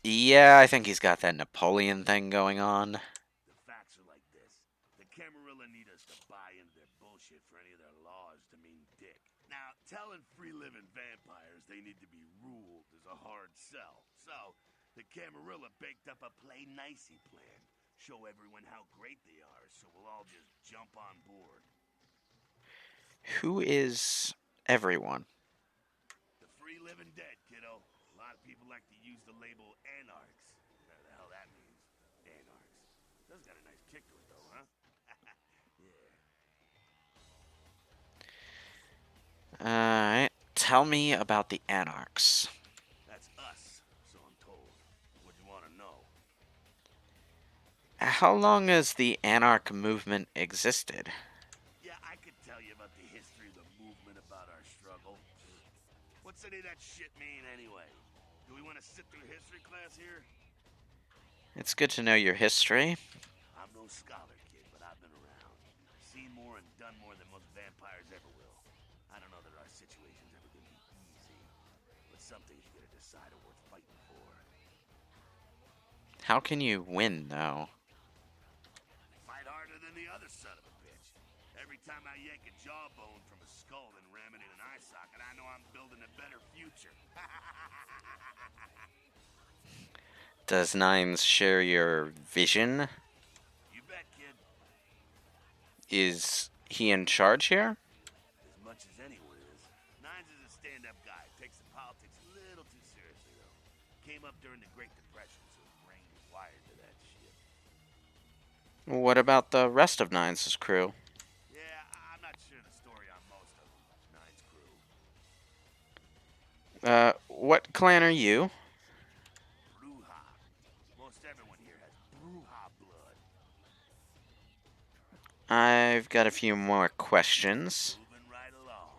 Yeah, I think he's got that Napoleon thing going on. The facts are like this. The Camarilla need us to buy into their bullshit for any of their laws to mean dick. Now, telling free-living vampires they need to be ruled is a hard sell. So, the Camarilla baked up a play-nicey plan. Show everyone how great they are, so we'll all just jump on board. Who is everyone? The free-living dead, kiddo. A lot of people like to use the label anarchs. Whatever the hell that means. Anarchs. That's got a nice kick to it, though, huh? Yeah. Alright, tell me about the Anarchs. That's us, so I'm told. What do you want to know? How long has the Anarch movement existed? Yeah, I could tell you about the history of the movement, about our struggle. What's any of that shit mean, anyway? Do we want to sit through history class here? It's good to know your history. I'm no scholar, kid, but I've been around. Seen more and done more than most vampires ever will. I don't know that our situation's ever gonna be easy, but some things you gotta decide are worth fighting for. How can you win, though? Fight harder than the other son of a bitch. Every time I yank a jawbone from a skull and ram it in an eye socket, I know I'm building a better future. Does Nines share your vision? You bet, kid. Is he in charge here? As much as anyone is. Nines is a stand-up guy. Takes the politics a little too seriously, though. Came up during the Great Depression, so his brain is wired to that shit. What about the rest of Nines' crew? Yeah, I'm not sure the story on most of them. Nines crew. What clan are you? Bruja. Most everyone here has Bruja blood. I've got a few more questions. Moving right along.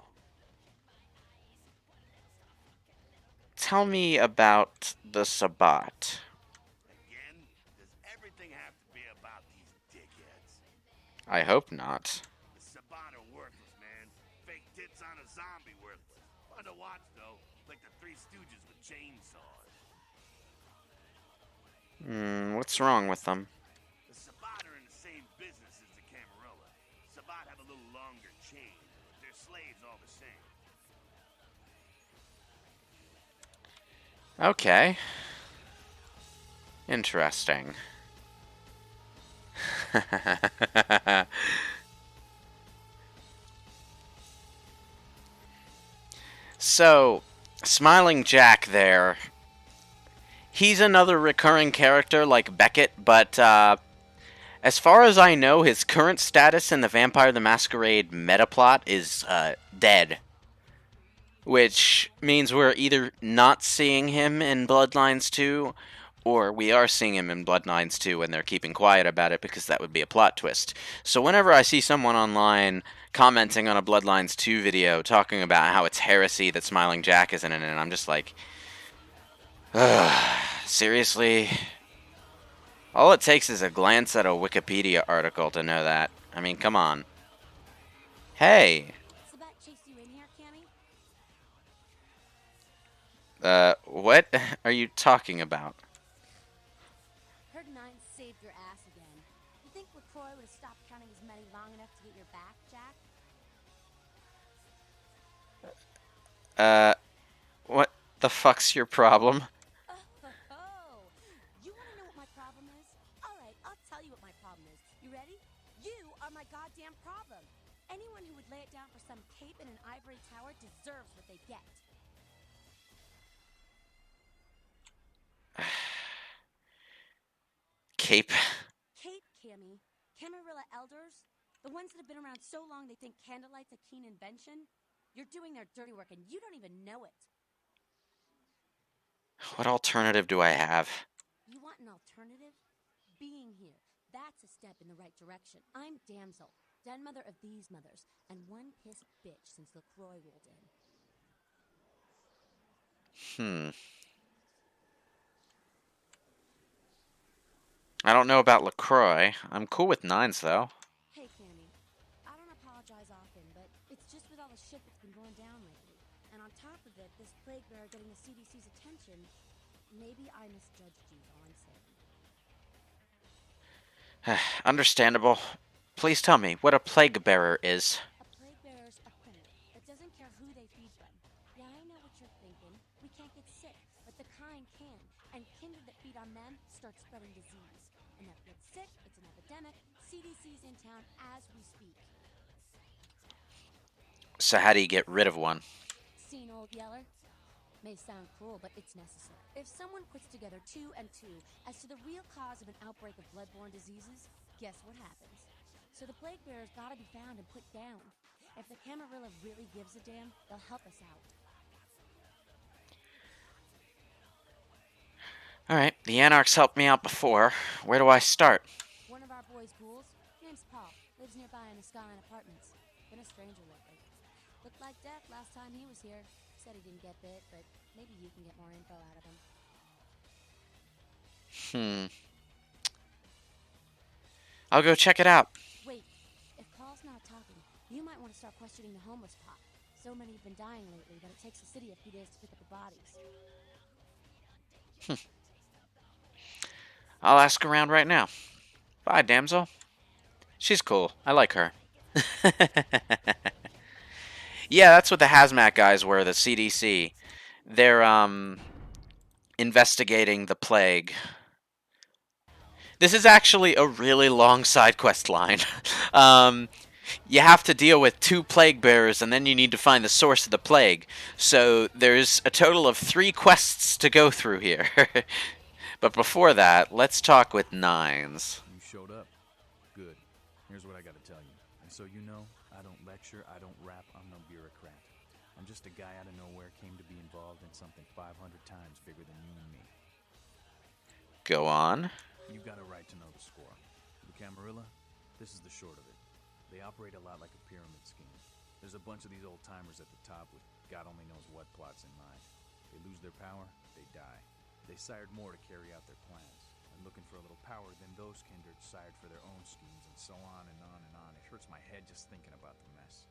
Tell me about the Sabbat. Again, does everything have to be about these dickheads? I hope not. The Sabbat are worthless, man. Fake tits on a zombie worthless. Fun to watch, though. Like the Three Stooges with chainsaws. What's wrong with them? The Sabbat are in the same business as the Camarilla. Sabbat have a little longer chain. They're slaves all the same. Okay. Interesting. So, Smiling Jack there. He's another recurring character like Beckett, but as far as I know, his current status in the Vampire the Masquerade metaplot is dead. Which means we're either not seeing him in Bloodlines 2, or we are seeing him in Bloodlines 2 and they're keeping quiet about it because that would be a plot twist. So whenever I see someone online commenting on a Bloodlines 2 video talking about how it's heresy that Smiling Jack isn't in it, and I'm just like, ugh, seriously? All it takes is a glance at a Wikipedia article to know that. I mean, come on. Hey! Sabat chased you in here, Cammy? What are you talking about? Heard Nines saved your ass again. You think LaCroix would have stopped counting his money long enough to get your back, Jack? What? The fuck's your problem? Oh, you want to know what my problem is? All right, I'll tell you what my problem is. You ready? You are my goddamn problem. Anyone who would lay it down for some cape in an ivory tower deserves what they get. Cape. Cape, Cammy. Camarilla elders? The ones that have been around so long they think candlelight's a keen invention? You're doing their dirty work and you don't even know it. What alternative do I have? You want an alternative? Being here. That's a step in the right direction. I'm Damsel, den mother of these mothers, and one pissed bitch since LaCroix rolled in. I don't know about LaCroix. I'm cool with 9s, though. Hey, Cammy. I don't apologize often, but it's just with all the shit that's been going down lately. And on top of it, this plague bearer getting the CDC's attention, maybe I misjudged you, all I'm saying. Understandable. Please tell me what a plague bearer is. A plague bearer's a criminal that doesn't care who they feed from. Yeah, I know what you're thinking. We can't get sick, but the kind can. And kindred that feed on them start spreading disease. And that gets sick, it's an epidemic. CDC's in town as we speak. So how do you get rid of one? Seen Old Yeller? May sound cruel, but it's necessary. If someone puts together 2 and 2 as to the real cause of an outbreak of bloodborne diseases, guess what happens? So the plague bearer's gotta be found and put down. If the Camarilla really gives a damn, they'll help us out. Alright, the Anarchs helped me out before. Where do I start? One of our boys' ghouls, name's Paul, lives nearby in the Skyline apartments. Been a stranger lately. Looked like death last time he was here. Said he didn't get bit, but maybe you can get more info out of him. I'll go check it out. Wait, if Paul's not talking, you might want to start questioning the homeless pot. So many have been dying lately that it takes the city a few days to pick up the bodies. I'll ask around right now. Bye, damsel. She's cool. I like her. Yeah, that's what the hazmat guys were, the CDC. They're, investigating the plague. This is actually a really long side quest line. You have to deal with 2 plague bearers, and then you need to find the source of the plague. So there's a total of 3 quests to go through here. But before that, let's talk with 9s. You showed up. Good. Here's what I gotta tell you. And so you know, I don't lecture, I don't rap, I'm no bureaucrat. I'm just a guy out of nowhere came to be involved in something 500 times bigger than you and me. Go on. You got a right to know the score. The Camarilla, this is the short of it. They operate a lot like a pyramid scheme. There's a bunch of these old-timers at the top with God only knows what plots in mind. They lose their power, they die. They sired more to carry out their plans. And looking for a little power, then those kindred sired for their own schemes, and so on and on and on. It hurts my head just thinking about the mess.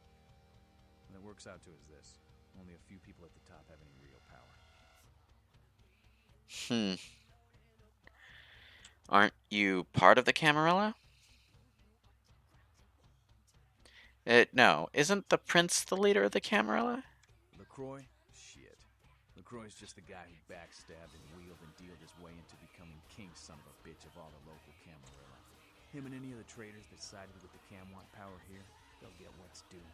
And it works out to is this. Only a few people at the top have any real power. Aren't you part of the Camarilla? No. Isn't the prince the leader of the Camarilla? LaCroix? Shit. LaCroix's just the guy who backstabbed and wheeled and dealed his way into becoming king son of a bitch of all the local Camarilla. Him and any of the traitors that sided with the Cam want power here, they'll get what's due.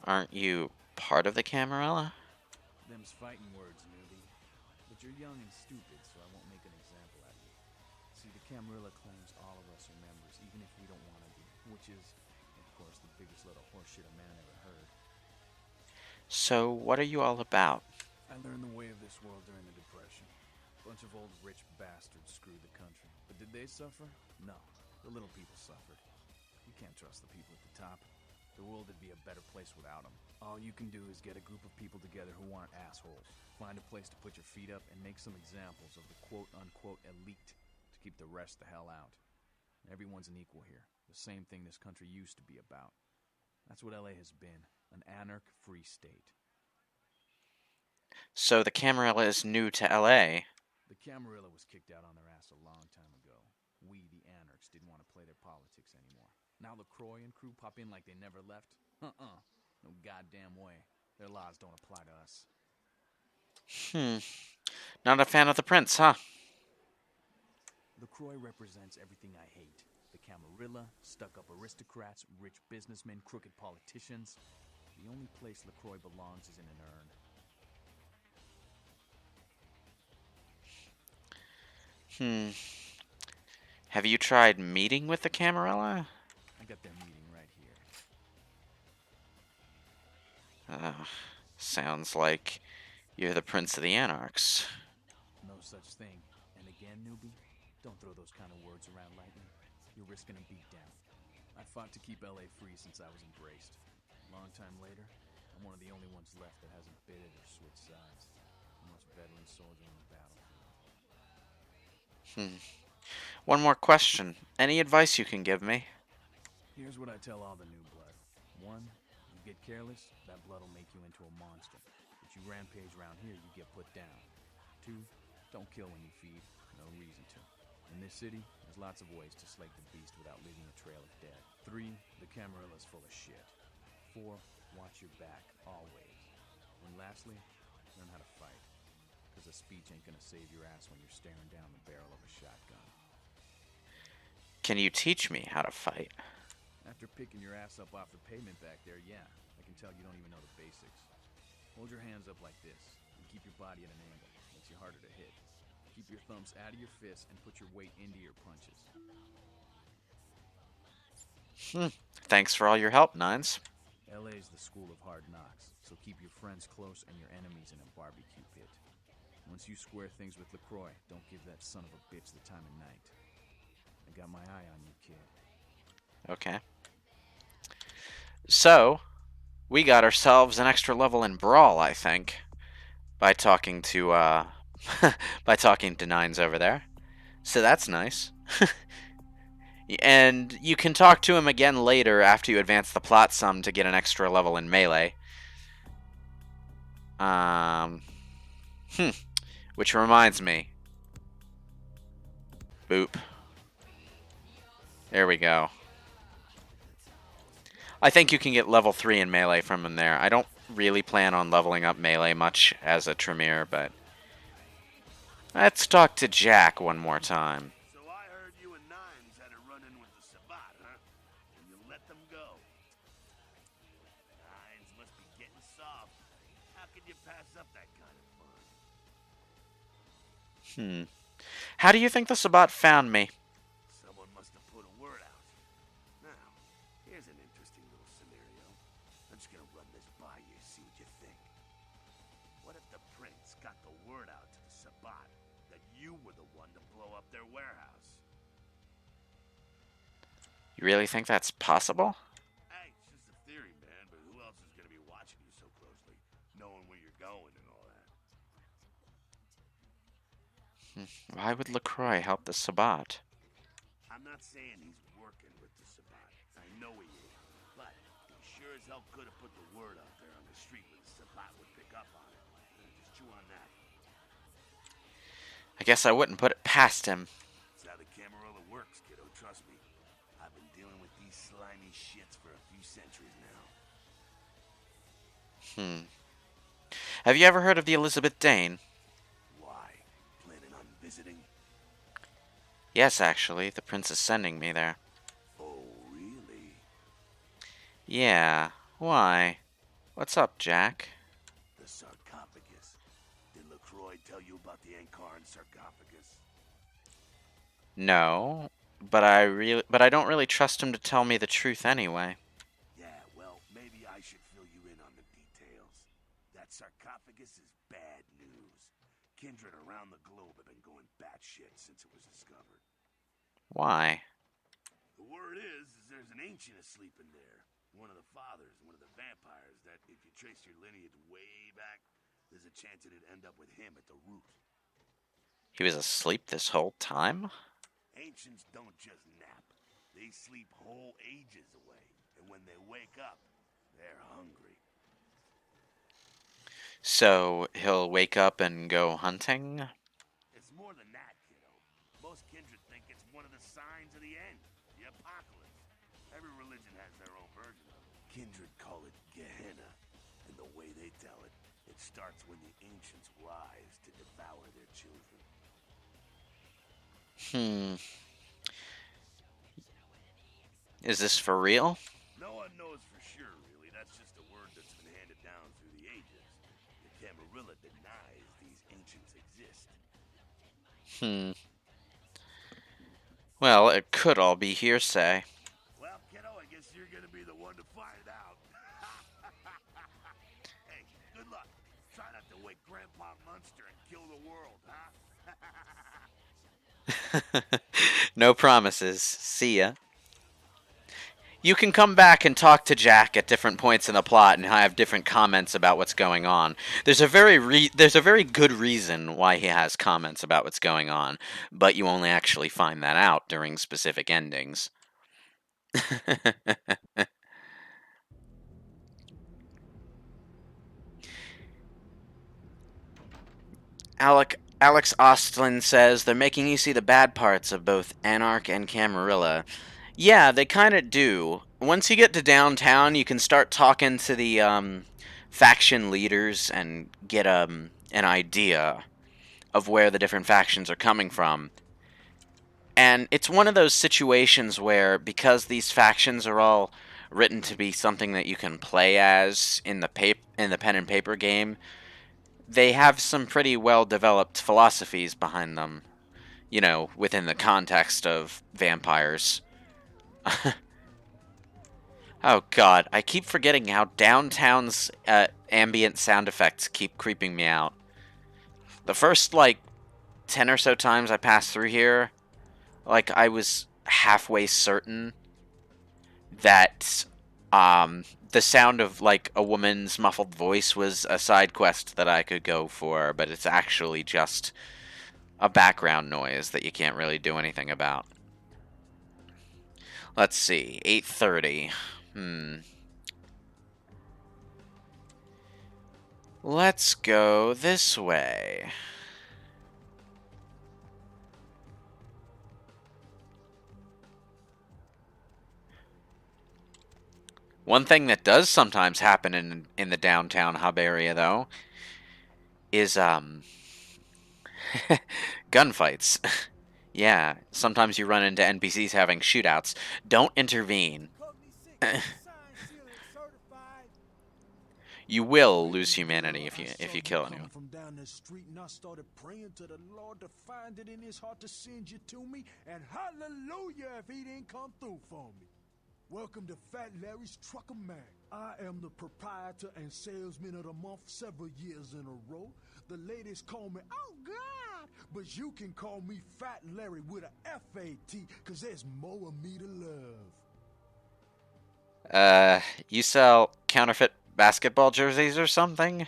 Aren't you part of the Camarilla? Them's fighting words, newbie. But you're young and stupid, so I won't make an example out of you. See, the Camarilla claims all of us are members, even if we don't want to be, which is, of course, the biggest load of horseshit a man ever heard. So, what are you all about? I learned the way of this world during the Depression. A bunch of old rich bastards screwed the country. But did they suffer? No. The little people suffered. You can't trust the people at the top. The world would be a better place without them. All you can do is get a group of people together who aren't assholes. Find a place to put your feet up and make some examples of the quote-unquote elite to keep the rest the hell out. Everyone's an equal here. The same thing this country used to be about. That's what LA has been. An anarch-free state. So the Camarilla is new to LA. The Camarilla was kicked out on their ass a long time ago. We, the anarchs, didn't want to play their politics anymore. Now LaCroix and crew pop in like they never left? No goddamn way. Their laws don't apply to us. Not a fan of the prince, huh? LaCroix represents everything I hate. The Camarilla, stuck-up aristocrats, rich businessmen, crooked politicians. The only place LaCroix belongs is in an urn. Have you tried meeting with the Camarilla? I got their meeting right here. Sounds like you're the Prince of the Anarchs. No such thing. And again, newbie, don't throw those kind of words around lightly. You're risking a beatdown. I fought to keep LA free since I was embraced. A long time later, I'm one of the only ones left that hasn't bidded or switched sides. The most veteran soldier on the battlefield. One more question. Any advice you can give me? Here's what I tell all the new blood. 1, you get careless, that blood will make you into a monster. If you rampage around here, you get put down. 2, don't kill when you feed. No reason to. In this city, there's lots of ways to slake the beast without leaving a trail of dead. 3, the Camarilla's full of shit. 4, watch your back, always. And lastly, learn how to fight. Because a speech ain't gonna save your ass when you're staring down the barrel of a shotgun. Can you teach me how to fight? After picking your ass up off the pavement back there, yeah. I can tell you don't even know the basics. Hold your hands up like this, and keep your body at an angle. Makes you harder to hit. Keep your thumbs out of your fists and put your weight into your punches. Thanks for all your help, Nines. LA's the school of hard knocks, so keep your friends close and your enemies in a barbecue pit. Once you square things with LaCroix, don't give that son of a bitch the time of night. I got my eye on you, kid. Okay. So, we got ourselves an extra level in Brawl, I think, by talking to, by talking to Nines over there. So that's nice. And you can talk to him again later after you advance the plot some to get an extra level in Melee. Which reminds me. Boop. There we go. I think you can get level 3 in Melee from him there. I don't really plan on leveling up Melee much as a Tremere, but... Let's talk to Jack one more time. So I heard you and Nines had a run-in with the Sabat, huh? And you let them go. Nines must be getting soft. How could you pass up that kind of fun? How do you think the Sabat found me? Someone must have put a word out. Now, here's an interesting little scenario. I'm just gonna run this by you, see what you think. What if the prince got the word out to the Sabat that you were the one to blow up their warehouse? You really think that's possible? Hey, it's just a theory, man, but who else is gonna be watching you so closely, knowing where you're going and all that? Why would LaCroix help the Sabat? I'm not saying he's working with the Sabat. I know he is. But he sure as hell could have put the word out there on the street where the Sabat would pick up on it. Just chew on that. I guess I wouldn't put it past him. That's how the Camarilla works, kiddo. Trust me. I've been dealing with these slimy shits for a few centuries now. Have you ever heard of the Elizabeth Dane? Why? Planning on visiting? Yes, actually. The prince is sending me there. Oh, really? Yeah. Why? What's up, Jack? The sarcophagus. Did LaCroix tell you about the Ankaran sarcophagus? No, but I don't really trust him to tell me the truth anyway. Yeah, well, maybe I should fill you in on the details. That sarcophagus is bad news. Kindred around the globe have been going batshit since it was discovered. Why? The word is there's an ancient asleep in there. One of the fathers, one of the vampires, that if you trace your lineage way back, there's a chance it'd end up with him at the root. He was asleep this whole time? Ancients don't just nap. They sleep whole ages away. And when they wake up, they're hungry. So, he'll wake up and go hunting? It's more than that, kiddo. Most kindred think it's one of the signs of the end, the apocalypse. Every religion has their own version of it. Kindred call it Gehenna, and the way they tell it, It starts when the ancients rise to devour their children. Is this for real? No one knows for sure, really. That's just a word that's been handed down through the ages. The Camarilla denies these ancients exist. Well, it could all be hearsay. Well, kiddo, I guess you're gonna be the one to find out. Hey, good luck. Try not to wake Grandpa Munster and kill the world, huh? No promises. See ya. You can come back and talk to Jack at different points in the plot and have different comments about what's going on. There's a very good reason why he has comments about what's going on, but you only actually find that out during specific endings. Alex Ostlin says they're making you see the bad parts of both Anarch and Camarilla. Yeah, they kind of do. Once you get to downtown, you can start talking to the faction leaders and get an idea of where the different factions are coming from. And it's one of those situations where, because these factions are all written to be something that you can play as in the pen and paper game, they have some pretty well-developed philosophies behind them, you know, within the context of vampires. Oh god, I keep forgetting how downtown's ambient sound effects keep creeping me out. The first, 10 or so times I passed through here, I was halfway certain that the sound of a woman's muffled voice was a side quest that I could go for, but it's actually just a background noise that you can't really do anything about. Let's see, 8:30. Let's go this way. One thing that does sometimes happen in the downtown hub area, though, is gunfights. Yeah, sometimes you run into NPCs having shootouts. Don't intervene. You will lose humanity if you kill anyone. From down the street, and I started praying to the Lord to find it in His heart to send you to me, and hallelujah if He didn't come through for me. Welcome to Fat Larry's Trucker Man. I am the proprietor and salesman of the month several years in a row. The ladies call me, oh God, but you can call me Fat Larry with a F-A-T, cause there's more of me to love. You sell counterfeit basketball jerseys or something?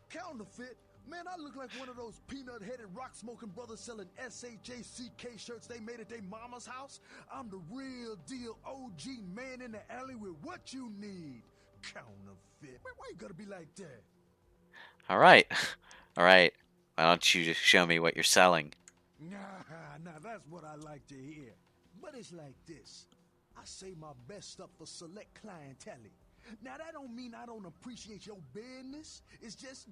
Counterfeit? Man, I look like one of those peanut-headed rock-smoking brothers selling S-H-A-C-K shirts they made at their mama's house. I'm the real deal OG man in the alley with what you need. Counterfeit. Why you gotta be like that? Alright. Alright. Why don't you just show me what you're selling? Nah, that's what I like to hear. But it's like this. I save my best stuff for select clientele. Now, that don't mean I don't appreciate your business. It's just,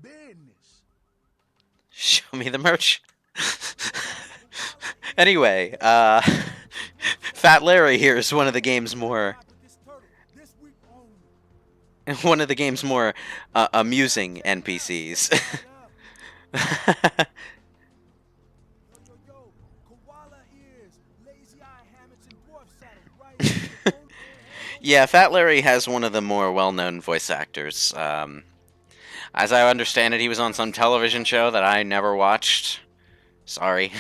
business. Show me the merch. Anyway, Fat Larry here is one of the game's more amusing NPCs. Yeah, Fat Larry has one of the more well-known voice actors. As I understand it, he was on some television show that I never watched. Sorry.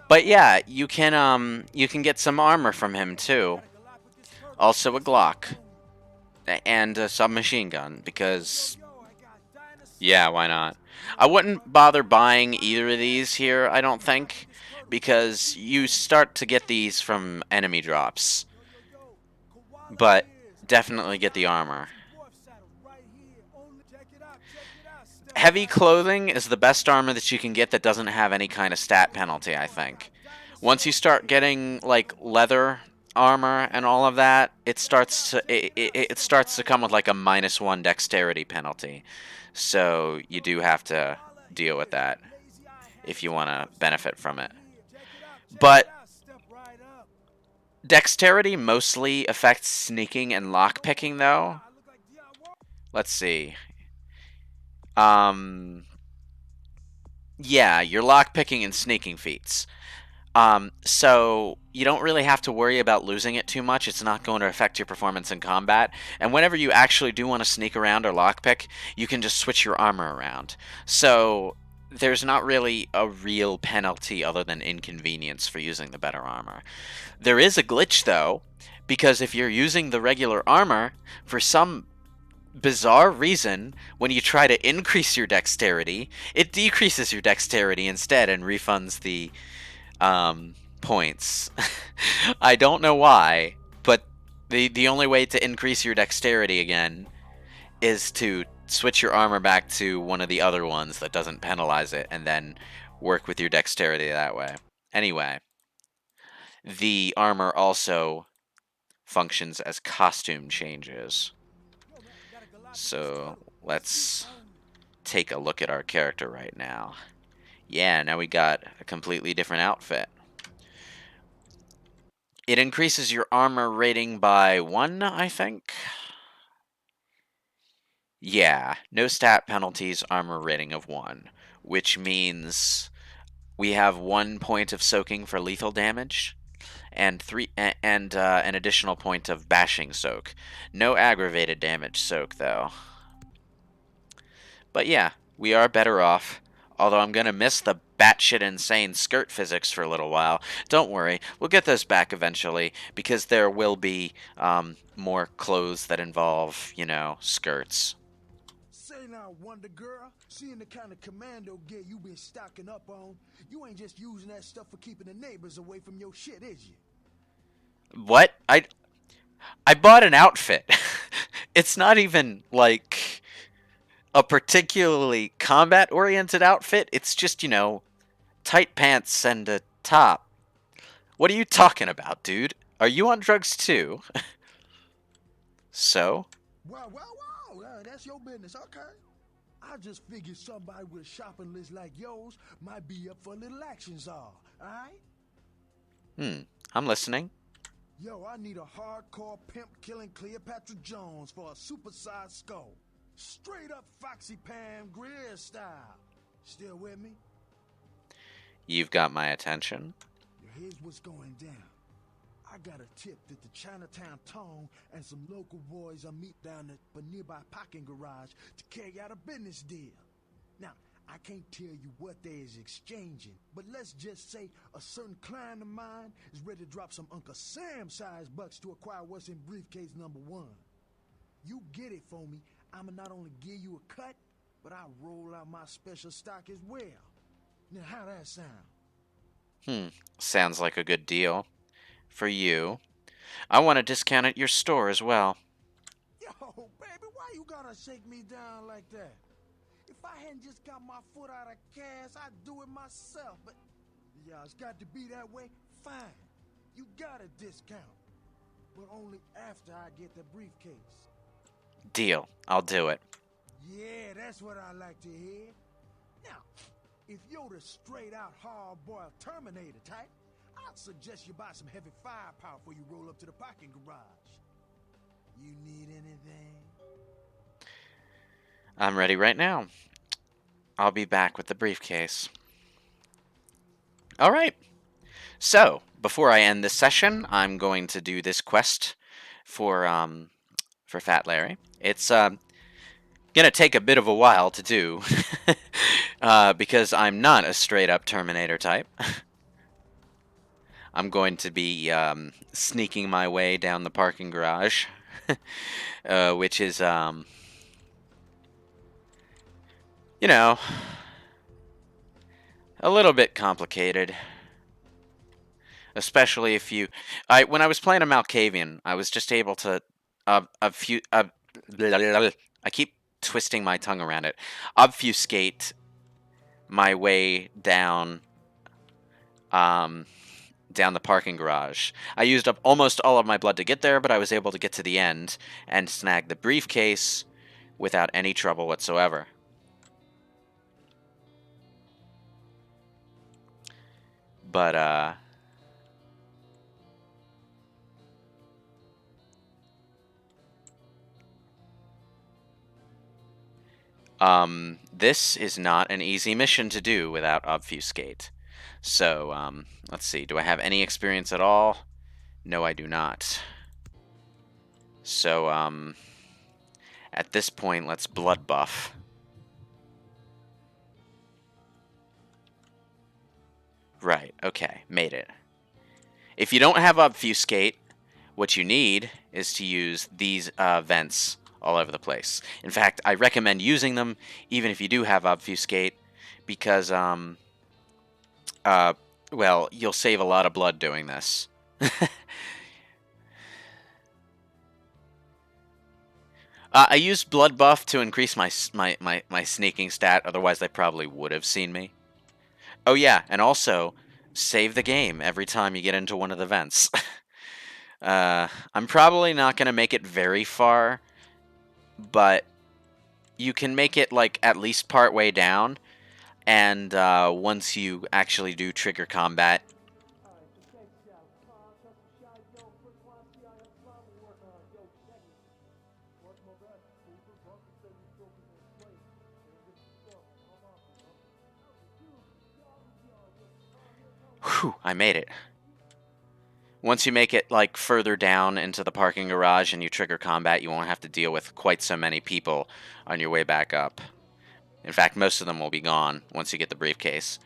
But yeah, you can get some armor from him too. Also a Glock. And a submachine gun, because yeah, why not? I wouldn't bother buying either of these here, I don't think, because you start to get these from enemy drops. But definitely get the armor. Heavy clothing is the best armor that you can get that doesn't have any kind of stat penalty, I think. Once you start getting, leather armor and all of that, it starts to come with like a -1 dexterity penalty. So you do have to deal with that if you want to benefit from it. But dexterity mostly affects sneaking and lockpicking, though. Let's see. Yeah, your lockpicking and sneaking feats. So you don't really have to worry about losing it too much. It's not going to affect your performance in combat. And whenever you actually do want to sneak around or lockpick, you can just switch your armor around. So there's not really a real penalty other than inconvenience for using the better armor. There is a glitch, though, because if you're using the regular armor, for some bizarre reason, when you try to increase your dexterity, it decreases your dexterity instead and refunds the points. I don't know why, but the only way to increase your dexterity again is to switch your armor back to one of the other ones that doesn't penalize it, and then work with your dexterity that way. Anyway, the armor also functions as costume changes. So let's take a look at our character right now. Yeah, now we got a completely different outfit. It increases your armor rating by 1, I think. Yeah, no stat penalties, armor rating of 1, which means we have 1 point of soaking for lethal damage, and an additional point of bashing soak. No aggravated damage soak, though. But yeah, we are better off. Although I'm gonna miss the batshit insane skirt physics for a little while. Don't worry, we'll get those back eventually, because there will be more clothes that involve, you know, skirts. Say now, Wonder Girl, seeing the kind of commando gear you been stocking up on, you ain't just using that stuff for keeping the neighbors away from your shit, is you? What? I bought an outfit. It's not even like a particularly combat-oriented outfit. It's just, you know, tight pants and a top. What are you talking about, dude? Are you on drugs too? So? Wow, that's your business, okay? I just figured somebody with a shopping list like yours might be up for a little action czar, alright? I'm listening. Yo, I need a hardcore pimp-killing Cleopatra Jones for a supersized skull. Straight up Foxy Pam Grier style. Still with me? You've got my attention. Here's what's going down. I got a tip that the Chinatown Tone and some local boys are meet down at a nearby parking garage to carry out a business deal. Now, I can't tell you what they is exchanging, but let's just say a certain client of mine is ready to drop some Uncle Sam-sized bucks to acquire what's in briefcase number 1. You get it for me, I'ma not only give you a cut, but I'll roll out my special stock as well. Now, how that sound? Sounds like a good deal. For you. I want a discount at your store as well. Yo, baby, why you gotta shake me down like that? If I hadn't just got my foot out of cash, I'd do it myself, but yeah, it's got to be that way. Fine, you got a discount, but only after I get the briefcase. Deal. I'll do it. Yeah, that's what I like to hear. Now, if you're the straight-out hard-boiled Terminator type, I'd suggest you buy some heavy firepower before you roll up to the parking garage. You need anything? I'm ready right now. I'll be back with the briefcase. Alright. So, before I end this session, I'm going to do this quest for Fat Larry. It's gonna take a bit of a while to do. Because I'm not a straight-up Terminator type. I'm going to be sneaking my way down the parking garage, which is, you know, a little bit complicated. Especially if you... when I was playing a Malkavian, I was just able to... I keep twisting my tongue around it. Obfuscate my way down... down the parking garage. I used up almost all of my blood to get there, but I was able to get to the end and snag the briefcase without any trouble whatsoever. But, this is not an easy mission to do without obfuscate. So, let's see. Do I have any experience at all? No, I do not. So, at this point, let's blood buff. Right, okay, made it. If you don't have obfuscate, what you need is to use these vents all over the place. In fact, I recommend using them even if you do have obfuscate, because, well, you'll save a lot of blood doing this. I used blood buff to increase my sneaking stat, otherwise they probably would have seen me. Oh yeah, and also, save the game every time you get into one of the vents. I'm probably not going to make it very far, but you can make it, like, at least part way down, and once you actually do trigger combat... Whew, I made it. Once you make it, like, further down into the parking garage and you trigger combat, you won't have to deal with quite so many people on your way back up. In fact, most of them will be gone once you get the briefcase.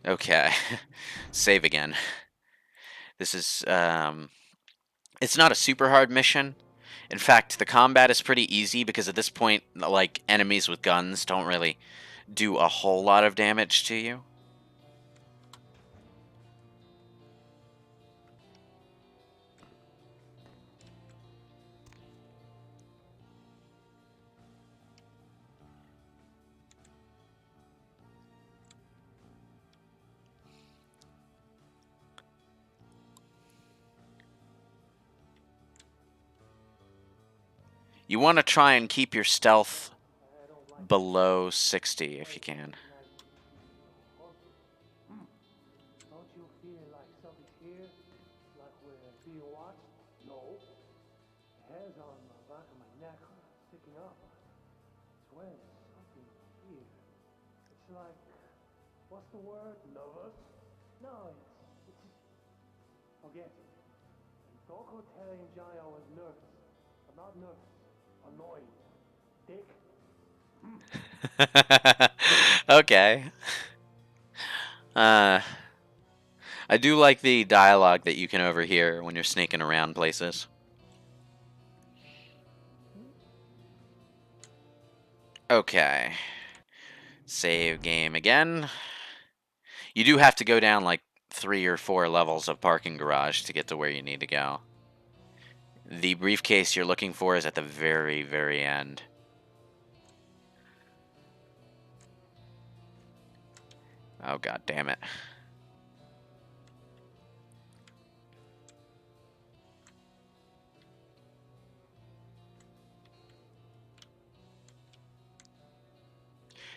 Okay. Save again. This is, it's not a super hard mission. In fact, the combat is pretty easy because at this point, like, enemies with guns don't really do a whole lot of damage to you. You want to try and keep your stealth below 60 if you can. Don't you feel like something's here? Like we're being watched? No. Hairs on the back of my neck are sticking up. I swear there's something here. It's like, what's the word? Nervous? No, it's forget it. Don't go telling Johnny I was nervous. I'm not nervous. Annoyed. Dick. Okay. I do like the dialogue that you can overhear when you're sneaking around places. Okay. Save game again. You do have to go down like 3 or 4 levels of parking garage to get to where you need to go. The briefcase you're looking for is at the very, very end. Oh, god damn it.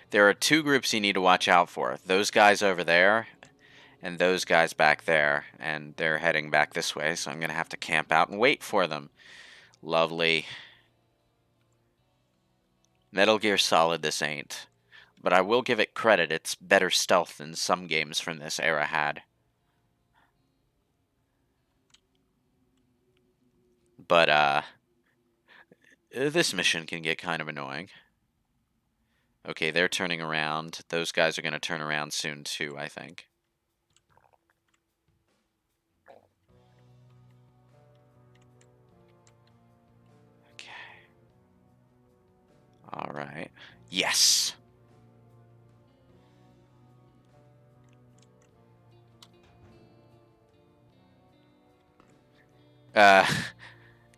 There are 2 groups you need to watch out for. Those guys over there and those guys back there. And they're heading back this way, so I'm going to have to camp out and wait for them. Lovely. Metal Gear Solid this ain't. But I will give it credit, it's better stealth than some games from this era had. But, this mission can get kind of annoying. Okay, they're turning around. Those guys are going to turn around soon too, I think. Okay. Alright. Yes!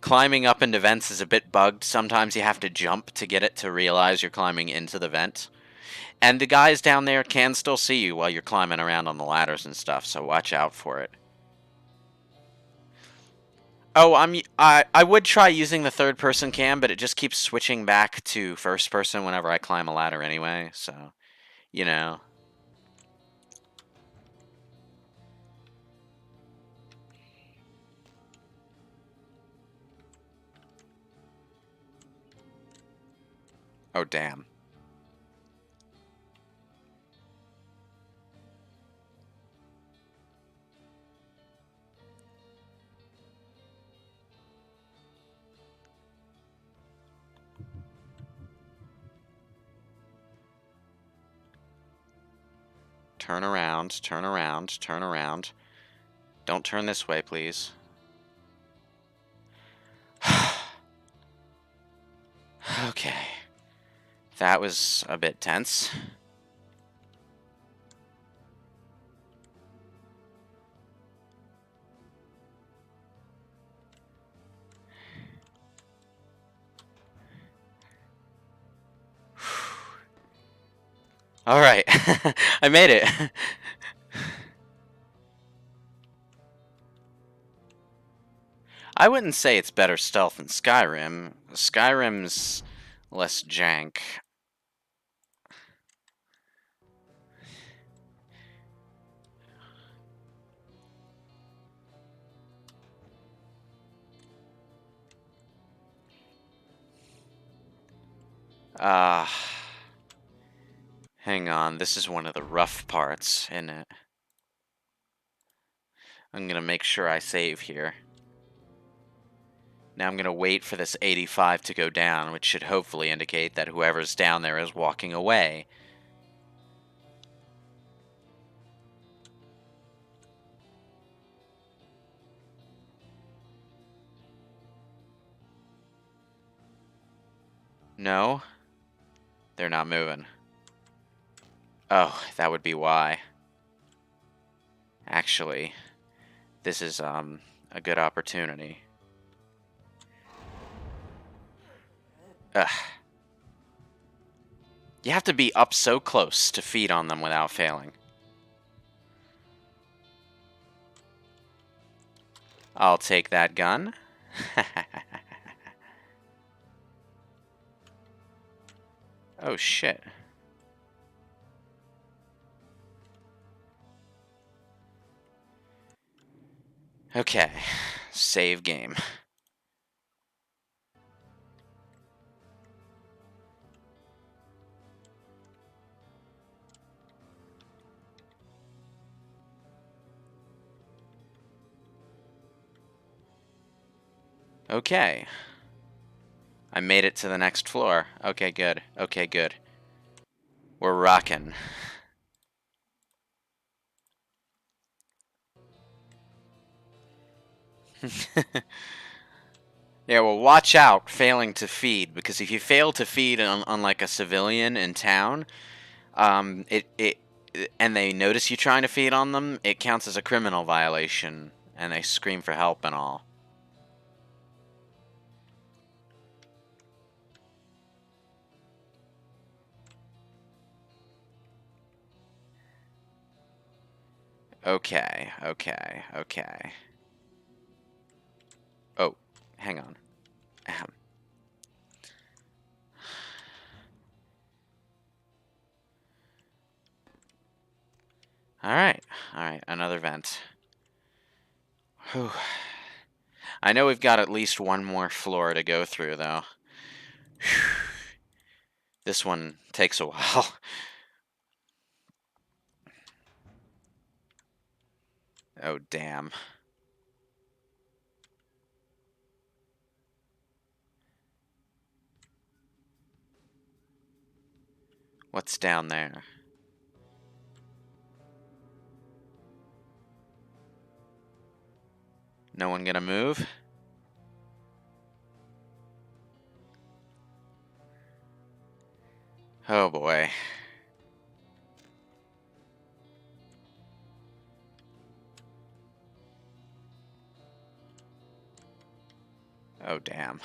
climbing up into vents is a bit bugged. Sometimes you have to jump to get it to realize you're climbing into the vent. And the guys down there can still see you while you're climbing around on the ladders and stuff, so watch out for it. Oh, I would try using the third person cam, but it just keeps switching back to first person whenever I climb a ladder anyway, so, you know. Oh, damn. Turn around, turn around, turn around. Don't turn this way, please. Okay. That was a bit tense. Alright. I made it. I wouldn't say it's better stealth than Skyrim. Skyrim's less jank. Hang on, this is one of the rough parts, isn't it? I'm gonna make sure I save here. Now I'm gonna wait for this 85 to go down, which should hopefully indicate that whoever's down there is walking away. No? They're not moving. Oh, that would be why. Actually, this is, a good opportunity. Ugh. You have to be up so close to feed on them without failing. I'll take that gun. Oh, shit. Okay. Save game. Okay. I made it to the next floor. Okay, good. Okay, good. We're rocking. Yeah, well, watch out failing to feed, because if you fail to feed on like a civilian in town, and they notice you trying to feed on them, it counts as a criminal violation, and they scream for help and all. Okay, okay, okay. Oh, hang on. Ahem. Alright, another vent. Whew. I know we've got at least one more floor to go through, though. This one takes a while. Oh, damn. What's down there? No one gonna move? Oh boy. Oh, damn.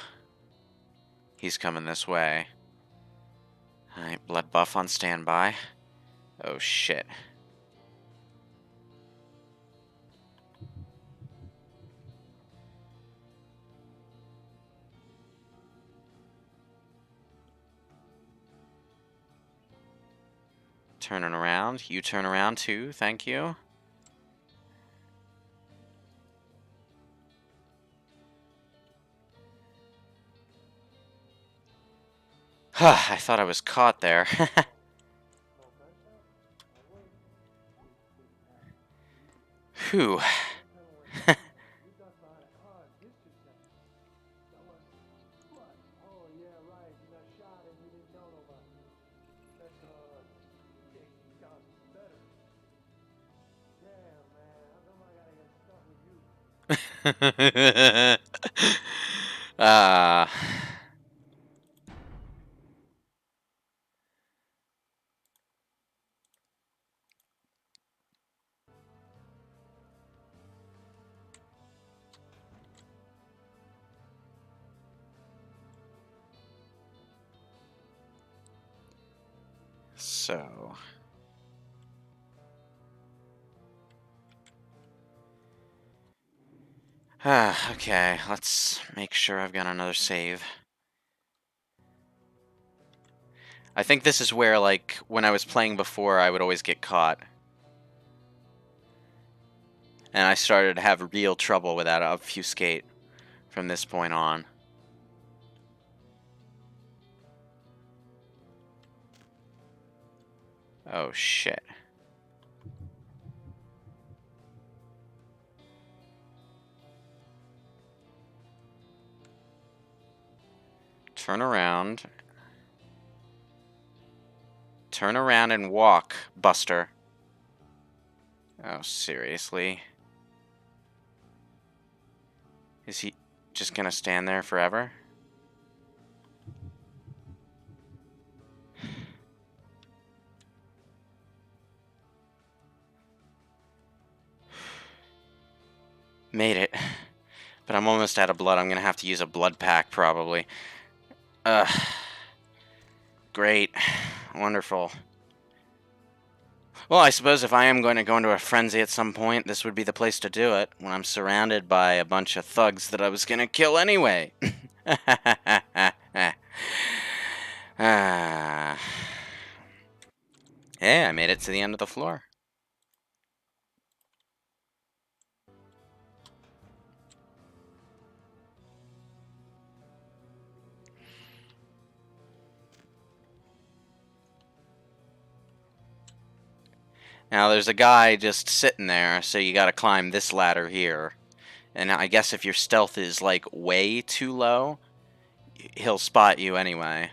He's coming this way. Alright, blood buff on standby. Oh, shit. Turning around. You turn around too, thank you. I thought I was caught there. Whew. Oh, yeah, right. You got shot and you didn't tell nobody. That's, it got better. Damn, man. How come I gotta get stuck with you? Ah. So. Okay, let's make sure I've got another save. I think this is where, like, when I was playing before, I would always get caught. And I started to have real trouble with that obfuscate from this point on. Oh, shit. Turn around. Turn around and walk, Buster. Oh, seriously? Is he just gonna stand there forever? Made it. But I'm almost out of blood. I'm gonna have to use a blood pack, probably. Great. Wonderful. Well, I suppose if I am going to go into a frenzy at some point, this would be the place to do it, when I'm surrounded by a bunch of thugs that I was gonna kill anyway. Hey, I made it to the end of the floor. Now, there's a guy just sitting there, so you gotta climb this ladder here. And I guess if your stealth is, like, way too low, he'll spot you anyway.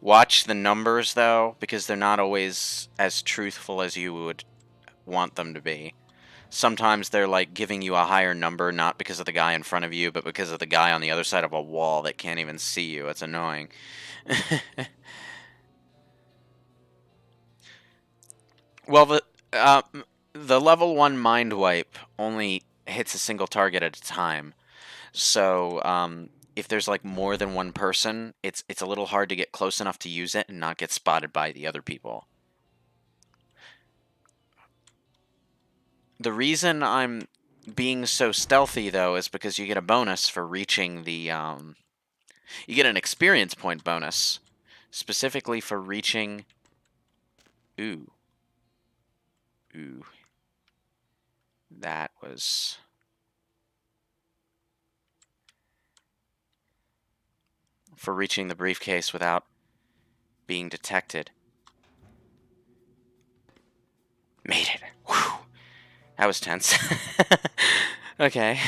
Watch the numbers, though, because they're not always as truthful as you would want them to be. Sometimes they're, like, giving you a higher number, not because of the guy in front of you, but because of the guy on the other side of a wall that can't even see you. It's annoying. Well, the level 1 mind wipe only hits a single target at a time. So, if there's, like, more than one person, it's a little hard to get close enough to use it and not get spotted by the other people. The reason I'm being so stealthy, though, is because you get a bonus for reaching the, you get an experience point bonus, specifically for reaching... Ooh. Ooh. That was... For reaching the briefcase without being detected. Made it. Whew. That was tense. Okay.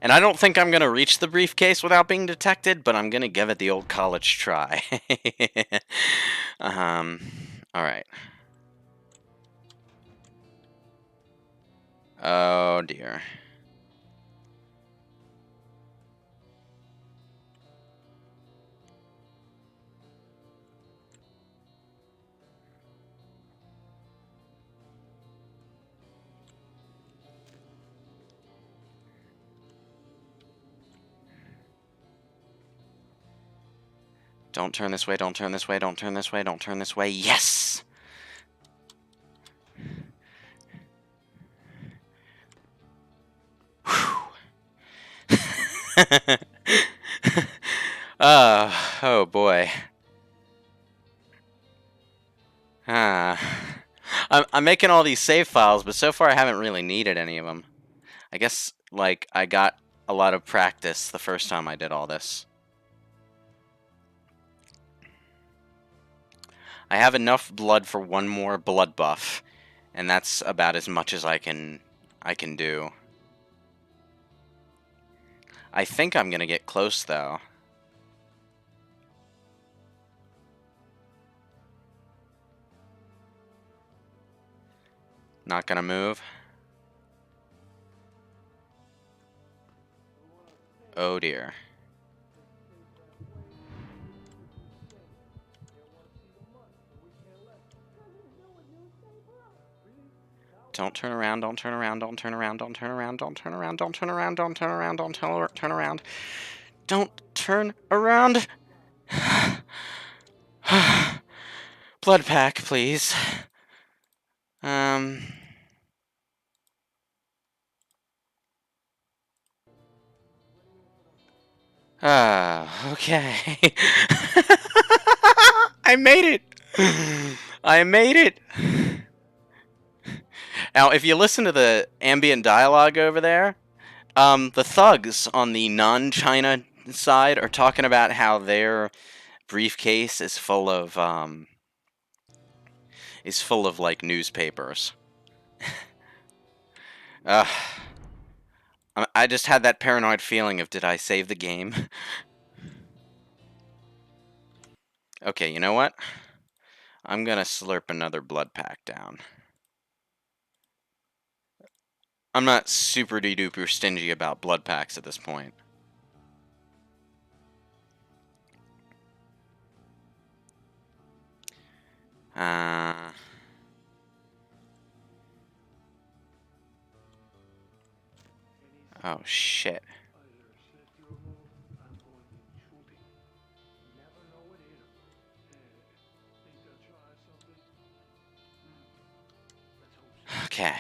And I don't think I'm going to reach the briefcase without being detected, but I'm going to give it the old college try. Alright. Oh, dear. Don't turn this way, don't turn this way, don't turn this way, don't turn this way. Yes! Oh boy. I'm making all these save files, but so far I haven't really needed any of them. I guess, like, I got a lot of practice the first time I did all this. I have enough blood for one more blood buff, and that's about as much as I can do. I think I'm gonna get close, though. Not gonna move. Oh dear. Don't turn around, don't turn around, don't turn around, don't turn around, don't turn around, don't turn around, don't turn around, don't turn around. Don't turn around. Blood pack, please. Okay. I made it! I made it! Now, if you listen to the ambient dialogue over there, the thugs on the non-China side are talking about how their briefcase is full of, like, newspapers. I just had that paranoid feeling of, did I save the game? Okay, you know what? I'm gonna slurp another blood pack down. I'm not super duper stingy about blood packs at this point. Oh shit. Okay.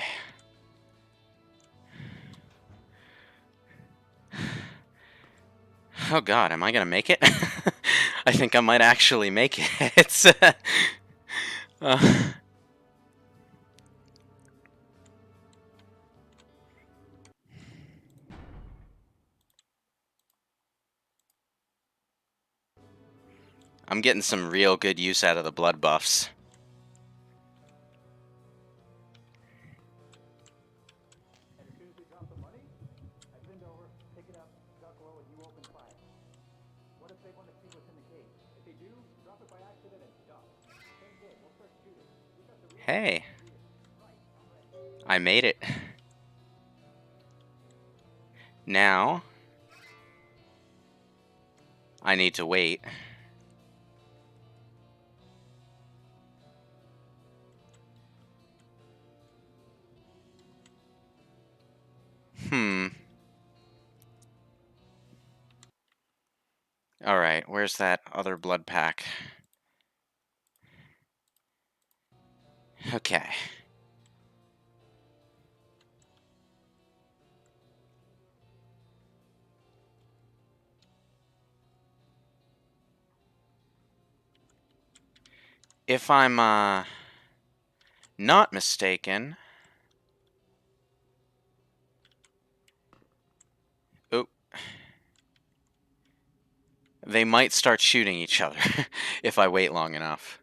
Oh god, am I gonna make it? I think I might actually make it. I'm getting some real good use out of the blood buffs. Hey. I made it. Now, I need to wait. Alright, where's that other blood pack? Okay. If I'm, not mistaken... Oh. They might start shooting each other if I wait long enough.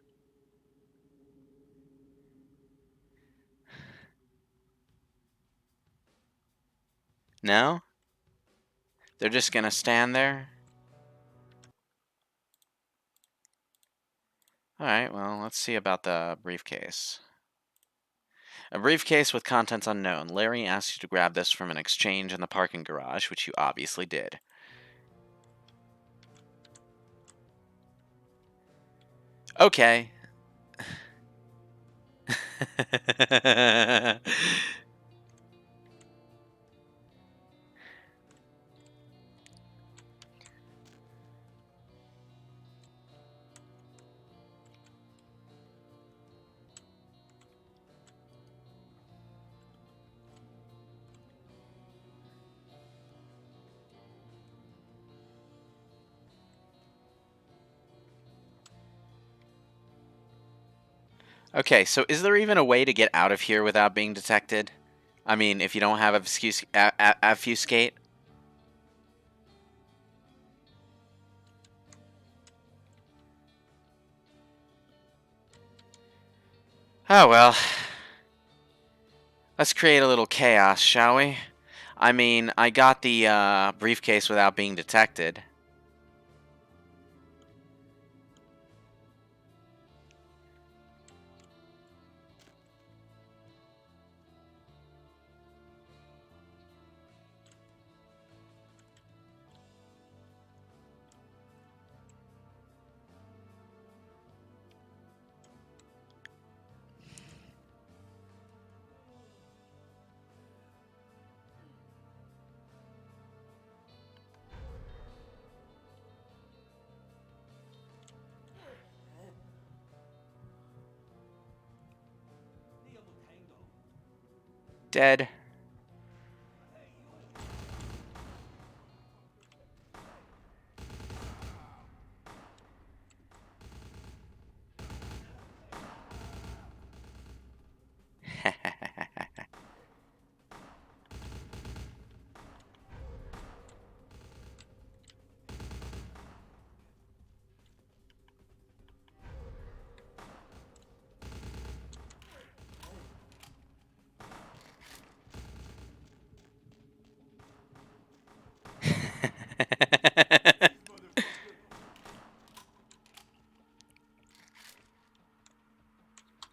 No? They're just gonna stand there? Alright, well, let's see about the briefcase. A briefcase with contents unknown. Larry asked you to grab this from an exchange in the parking garage, which you obviously did. Okay. Okay, so is there even a way to get out of here without being detected? I mean, if you don't have obfuscate? Oh well. Let's create a little chaos, shall we? I mean, I got the briefcase without being detected. Dead.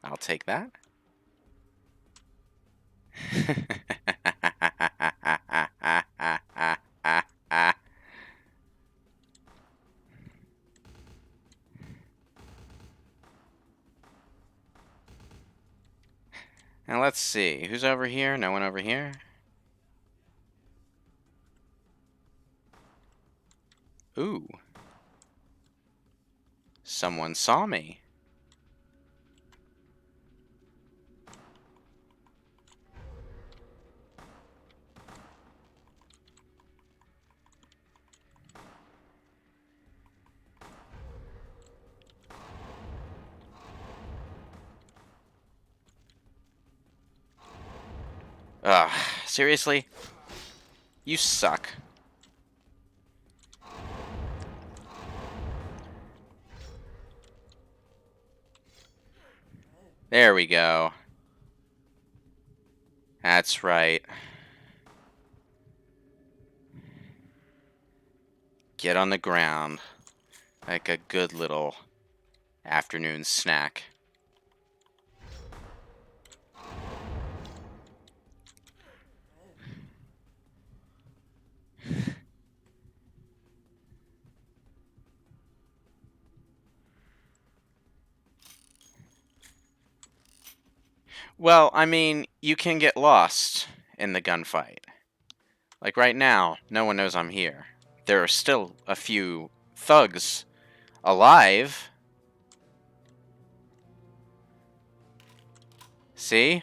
I'll take that. Now let's see. Who's over here? No one over here? Ooh. Someone saw me. Ugh, seriously? You suck. There we go. That's right. Get on the ground. Like a good little afternoon snack. Well, I mean, you can get lost in the gunfight. Like right now, no one knows I'm here. There are still a few thugs alive. See?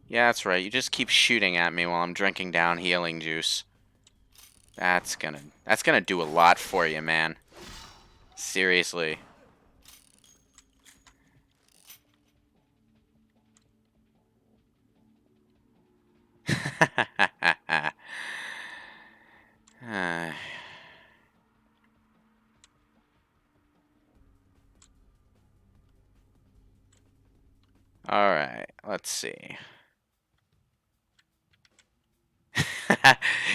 Yeah, that's right. You just keep shooting at me while I'm drinking down healing juice. That's gonna do a lot for you, man. Seriously. Alright, let's see.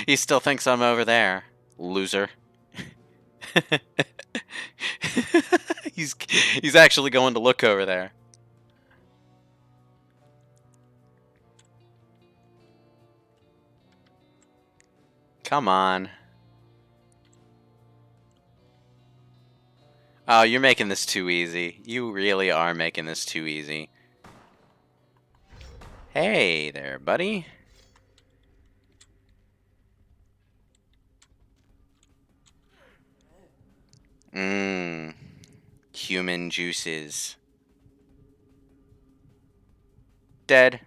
He still thinks I'm over there. Loser. He's actually going to look over there. Come on. Oh, you're making this too easy. You really are making this too easy. Hey there, buddy. Mmm. Human juices. Dead.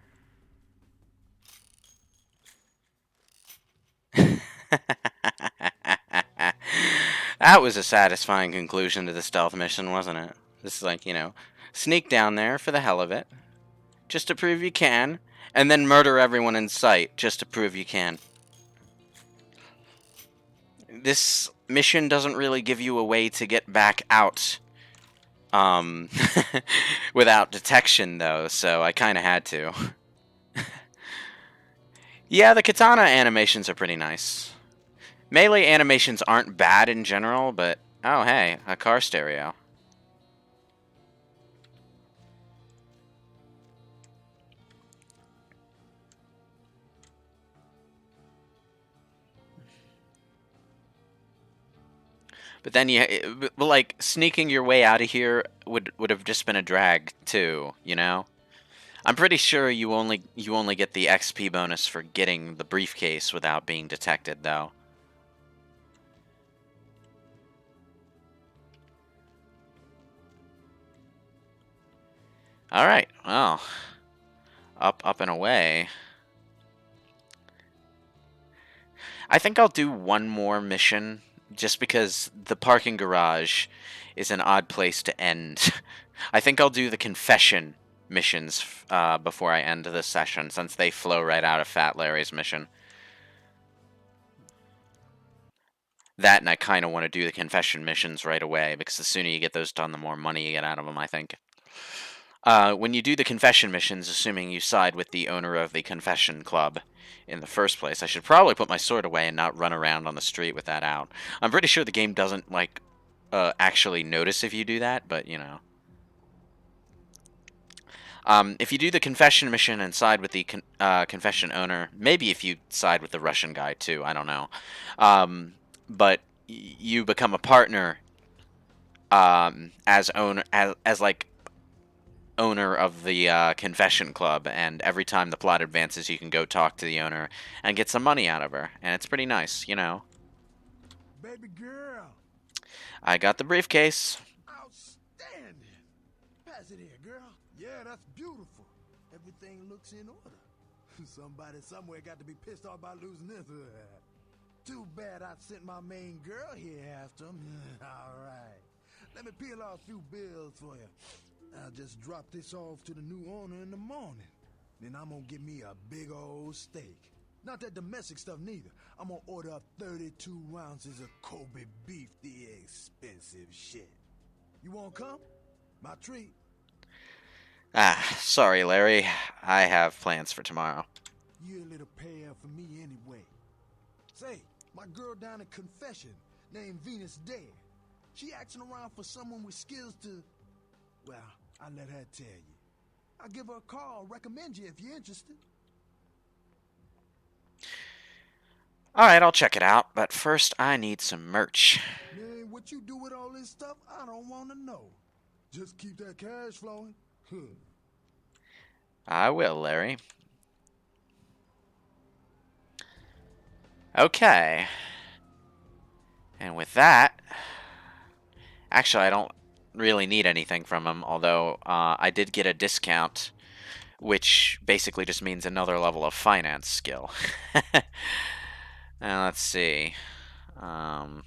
That was a satisfying conclusion to the stealth mission, wasn't it? This is like, sneak down there for the hell of it, just to prove you can, and then murder everyone in sight, just to prove you can. This mission doesn't really give you a way to get back out without detection, though, so I kind of had to. Yeah, the katana animations are pretty nice. Melee animations aren't bad in general, but... Oh, hey, a car stereo. But then like, sneaking your way out of here would have just been a drag, too, you know? I'm pretty sure you only get the XP bonus for getting the briefcase without being detected, though. Alright, well. Up and away. I think I'll do one more mission, just because the parking garage is an odd place to end. I think I'll do the confession missions before I end this session, since they flow right out of Fat Larry's mission. That, and I kind of want to do the confession missions right away, because the sooner you get those done, the more money you get out of them, I think. When you do the confession missions, assuming you side with the owner of the confession club in the first place, I should probably put my sword away and not run around on the street with that out. I'm pretty sure the game doesn't, like, actually notice if you do that, but, you know. If you do the confession mission and side with the confession owner, maybe if you side with the Russian guy, too, I don't know. But you become a partner as owner, as like, owner of the confession club, and every time the plot advances you can go talk to the owner and get some money out of her, and it's pretty nice, you know. Baby girl. I got the briefcase. Outstanding. Pass it here, girl. Yeah, that's beautiful. Everything looks in order. Somebody somewhere got to be pissed off by losing this. Too bad I sent my main girl here after him. All right. Let me peel off a few bills for you. I'll just drop this off to the new owner in the morning. Then I'm gonna get me a big old steak. Not that domestic stuff neither. I'm gonna order up 32 ounces of Kobe beef, the expensive shit. You wanna come? My treat. Sorry, Larry. I have plans for tomorrow. You're a little pale for me anyway. Say, my girl down in Confession, named Venus Dare. She asking around for someone with skills to... Well, I'll let her tell you. I'll give her a call, recommend you if you're interested. Alright, I'll check it out, but first I need some merch. Man, what you do with all this stuff, I don't want to know. Just keep that cash flowing. I will, Larry. Okay. And with that... Actually, I don't really need anything from him, although I did get a discount, which basically just means another level of finance skill. Now, let's see. I'm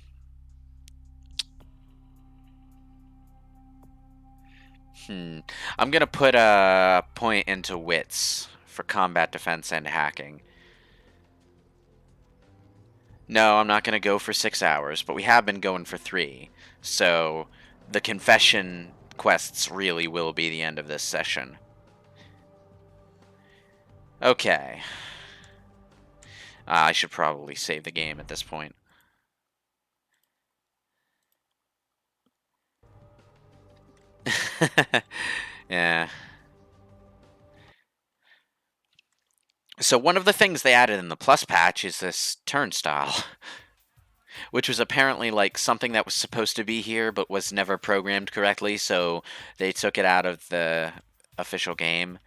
gonna put a point into wits for combat defense and hacking. No, I'm not gonna go for 6 hours, but we have been going for 3, so the confession quests really will be the end of this session. Okay. I should probably save the game at this point. Yeah. So one of the things they added in the Plus patch is this turnstile. which was apparently like something that was supposed to be here but was never programmed correctly, so they took it out of the official game,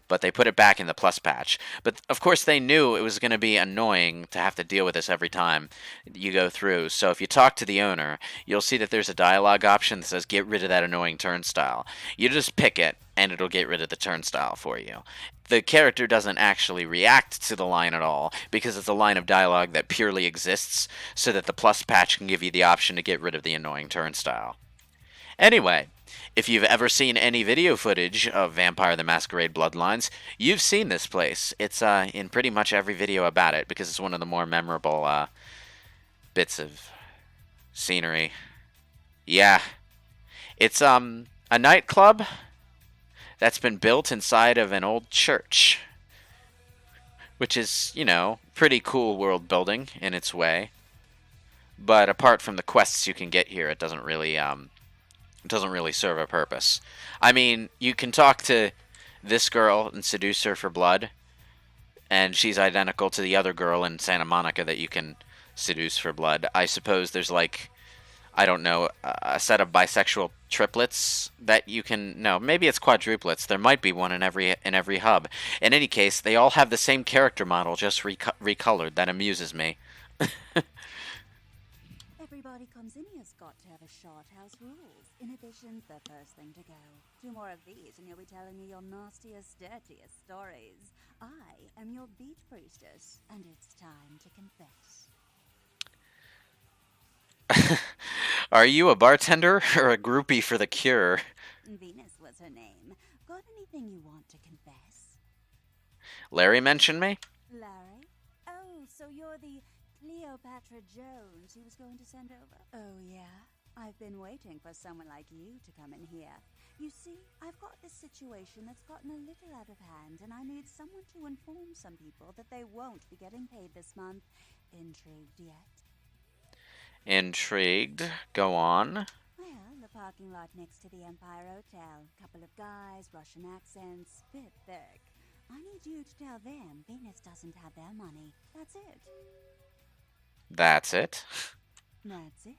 but they put it back in the plus patch. But of course they knew it was going to be annoying to have to deal with this every time you go through. So if you talk to the owner, you'll see that there's a dialogue option that says get rid of that annoying turnstile. You just pick it and it'll get rid of the turnstile for you. The character doesn't actually react to the line at all because it's a line of dialogue that purely exists so that the plus patch can give you the option to get rid of the annoying turnstile. Anyway, if you've ever seen any video footage of Vampire the Masquerade Bloodlines, you've seen this place. It's in pretty much every video about it because it's one of the more memorable bits of scenery. Yeah. It's a nightclub that's been built inside of an old church, which is, you know, pretty cool world building in its way. But apart from the quests you can get here, it doesn't really serve a purpose. I mean, you can talk to this girl and seduce her for blood, and she's identical to the other girl in Santa Monica that you can seduce for blood. I suppose there's like, I don't know, a set of bisexual triplets that you can, no, maybe it's quadruplets. There might be one in every hub. In any case, they all have the same character model, just recolored. That amuses me. Everybody comes in here's got to have a shot. House rules. Inhibition's the first thing to go. 2 more of these and you'll be telling me your nastiest, dirtiest stories. I am your beat priestess, and it's time to confess. Are you a bartender or a groupie for the cure? Venus was her name. Got anything you want to confess? Larry mentioned me? Larry? Oh, so you're the Cleopatra Jones he was going to send over? Oh, yeah? I've been waiting for someone like you to come in here. You see, I've got this situation that's gotten a little out of hand, and I need someone to inform some people that they won't be getting paid this month. Intrigued yet? Intrigued. Go on. Well, the parking lot next to the Empire Hotel. Couple of guys, Russian accents, bit thick. I need you to tell them Venus doesn't have their money. That's it. That's it? That's it.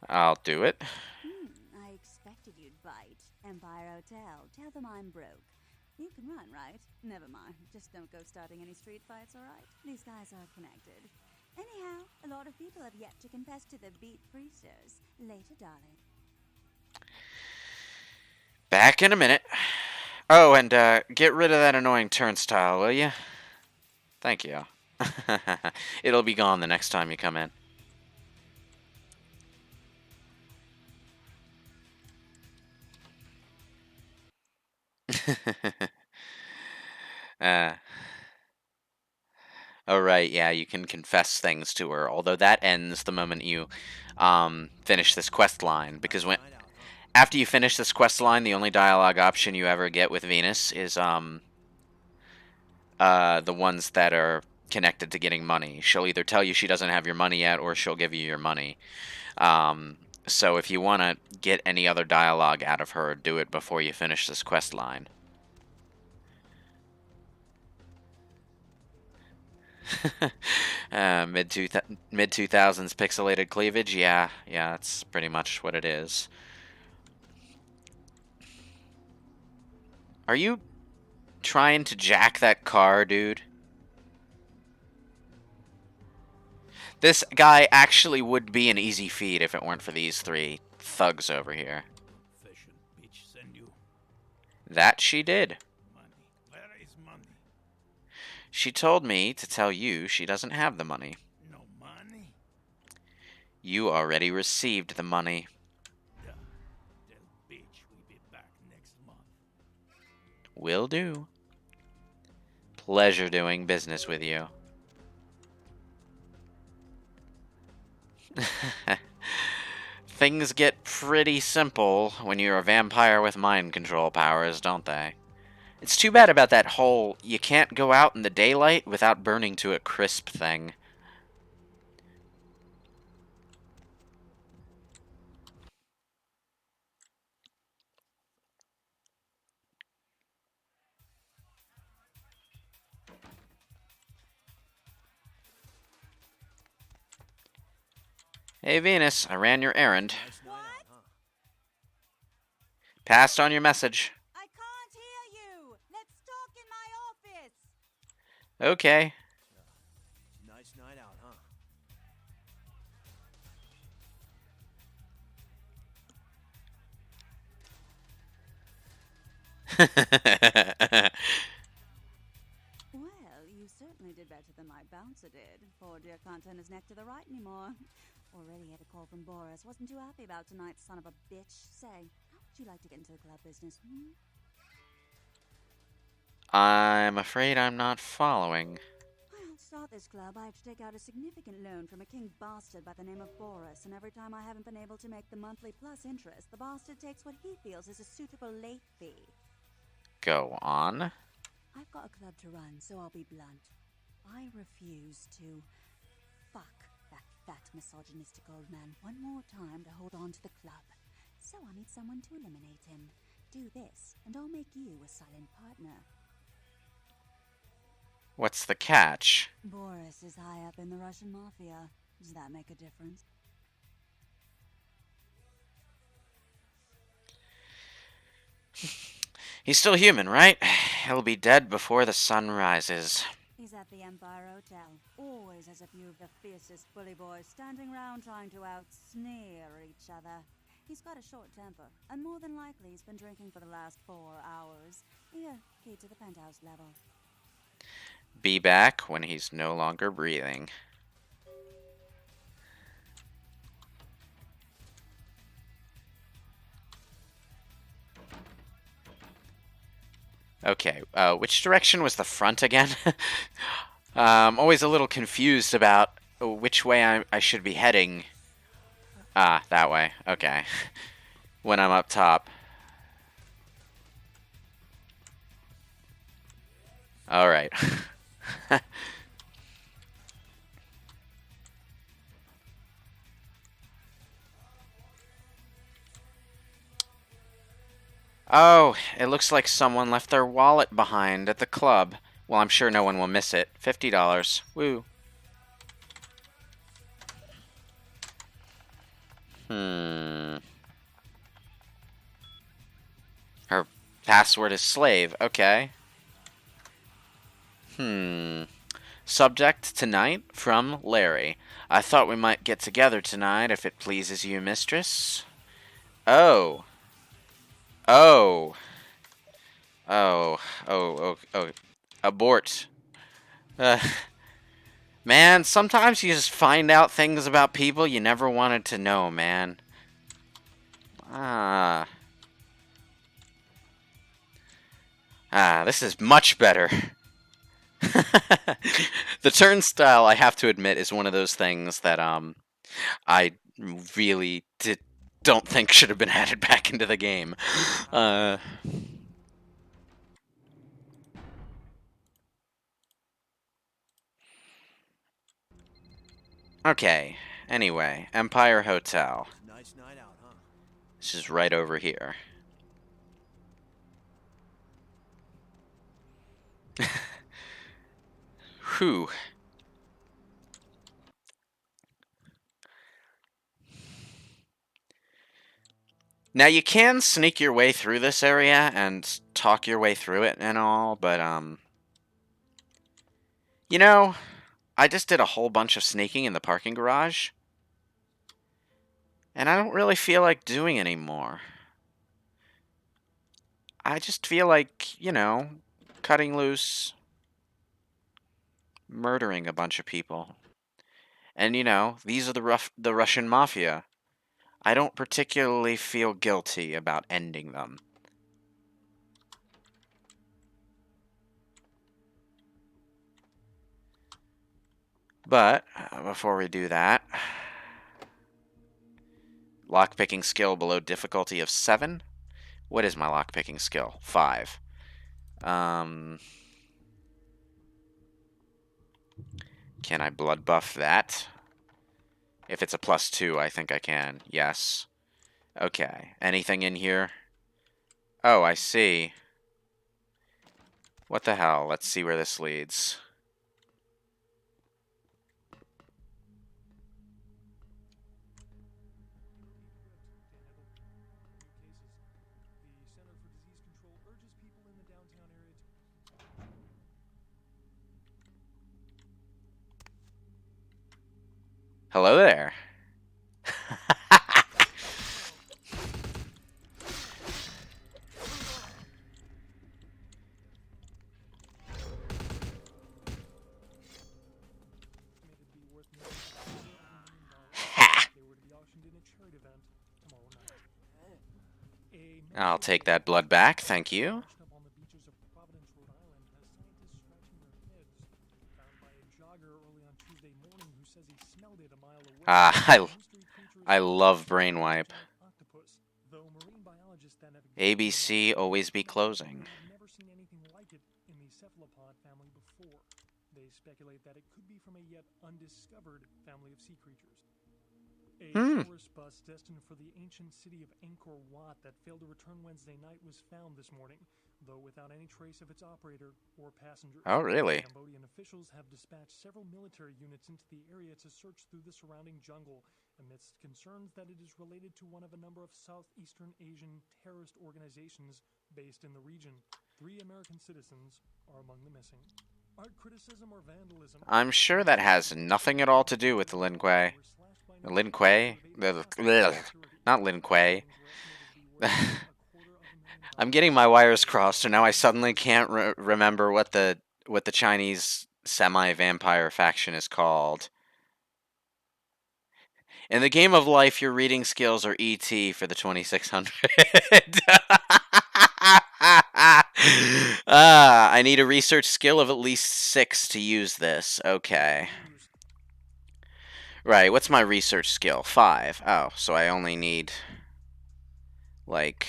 I'll do it. I expected you'd bite. Empire Hotel. Tell them I'm broke. You can run, right? Never mind. Just don't go starting any street fights, alright? These guys are connected. Anyhow, a lot of people have yet to confess to the beat priesters. Later, darling. Back in a minute. Oh, and get rid of that annoying turnstile, will you? Thank you. It'll be gone the next time you come in. Oh, right, yeah, you can confess things to her, although that ends the moment you finish this quest line, because after you finish this quest line, the only dialogue option you ever get with Venus is the ones that are connected to getting money. She'll either tell you she doesn't have your money yet, or she'll give you your money. So if you want to get any other dialogue out of her, do it before you finish this quest line. Mid 2000s pixelated cleavage, yeah, that's pretty much what it is. Are you trying to jack that car, dude? This guy actually would be an easy feed if it weren't for these 3 thugs over here. That she did. She told me to tell you she doesn't have the money. No money? You already received the money. Tell bitch we'll be back next month. Will do. Pleasure doing business with you. Things get pretty simple when you're a vampire with mind control powers, don't they? It's too bad about that whole you can't go out in the daylight without burning to a crisp thing. Hey, Venus, I ran your errand. Nice night out, huh? Passed on your message. I can't hear you. Let's talk in my office. Okay. Nice night out, huh? Well, you certainly did better than my bouncer did. Poor dear can't turn his neck to the right anymore. Already had a call from Boris. Wasn't too happy about tonight, son of a bitch. Say, how would you like to get into the club business, I'm afraid I'm not following. Well, to start this club, I have to take out a significant loan from a king bastard by the name of Boris, and every time I haven't been able to make the monthly plus interest, the bastard takes what he feels is a suitable late fee. Go on. I've got a club to run, so I'll be blunt. I refuse to fuck that fat misogynistic old man one more time to hold on to the club. So I need someone to eliminate him. Do this, and I'll make you a silent partner. What's the catch? Boris is high up in the Russian mafia. Does that make a difference? He's still human, right? He'll be dead before the sun rises. He's at the Empire Hotel. Always has a few of the fiercest bully boys standing round trying to out-sneer each other. He's got a short temper, and more than likely he's been drinking for the last 4 hours. Here, key to the penthouse level. Be back when he's no longer breathing. Okay, which direction was the front again? I'm always a little confused about which way I should be heading. Ah, that way. Okay. When I'm up top. Alright. Oh, it looks like someone left their wallet behind at the club. Well, I'm sure no one will miss it. $50. Woo. Her password is slave. Okay. Subject tonight from Larry. I thought we might get together tonight if it pleases you, mistress. Oh. Oh. Oh. Oh. Abort. Man, sometimes you just find out things about people you never wanted to know, man. This is much better. The turnstile, I have to admit, is one of those things that I really don't think should have been added back into the game. Okay, anyway, Empire Hotel. Nice night out, huh? This is right over here. Whew. Now, you can sneak your way through this area and talk your way through it and all, but, you know, I just did a whole bunch of sneaking in the parking garage, and I don't really feel like doing any more. I just feel like, you know, cutting loose, murdering a bunch of people. And, you know, these are the Russian mafia. I don't particularly feel guilty about ending them. But, before we do that, lockpicking skill below difficulty of 7? What is my lockpicking skill? 5. Can I blood buff that? If it's a +2, I think I can. Yes. Okay. Anything in here? Oh, I see. What the hell? Let's see where this leads. Hello there. I'll take that blood back, thank you. I love brainwipe. ABC always be closing. Never seen anything like it in the cephalopod family before. They speculate that it could be from a yet undiscovered family of sea creatures. A tourist bus destined for the ancient city of Angkor Wat that failed to return Wednesday night was found this morning, though without any trace of its operator or passengers. Oh, really? Cambodian officials have dispatched several military units into the area to search through the surrounding jungle, amidst concerns that it is related to one of a number of Southeastern Asian terrorist organizations based in the region. 3 American citizens are among the missing. Art criticism or vandalism? I'm sure that has nothing at all to do with the Lin Kuei. Lin Kuei? Not Lin Kuei. I'm getting my wires crossed, so now I suddenly can't remember what the Chinese semi-vampire faction is called. In the game of life, your reading skills are ET for the 2600. I need a research skill of at least 6 to use this. Okay. Right, what's my research skill? 5. Oh, so I only need, like,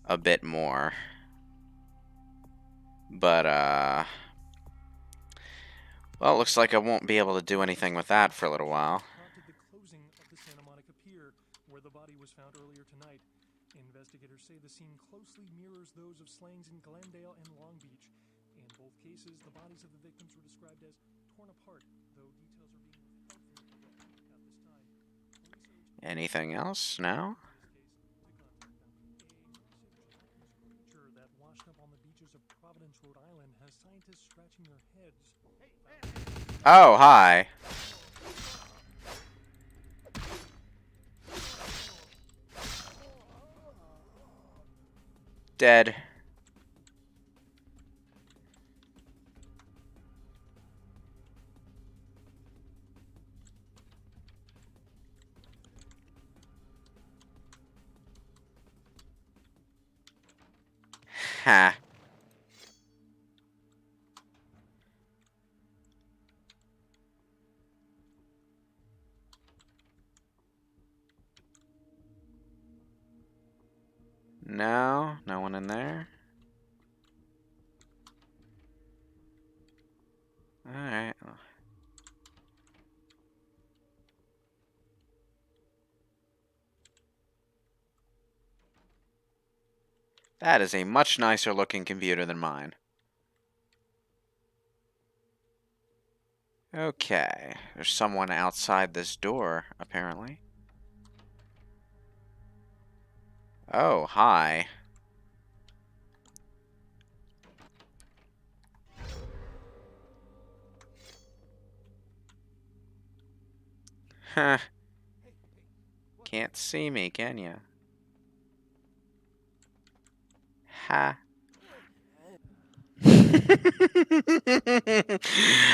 a bit more. But, well, it looks like I won't be able to do anything with that for a little while. The closing of the Santa Monica Pier, where the body was found earlier tonight. Investigators say the scene closely mirrors those of slayings in Glendale and Long Beach. In both cases, the bodies of the victims were described as torn apart, though details are being withheld from the public at this time. Anything else now? Creature that washed up on the beaches of Providence, Rhode Island, has scientists scratching their heads. Oh, hi. Dead. Ha. No, no one in there. Alright. That is a much nicer looking computer than mine. Okay, there's someone outside this door, apparently. Oh, hi. Huh. Can't see me, can ya? Ha.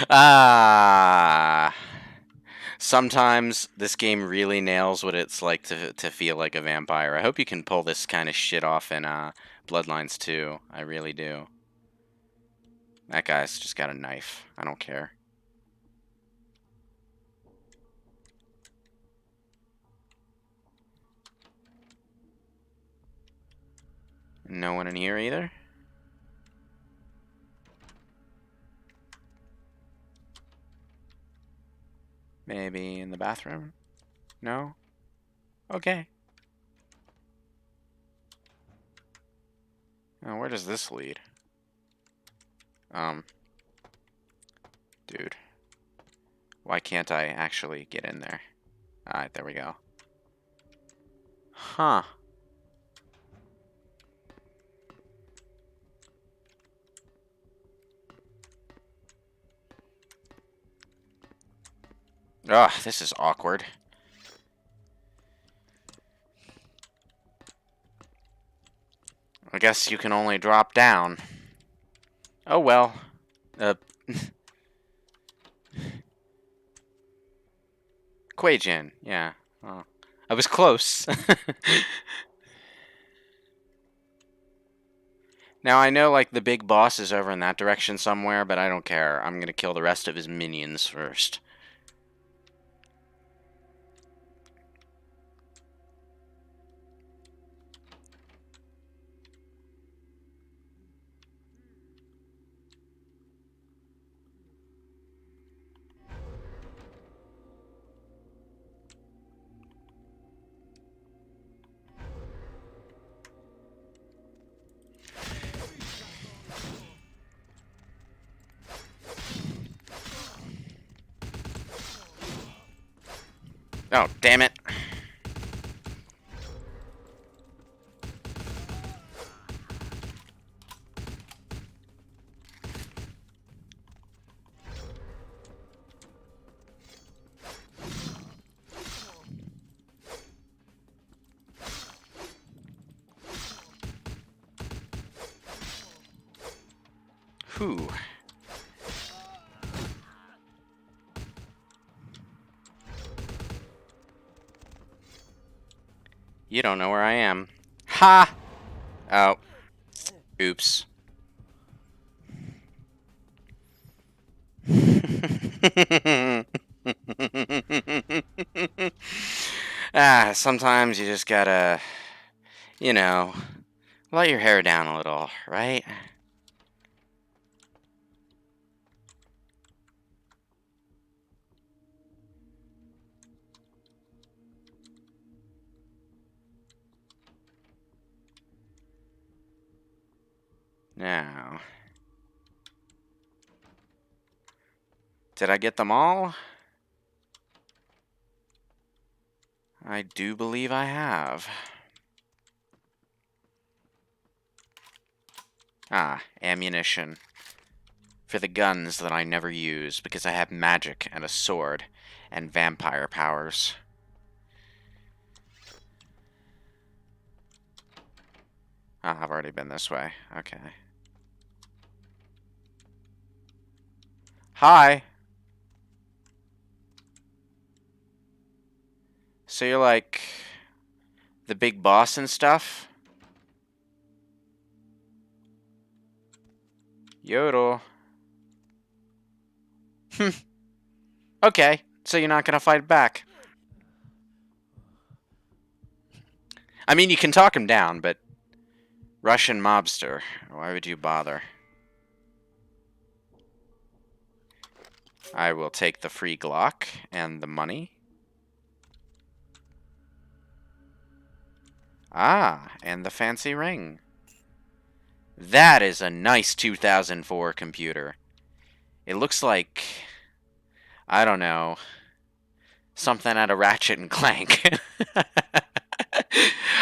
Ah. Sometimes this game really nails what it's like to feel like a vampire. I hope you can pull this kind of shit off in Bloodlines 2. I really do. That guy's just got a knife. I don't care. No one in here either? Maybe in the bathroom? No? Okay. Oh, where does this lead? Dude. Why can't I actually get in there? Alright, there we go. Huh. Ugh, this is awkward. I guess you can only drop down. Oh well. Quaijin, yeah. Oh. I was close. Now, I know, like, the big boss is over in that direction somewhere, but I don't care. I'm gonna kill the rest of his minions first. Oh, damn it. Whew. You don't know where I am. Ha! Oh. Oops. Sometimes you just gotta, you know, let your hair down a little, right? Now. Did I get them all? I do believe I have. Ah, ammunition. For the guns that I never use, because I have magic and a sword and vampire powers. Ah, I've already been this way. Okay. Hi! So you're like the big boss and stuff? Yodel. Okay, so you're not gonna fight back. I mean, you can talk him down, but Russian mobster. Why would you bother? I will take the free Glock and the money. Ah, and the fancy ring. That is a nice 2004 computer. It looks like, I don't know, something out of Ratchet and Clank.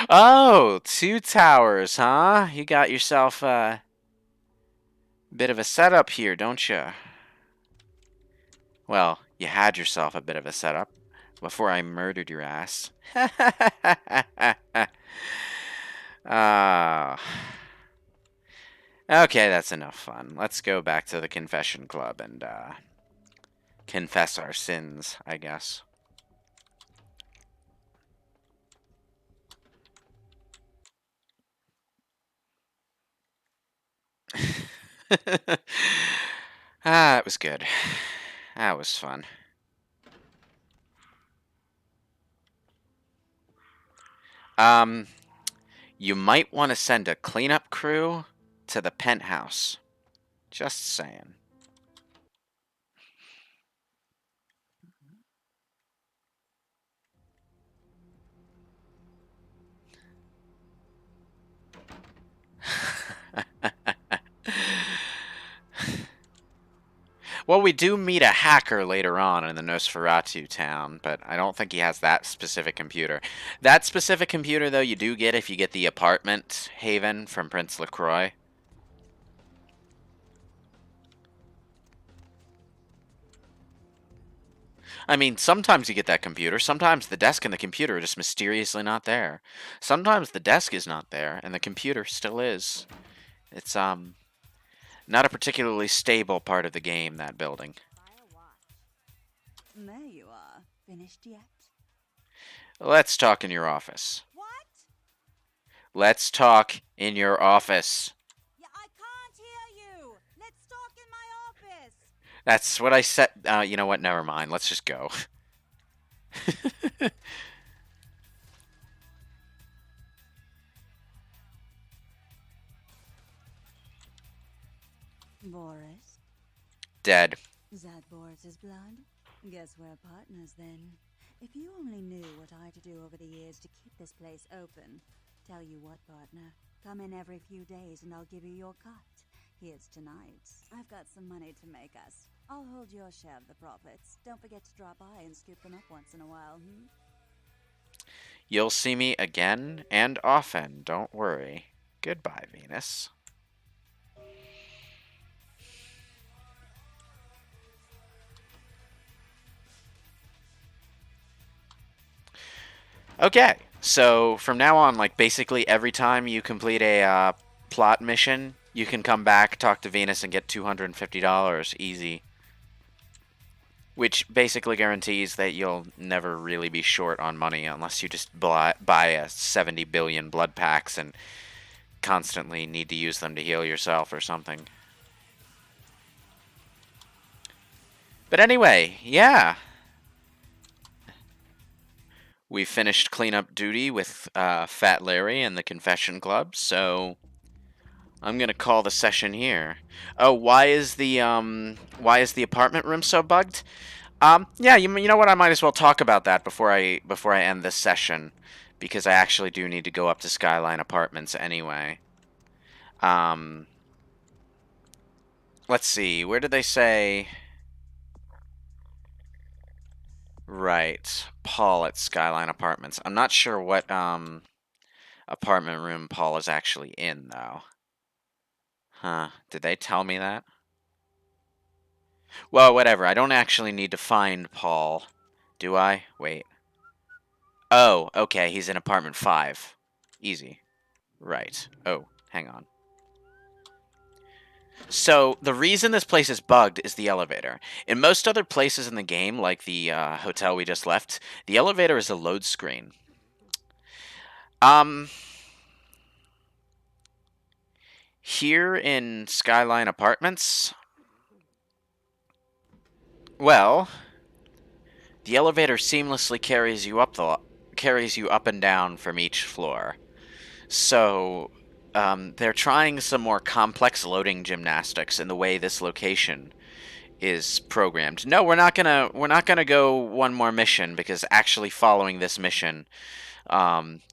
Oh, 2 towers, huh? You got yourself a bit of a setup here, don't you? Well, you had yourself a bit of a setup before I murdered your ass. Okay, that's enough fun. Let's go back to the confession club and confess our sins, I guess. It was good. That was fun. You might want to send a cleanup crew to the penthouse. Just saying. Well, we do meet a hacker later on in the Nosferatu town, but I don't think he has that specific computer. That specific computer, though, you do get if you get the apartment haven from Prince LaCroix. I mean, sometimes you get that computer. Sometimes the desk and the computer are just mysteriously not there. Sometimes the desk is not there and the computer still is. It's not a particularly stable part of the game, that building. There you are. Finished yet? Let's talk in your office. What? Let's talk in your office. Yeah, I can't hear you. Let's talk in my office. That's what I said. You know what? Never mind. Let's just go. Boris? Dead. That Boris's blood? Guess we're partners then. If you only knew what I had to do over the years to keep this place open. Tell you what, partner. Come in every few days and I'll give you your cut. Here's tonight's. I've got some money to make us. I'll hold your share of the profits. Don't forget to drop by and scoop them up once in a while, You'll see me again and often. Don't worry. Goodbye, Venus. Okay, so from now on, like, basically every time you complete a plot mission, you can come back, talk to Venus, and get $250 easy. Which basically guarantees that you'll never really be short on money unless you just buy a 70 billion blood packs and constantly need to use them to heal yourself or something. But anyway, yeah. We finished cleanup duty with Fat Larry and the Confession Club, so I'm gonna call the session here. Oh, why is the apartment room so bugged? Yeah, you know what? I might as well talk about that before I end this session, because I actually do need to go up to Skyline Apartments anyway. Let's see. Where did they say? Right, Paul at Skyline Apartments. I'm not sure what apartment room Paul is actually in, though. Huh, did they tell me that? Well, whatever, I don't actually need to find Paul, do I? Wait. Oh, okay, he's in apartment 5. Easy. Right. Oh, hang on. So, the reason this place is bugged is the elevator. In most other places in the game, like the hotel we just left, the elevator is a load screen. Here in Skyline Apartments, well, the elevator seamlessly carries you up and down from each floor. So, they're trying some more complex loading gymnastics in the way this location is programmed. No, we're not gonna go one more mission, because actually following this mission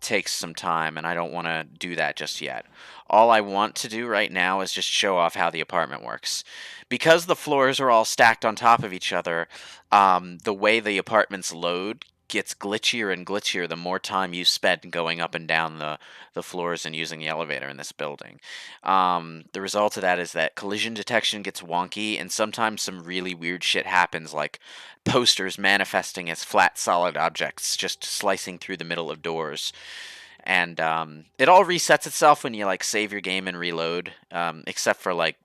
takes some time, and I don't want to do that just yet. All I want to do right now is just show off how the apartment works. Because the floors are all stacked on top of each other, the way the apartments load gets glitchier and glitchier the more time you spend going up and down the floors and using the elevator in this building. The result of that is that collision detection gets wonky, and sometimes some really weird shit happens, like posters manifesting as flat solid objects just slicing through the middle of doors. And it all resets itself when you like save your game and reload, except for like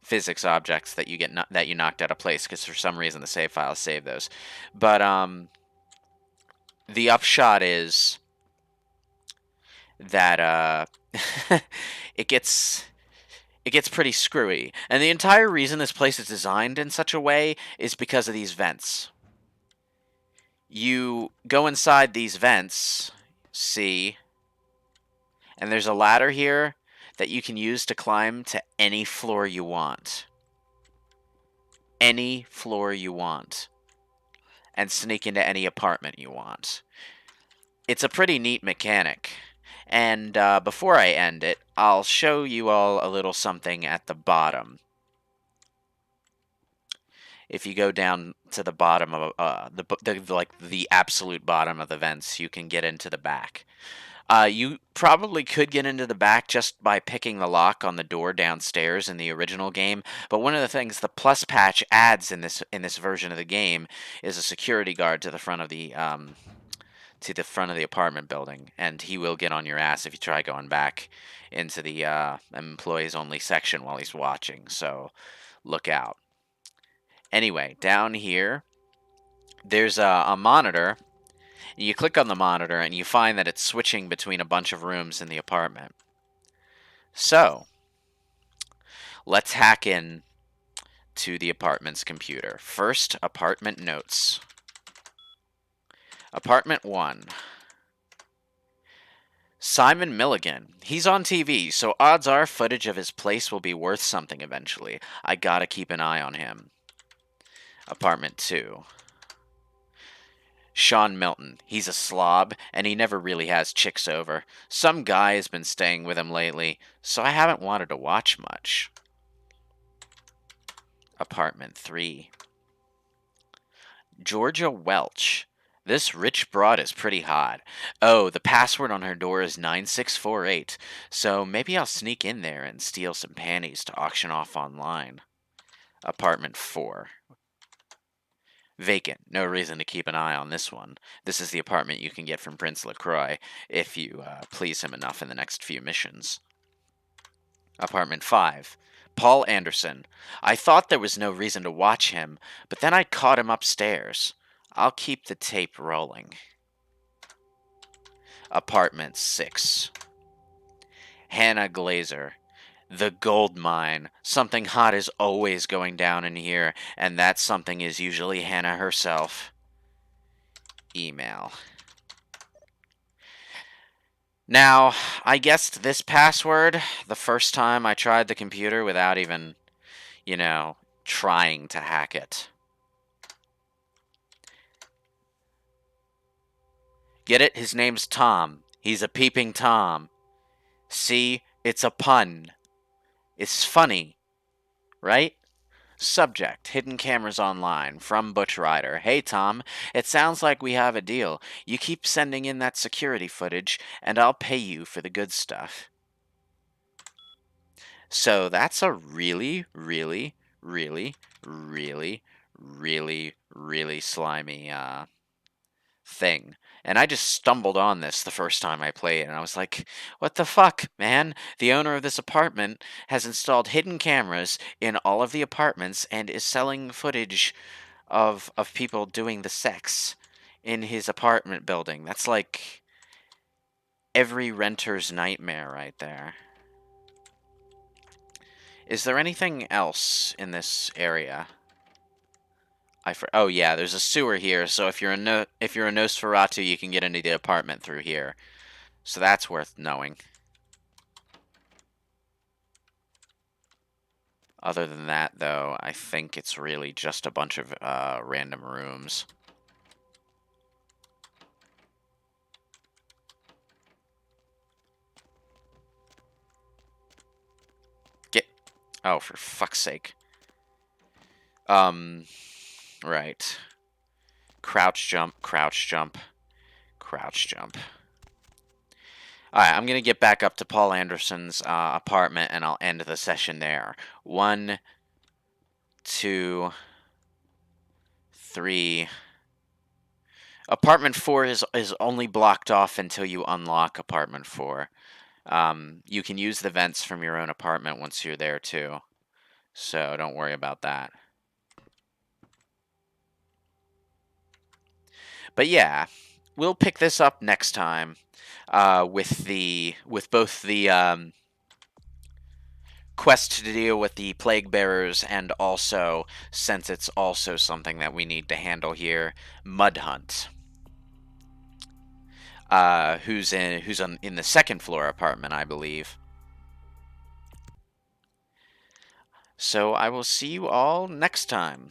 physics objects that you get that you knocked out of place, because for some reason the save files save those. But the upshot is that it gets pretty screwy, and the entire reason this place is designed in such a way is because of these vents. You go inside these vents, see, and there's a ladder here that you can use to climb to any floor you want. Any floor you want. And sneak into any apartment you want. It's a pretty neat mechanic. And before I end it, I'll show you all a little something at the bottom. if you go down to the bottom of the absolute bottom of the vents, you can get into the back. You probably could get into the back just by picking the lock on the door downstairs in the original game, but one of the things the plus patch adds in this version of the game is a security guard to the front of the apartment building, and he will get on your ass if you try going back into the employees only section while he's watching, so look out. Anyway, down here there's a monitor. You click on the monitor and you find that it's switching between a bunch of rooms in the apartment. So, let's hack in to the apartment's computer. First, apartment notes. Apartment 1. Simon Milligan. He's on TV, so odds are footage of his place will be worth something eventually. I gotta keep an eye on him. Apartment 2. Sean Milton. He's a slob, and he never really has chicks over. Some guy has been staying with him lately, so I haven't wanted to watch much. Apartment 3. Georgia Welch. This rich broad is pretty hot. Oh, the password on her door is 9648, so maybe I'll sneak in there and steal some panties to auction off online. Apartment 4. Vacant. No reason to keep an eye on this one. This is the apartment you can get from Prince LaCroix if you please him enough in the next few missions. Apartment 5. Paul Anderson. I thought there was no reason to watch him, but then I caught him upstairs. I'll keep the tape rolling. Apartment 6. Hannah Glazer. The gold mine. Something hot is always going down in here, and that something is usually Hannah herself. Email. Now, I guessed this password the first time I tried the computer without even, trying to hack it. Get it? His name's Tom. He's a peeping Tom. See? It's a pun. It's funny, right? Subject, hidden cameras online, from Butch Rider. Hey Tom, it sounds like we have a deal. You keep sending in that security footage, and I'll pay you for the good stuff. So that's a really, really, really, really, really, really slimy thing. And I just stumbled on this the first time I played, and I was like, what the fuck, man? The owner of this apartment has installed hidden cameras in all of the apartments and is selling footage of people doing the sex in his apartment building. That's like every renter's nightmare right there. Is there anything else in this area? Oh yeah, there's a sewer here, so if you're a Nosferatu, you can get into the apartment through here. So that's worth knowing. Other than that, though, I think it's really just a bunch of random rooms. Oh, for fuck's sake. Right. Crouch jump, crouch jump, crouch jump. Alright, I'm going to get back up to Paul Anderson's apartment, and I'll end the session there. 1, 2, 3. Apartment 4 is only blocked off until you unlock Apartment 4. You can use the vents from your own apartment once you're there, too. So don't worry about that. But yeah, we'll pick this up next time with both the quest to deal with the plague bearers, and also, since it's also something that we need to handle here, Mud Hunt. Who's in the second floor apartment, I believe. So I will see you all next time.